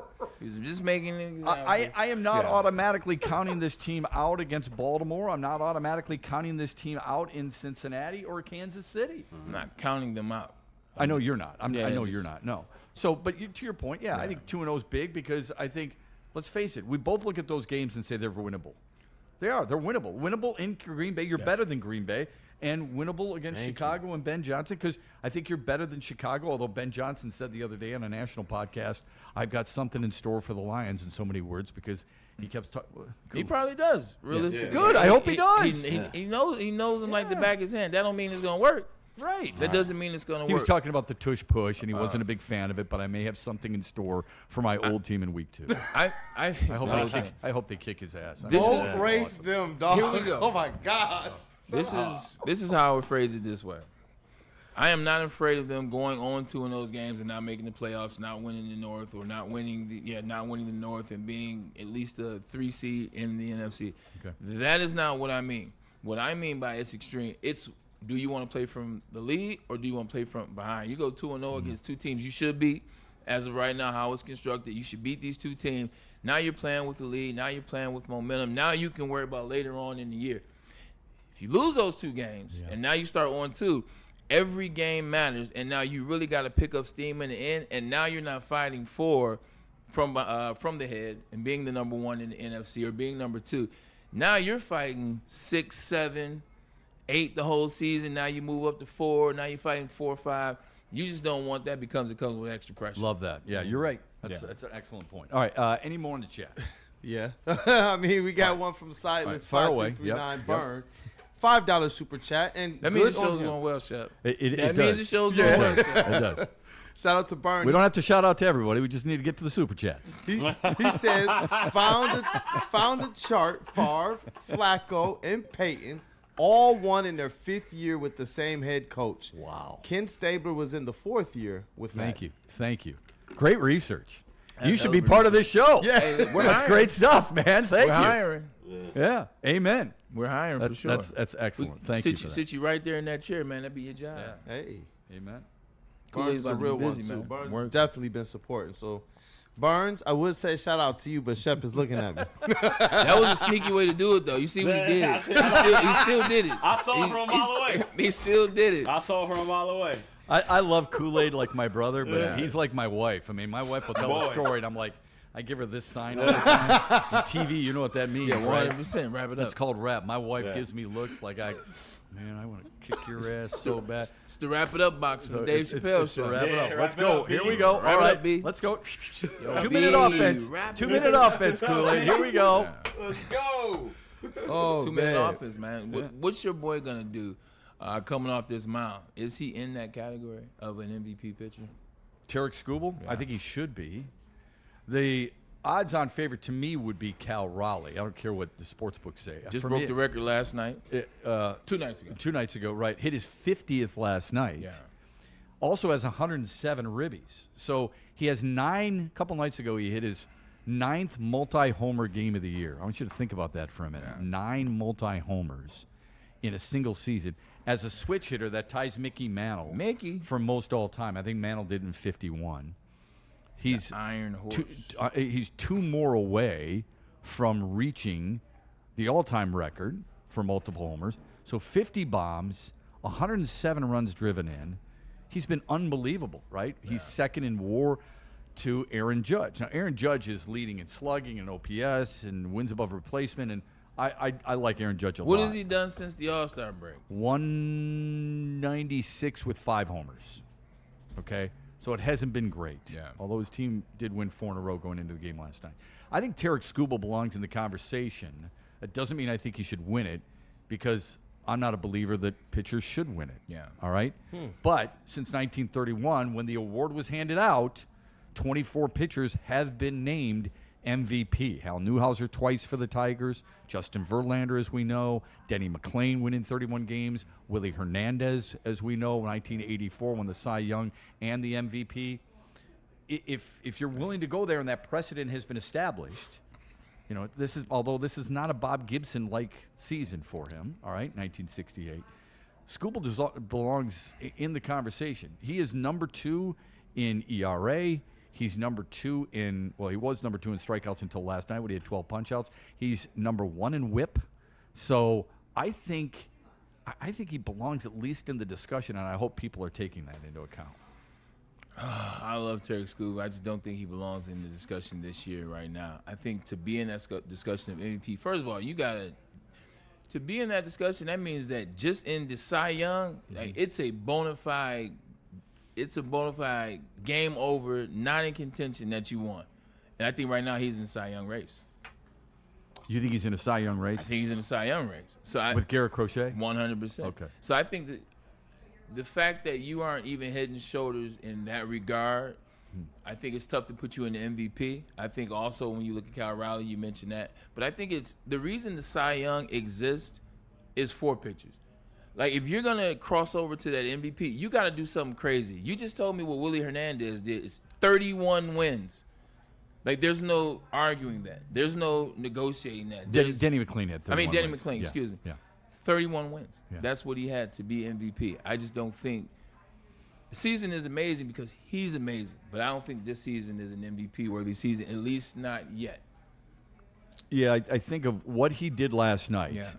He's just making an example.
I am not automatically counting this team out against Baltimore. I'm not automatically counting this team out in Cincinnati or Kansas City.
I'm not counting them out.
I know you're not. I know you're not. No. So, but to your point, I think 2-0 is big because I think, let's face it, we both look at those games and say they're winnable. They are. They're winnable. Winnable in Green Bay. You're better than Green Bay. And winnable against Chicago and Ben Johnson, because I think you're better than Chicago, although Ben Johnson said the other day on a national podcast, I've got something in store for the Lions in so many words, because he kept talking.
He probably does, realistically.
Good. I hope he does.
He knows him like the back of his hand. That don't mean it's going to work.
Right.
That doesn't mean it's going to work.
He was talking about the tush push, and he wasn't a big fan of it, but I may have something in store for my old team in week 2.
I
hope they kick his ass.
Don't race them, dog.
Here we go.
Oh, my gosh.
This is how I would phrase it this way. I am not afraid of them going on 2 in those games and not making the playoffs, not winning the North, or not winning the North and being at least a 3 seed in the NFC.
Okay.
That is not what I mean. What I mean by it's extreme, it's do you want to play from the lead or do you want to play from behind? You go 2-0 against 2 teams you should beat. As of right now, how it's constructed, you should beat these 2 teams. Now you're playing with the lead. Now you're playing with momentum. Now you can worry about later on in the year. If you lose those 2 games and now you start on 2, every game matters, and now you really got to pick up steam in the end, and now you're not fighting from the head and being the number 1 in the NFC or being number 2. Now you're fighting 6, 7, 8 the whole season. Now you move up to 4. Now you're fighting 4, 5. You just don't want that because it comes with extra pressure.
Love that. Yeah, you're right. That's an excellent point. All right, any more in the chat?
Yeah. I mean, we got one from Silas, 5339 Burn. $5 super chat. And
that means the show's going well, Shep.
It
means the show's going well, Shep.
It does.
Shout out to Burn.
We don't have to shout out to everybody. We just need to get to the super chats.
He says, found a chart, Favre, Flacco, and Peyton all won in their 5th year with the same head coach.
Wow.
Ken Stabler was in the 4th year with Matt.
Thank you. Great research. You should be part of this show.
Yeah.
Hey,
that's great stuff, man. Thank you.
We're hiring.
Yeah. Amen.
We're hiring for sure.
That's excellent. Thank you.
Sit you right there in that chair, man. That'd be your job.
Yeah.
Hey.
Amen.
Burns is a real one, too. Burns definitely been supporting. So, Burns, I would say shout out to you, but Shep is looking at me.
That was a sneaky way to do it, though. You see what he did. He still did it.
I saw it from a mile away.
He still did it.
I saw it from a mile away.
I love Kool-Aid like my brother, but he's like my wife. I mean, my wife will tell a story, and I'm like, I give her this sign all the time. On TV, you know what that means, right?
100%. Wrap it up.
It's called rap. My wife gives me looks like I want to kick your ass so bad.
It's the Wrap It Up box from Dave Chappelle Show.
Wrap it up. Let's
it
go.
up,
Here we go.
Wrap
All
it
right,
up, B.
let's go.
Yo,
2-minute
B,
offense.
wrap
2-minute offense, Kool-Aid. Here we go.
Let's go.
Oh,
2-minute offense, man. What's your boy going to do coming off this mound? Is he in that category of an MVP pitcher?
Tarek Skubal? I think he should be. The odds-on favorite to me would be Cal Raleigh. I don't care what the sports books say.
Just
For
broke
me,
the record last night. 2 nights ago.
2 nights ago, right. Hit his 50th last night.
Yeah.
Also has 107 ribbies. So he has a couple nights ago, he hit his 9th multi-homer game of the year. I want you to think about that for a minute. 9 multi-homers in a single season. As a switch hitter, that ties Mickey Mantle for most all time. I think Mantle did in 51. He's
the Iron Horse.
He's 2 more away from reaching the all-time record for multiple homers. So 50 bombs, 107 runs driven in. He's been unbelievable, right? Yeah. He's second in WAR to Aaron Judge. Now, Aaron Judge is leading in slugging and OPS and wins above replacement, and I like Aaron Judge a lot.
What has he done since the All-Star break?
196 with 5 homers. Okay? So it hasn't been great.
Yeah.
Although his team did win 4 in a row going into the game last night. I think Tarek Skubal belongs in the conversation. That doesn't mean I think he should win it, because I'm not a believer that pitchers should win it.
Yeah.
All right? But since 1931, when the award was handed out, 24 pitchers have been named MVP. Hal Newhouser twice for the Tigers, Justin Verlander, as we know, Denny McClain winning 31 games, Willie Hernandez, as we know, 1984 won the Cy Young and the MVP. If you're willing to go there and that precedent has been established, you know, although this is not a Bob Gibson-like season for him, all right, 1968, Skubal belongs in the conversation. He is number 2 in ERA. He's number 2 he was number 2 in strikeouts until last night when he had 12 punch-outs. He's number 1 in whip. So I think he belongs at least in the discussion, and I hope people are taking that into account.
I love Tarek Skubal. I just don't think he belongs in the discussion this year right now. I think to be in that discussion of MVP, first of all, to be in that discussion, that means that just in the Cy Young, like, it's a bona fide game over, not in contention that you won. And I think right now he's in the Cy Young race.
You think he's in a Cy Young race?
I think he's in the Cy Young race.
With Garrett Crochet?
100%.
Okay.
So I think that the fact that you aren't even head and shoulders in that regard, I think it's tough to put you in the MVP. I think also when you look at Cal Raleigh, you mentioned that. But I think it's the reason the Cy Young exists is for pitchers. Like, if you're going to cross over to that MVP, you got to do something crazy. You just told me what Willie Hernandez did. It's 31 wins. Like, there's no arguing that. There's no negotiating that.
Denny McClain had 31
Denny
wins.
McClain, excuse me.
Yeah.
31 wins.
Yeah.
That's what he had to be MVP. I just don't think the season is amazing because he's amazing. But I don't think this season is an MVP-worthy season, at least not yet.
Yeah, I think of what he did last night.
Yeah.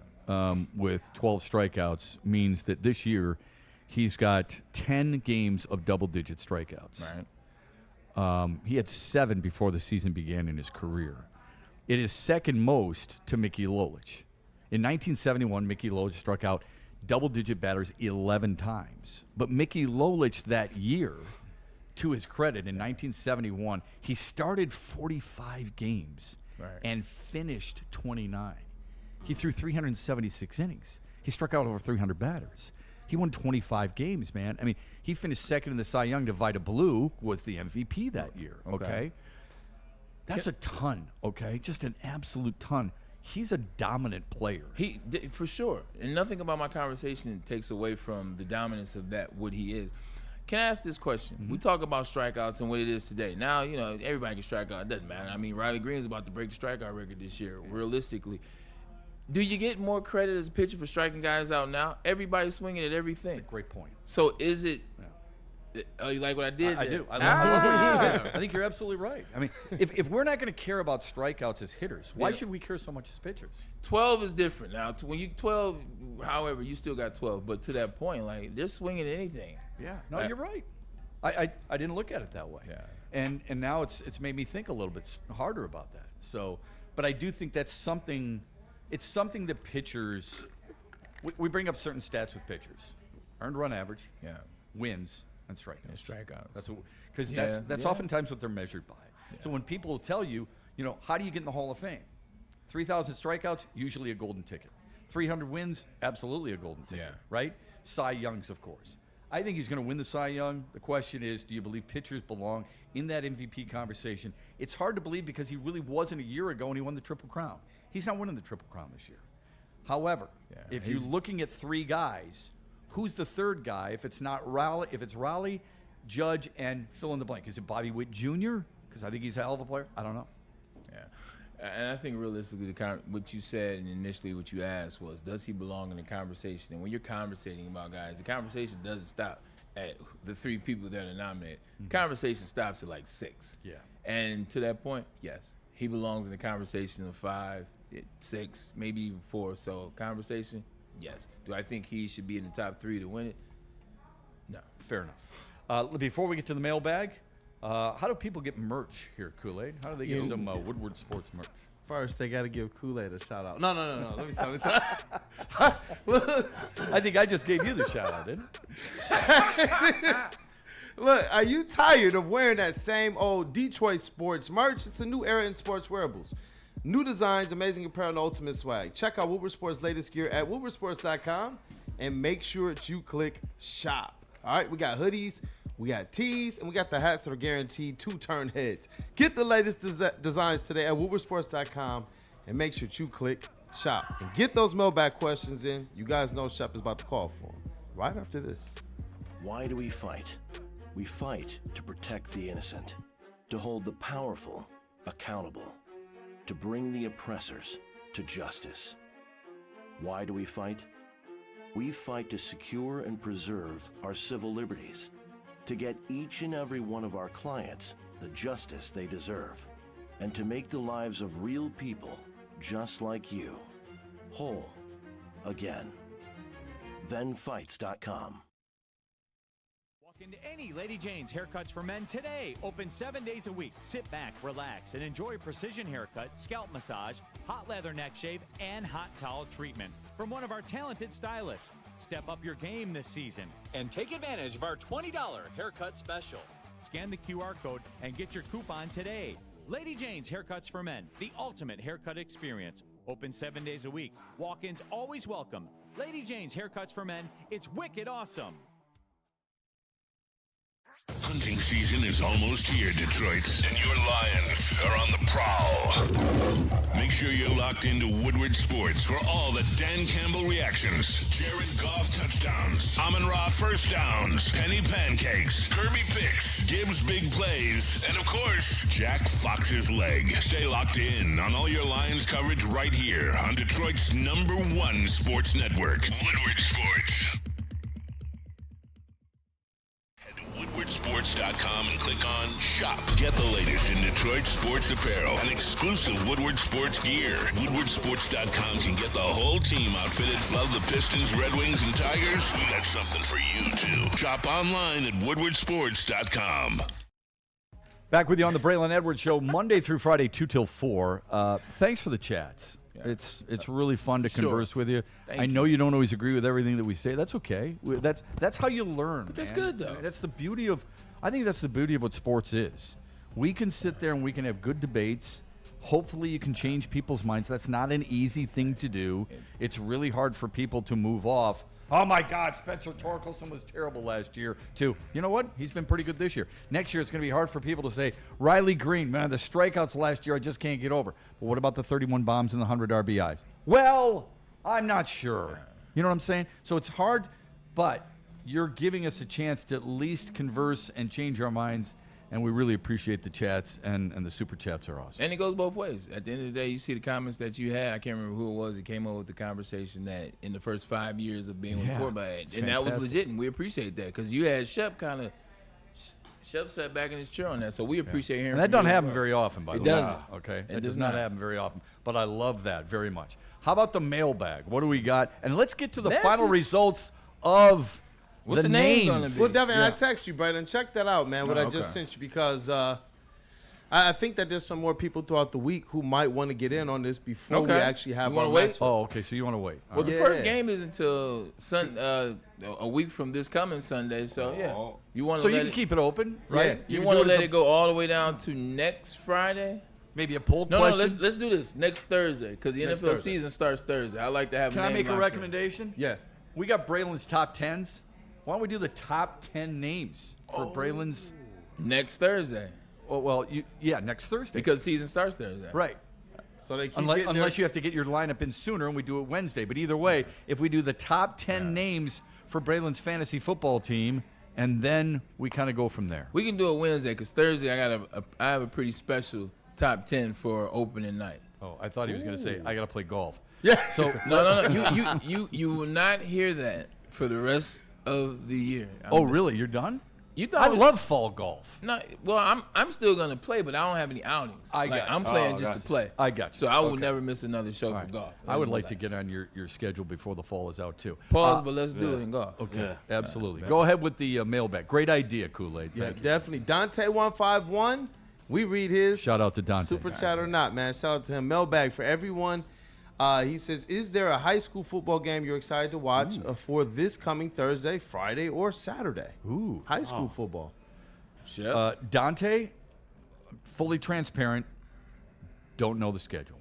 With 12 strikeouts means that this year he's got 10 games of double-digit strikeouts.
Right.
He had 7 before the season began in his career. It is second most to Mickey Lolich. In 1971, Mickey Lolich struck out double-digit batters 11 times. But Mickey Lolich that year, to his credit, in 1971, he started 45 games and finished 29. He threw 376 innings. He struck out over 300 batters. He won 25 games, man. I mean, he finished second in the Cy Young to Vida Blue, was the MVP that year, okay? That's a ton, okay? Just an absolute ton. He's a dominant player.
For sure. And nothing about my conversation takes away from the dominance of what he is. Can I ask this question?
Mm-hmm.
We talk about strikeouts and what it is today. Now, you know, everybody can strike out. It doesn't matter. I mean, Riley Green's about to break the strikeout record this year, realistically. Do you get more credit as a pitcher for striking guys out now? Everybody's swinging at everything.
That's a great point.
So is it Oh, you like what I did?
I do. I love what you did. I think you're absolutely right. I mean, if we're not going to care about strikeouts as hitters, why should we care so much as pitchers?
12 is different. Now, when you 12, however, you still got 12. But to that point, like, they're swinging at anything.
Yeah. No, you're right. I didn't look at it that way.
Yeah.
And now it's made me think a little bit harder about that. So, but I do think that's something. It's something that pitchers. We bring up certain stats with pitchers: earned run average, wins, and strikeouts.
And strikeouts.
That's because that's oftentimes what they're measured by. Yeah. So when people tell you, how do you get in the Hall of Fame? 3,000 strikeouts, usually a golden ticket. 300 wins, absolutely a golden ticket. Right? Cy Young's, of course. I think he's going to win the Cy Young. The question is, do you believe pitchers belong in that MVP conversation? It's hard to believe because he really wasn't a year ago and he won the Triple Crown. He's not winning the Triple Crown this year. However, if you're looking at three guys, who's the third guy? If it's not Raleigh, if it's Raleigh, Judge, and fill in the blank. Is it Bobby Witt Jr.? Because I think he's a hell of a player. I don't know.
Yeah, and I think realistically, what you said and initially what you asked was, does he belong in the conversation? And when you're conversating about guys, the conversation doesn't stop at the three people that are nominated. The conversation stops at like 6.
Yeah.
And to that point, yes, he belongs in the conversation of 5, 6, maybe even 4. So conversation, yes. Do I think he should be in the top 3 to win it? No.
Fair enough. Before we get to the mailbag, how do people get merch here, Kool-Aid? How do they get some Woodward Sports merch?
First, they got to give Kool-Aid a shout out. No. Let me stop.
I think I just gave you the shout out, didn't I?
Look, are you tired of wearing that same old Detroit sports merch? It's a new era in sports wearables. New designs, amazing apparel, and ultimate swag. Check out Woodward Sports' latest gear at woodwardsports.com and make sure that you click shop. All right, we got hoodies, we got tees, and we got the hats that are guaranteed to turn heads. Get the latest designs today at woodwardsports.com and make sure that you click shop. And get those mailbag questions in. You guys know Shep is about to call for them right after this.
Why do we fight? We fight to protect the innocent, to hold the powerful accountable, to bring the oppressors to justice. Why do we fight? We fight to secure and preserve our civil liberties, to get each and every one of our clients the justice they deserve, and to make the lives of real people just like you whole again. ThenFights.com.
Walk into any Lady Jane's Haircuts for Men today. Open 7 days a week. Sit back, relax, and enjoy precision haircut, scalp massage, hot leather neck shave, and hot towel treatment from one of our talented stylists. Step up your game this season and take advantage of our $20 haircut special. Scan the QR code and get your coupon today. Lady Jane's Haircuts for Men, the ultimate haircut experience. Open 7 days a week. Walk-ins always welcome. Lady Jane's Haircuts for Men, it's wicked awesome.
Hunting season is almost here, Detroit, and your Lions are on the prowl. Make sure you're locked into Woodward Sports for all the Dan Campbell reactions, Jared Goff touchdowns, Amon-Ra first downs, Penny pancakes, Kirby picks, Gibbs big plays, and of course, Jack Fox's leg. Stay locked in on all your Lions coverage right here on Detroit's #1 sports network, Woodward Sports. WoodwardSports.com and click on Shop. Get the latest in Detroit sports apparel and exclusive Woodward Sports gear. WoodwardSports.com can get the whole team outfitted. Love the Pistons, Red Wings, and Tigers? We got something for you, too. Shop online at WoodwardSports.com.
Back with you on the Braylon Edwards Show, Monday through Friday, 2 till 4. Thanks for the chats. Yeah. It's really fun to converse with you. I know you don't always agree with everything that we say. That's okay. That's how you learn.
But that's good, though.
That's the beauty of. I think that's the beauty of what sports is. We can sit there and we can have good debates. Hopefully, you can change people's minds. That's not an easy thing to do. It's really hard for people to move off. Oh, my God, Spencer Torkelson was terrible last year, too. You know what? He's been pretty good this year. Next year, it's going to be hard for people to say, Riley Green, man, the strikeouts last year, I just can't get over. But what about the 31 bombs and the 100 RBIs? Well, I'm not sure. You know what I'm saying? So it's hard, but you're giving us a chance to at least converse and change our minds, and we really appreciate the chats, and the super chats are awesome.
And it goes both ways. At the end of the day, you see the comments that you had. I can't remember who it was that came up with the conversation that in the first 5 years of being with quarterback, and that was legit, and we appreciate that because you had Shep Shep sat back in his chair on that, so we appreciate hearing.
And that doesn't happen very often, by the way.
It doesn't.
Okay, it does not happen very often, but I love that very much. How about the mailbag? What do we got? And let's get to the final results of.
What's the name
gonna be? Well, Devin, I text you, Braylon. Check that out, man. What I just sent you, because I think that there's some more people throughout the week who might want to get in on this before we actually have our matchup.
Oh, okay. So you want to wait?
Well, the first game is until a week from this coming Sunday. So you want to.
So you can keep it open, right?
You want to let it go all the way down to next Friday.
Maybe a poll
question?
No,
let's do this next Thursday because the NFL season starts Thursday. I like to have.
Can I make a recommendation?
Yeah.
We got Braylon's top 10s. Why don't we do the top 10 names for Braylon's
next Thursday?
Oh, well, next Thursday.
Because season starts Thursday.
Right.
So they keep
unless you have to get your lineup in sooner, and we do it Wednesday. But either way, if we do the top 10 names for Braylon's fantasy football team, and then we kind of go from there.
We can do it Wednesday because Thursday I have a pretty special top 10 for opening night.
Oh, I thought he was going to say I got to play golf.
Yeah.
So
no. You will not hear that for the rest of the year.
Really? You're done?
You thought
I love fall golf.
No, well, I'm still gonna play, but I don't have any outings. I'm playing just to play.
I got you.
So I will never miss another show for golf.
I would like to get on your schedule before the fall is out too.
Pause, but let's do it in golf.
Okay, absolutely. Go ahead with the mailbag. Great idea, Kool-Aid.
Yeah,
Thank you.
definitely. Dante151. We read his
Shout out to Dante.
Super chat or not, man. Shout out to him. Mailbag for everyone. He says, is there a high school football game you're excited to watch for this coming Thursday, Friday, or Saturday?
Ooh.
High school football.
Dante, fully transparent, don't know the schedule.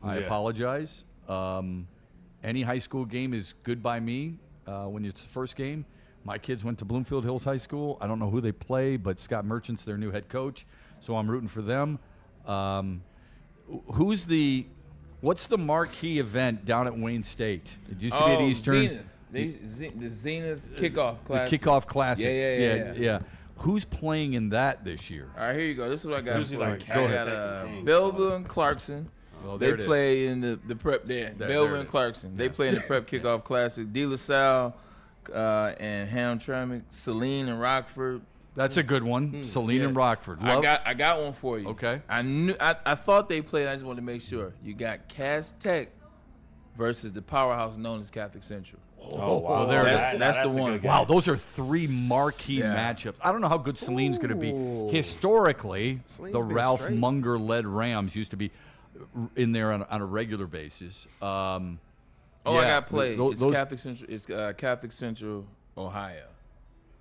I apologize. Any high school game is good by me when it's the first game. My kids went to Bloomfield Hills High School. I don't know who they play, but Scott Merchant's their new head coach, so I'm rooting for them. What's the marquee event down at Wayne State? It used to be at Eastern.
Zenith. The Zenith kickoff classic.
The kickoff classic.
Yeah.
Who's playing in that this year?
All right, here you go. This is what I got.
Usually
I got Belleville and Clarkson.
Well,
they play in the prep there. Belleville and Clarkson. They play in the prep kickoff classic. De La Salle and Hamtramck, Saline and Rockford.
That's a good one. Saline and Rockford.
I got one for you.
Okay.
I thought they played. I just wanted to make sure. You got Cass Tech versus the powerhouse known as Catholic Central.
Oh, wow.
Well, there
that's the one.
Wow, those are three marquee matchups. I don't know how good Saline's going to be. Historically, the Ralph Munger-led Rams used to be in there on a regular basis.
I got played. It's Catholic Central. It's Catholic Central, Ohio.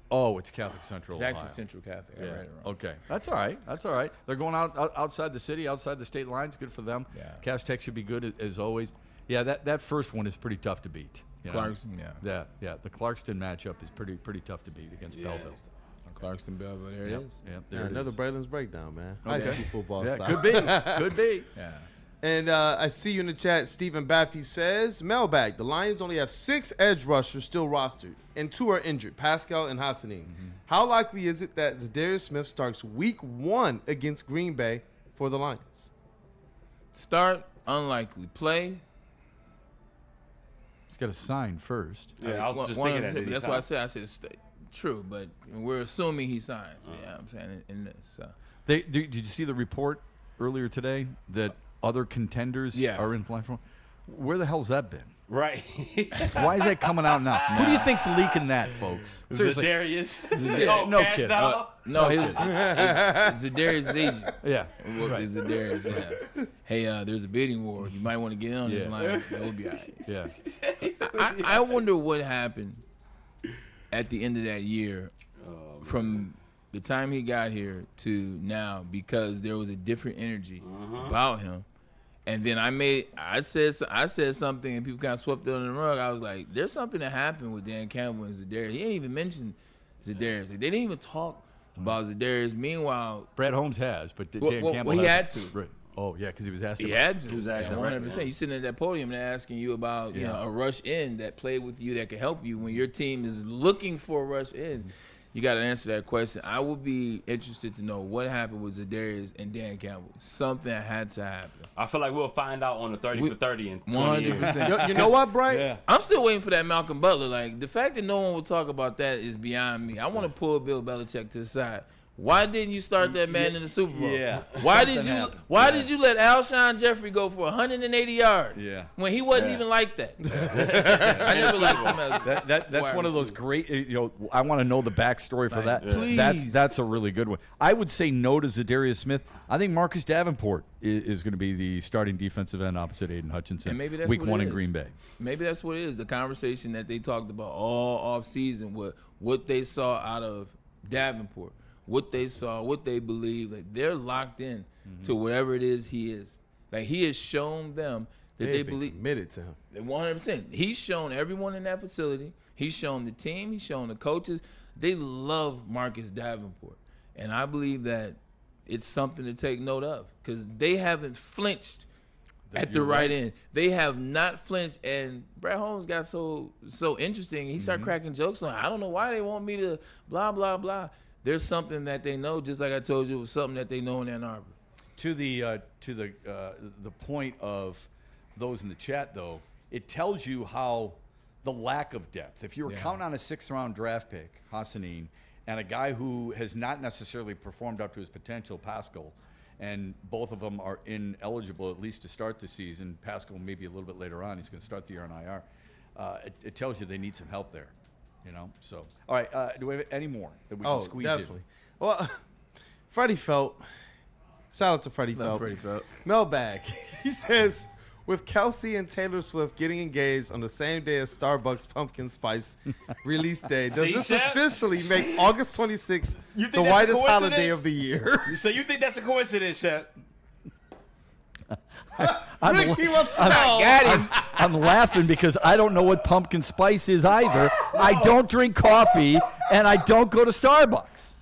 Oh, it's Catholic Central.
It's actually Central Catholic. I read it wrong.
Okay, that's all right. They're going outside the city, outside the state lines. Good for them.
Yeah.
Cass Tech should be good as always. Yeah, that first one is pretty tough to beat.
Clarkson,
yeah. The Clarkston matchup is pretty tough to beat against Belleville.
Clarkson, Belleville, there it is.
Yeah, there it
another
is.
Braylon's breakdown, man.
Okay.
High school football style.
Could be.
Yeah.
And I see you in the chat. Stephen Baffy says, mailbag, the Lions only have 6 edge rushers still rostered, and 2 are injured, Pascal and Hassanin. How likely is it that Zadarius Smith starts week 1 against Green Bay for the Lions?
Start, unlikely. Play.
He's got to sign first.
Yeah, I was just thinking that.
That's why I said true, but we're assuming he signs. Yeah, I'm saying in this. So.
Did you see the report earlier today that other contenders are in flight from? Where the hell's that been?
Right.
Why is that coming out now? Who do you think's leaking that, folks?
Seriously. Zadarius.
No kid.
Zadarius' agent.
Yeah.
Right. Zadarius. Yeah. Hey, there's a bidding war. You might want to get in on this line. It'll be all right.
Yeah.
I wonder what happened at the end of that year from the time he got here to now, because there was a different energy about him. And then I said something and people kind of swept it under the rug. I was like, there's something that happened with Dan Campbell and Zadarius. He didn't even mention Zadarius. They didn't even talk about Zadarius. Meanwhile,
Brad Holmes has, but Dan Campbell
he
hasn't.
had to.
Right. Oh, yeah, because he was asking.
He had to.
He was asking
100%. You sitting at that podium and asking you about a rush in that played with you that could help you when your team is looking for a rush in. You got to answer that question. I would be interested to know what happened with Zadarius and Dan Campbell. Something had to happen.
I feel like we'll find out on the 30 for 30 in 20 years.
100%.
You know what, Bright?
Yeah.
I'm still waiting for that Malcolm Butler. Like, the fact that no one will talk about that is beyond me. I want to pull Bill Belichick to the side. Why didn't you start that man in the Super Bowl?
Yeah.
Why did you let Alshon Jeffrey go for 180 yards when he wasn't even like that? I never liked him as
that's one of those great. I want to know the backstory for that.
Please.
That's a really good one. I would say no to Zadarius Smith. I think Marcus Davenport is going to be the starting defensive end opposite Aiden Hutchinson.
And maybe that's
week
what
1
it
in
is.
Green Bay.
Maybe that's what it is. The conversation that they talked about all offseason, what they saw out of Davenport. What they saw, what they believe, like they're locked in to whatever it is he is. Like he has shown them that they believe
committed to him.
100%. He's shown everyone in that facility. He's shown the team. He's shown the coaches. They love Marcus Davenport. And I believe that it's something to take note of because they haven't flinched at the right end. They have not flinched. And Brad Holmes got so interesting. He started cracking jokes on, I don't know why they want me to blah, blah, blah. There's something that they know, just like I told you, it was something that they know in Ann Arbor.
To the point of those in the chat, though, it tells you how the lack of depth. If you were counting on a 6th-round draft pick, Hassanin, and a guy who has not necessarily performed up to his potential, Pascal, and both of them are ineligible at least to start the season. Pascal maybe a little bit later on. He's going to start the year on IR. It tells you they need some help there. So, all right, do we have any more that we can squeeze
definitely.
in?
Well, Freddie Felt. Shout out to Freddie Felt. Mailbag. He says, with Kelsey and Taylor Swift getting engaged on the same day as Starbucks Pumpkin Spice release day, does this officially make August 26th the whitest holiday of the year?
So you think that's a coincidence, Shep?
Ricky wants to know.
I'm laughing because I don't know what pumpkin spice is either. I don't drink coffee, and I don't go to Starbucks.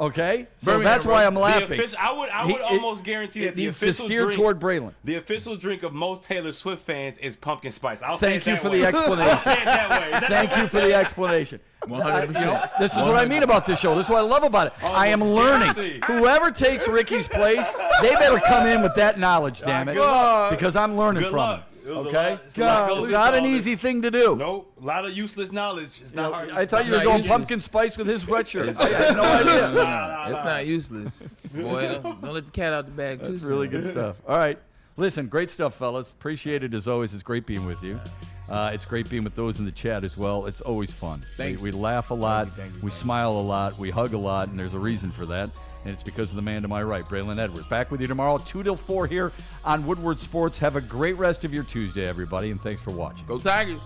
Okay, so that's why I'm laughing.
I would almost guarantee that the official drink
toward Braylon.
The official drink of most Taylor Swift fans is pumpkin spice.
Thank you for the explanation.
I'll say it that way.
Thank you for the explanation.
100%.
This is what I mean about this show. This is what I love about it. I am learning. Whoever takes Ricky's place, they better come in with that knowledge, damn it, because I'm learning from it. Okay, it's not an easy thing to do.
Nope, a lot of useless knowledge. It's not hard.
I thought you were going pumpkin spice with his sweatshirt. I had no idea.
It's not useless. Boy, don't let the cat out the bag too soon.
That's really good stuff. All right, listen, great stuff, fellas. Appreciate it as always. It's great being with you. It's great being with those in the chat as well. It's always fun. We laugh a lot. We smile a lot. We hug a lot, and there's a reason for that. And it's because of the man to my right, Braylon Edwards. Back with you tomorrow, 2 till 4 here on Woodward Sports. Have a great rest of your Tuesday, everybody, and thanks for watching.
Go Tigers.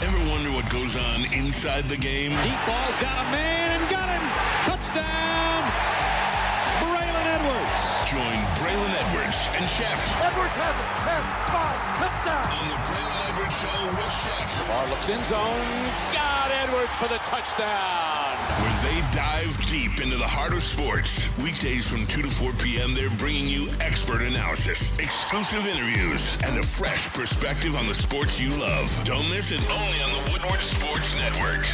Ever wonder what goes on inside the game?
Deep ball's got a man and got him. Touchdown, Braylon Edwards.
Join Braylon Edwards and Shep.
Edwards has it. 10-5. Touchdown.
On the Braylon Edwards Show with Shep.
Ball looks in zone. Got Edwards for the touchdown.
Where they dive deep into the heart of sports. Weekdays from 2 to 4 p.m., they're bringing you expert analysis, exclusive interviews, and a fresh perspective on the sports you love. Don't miss it, only on the Woodward Sports Network.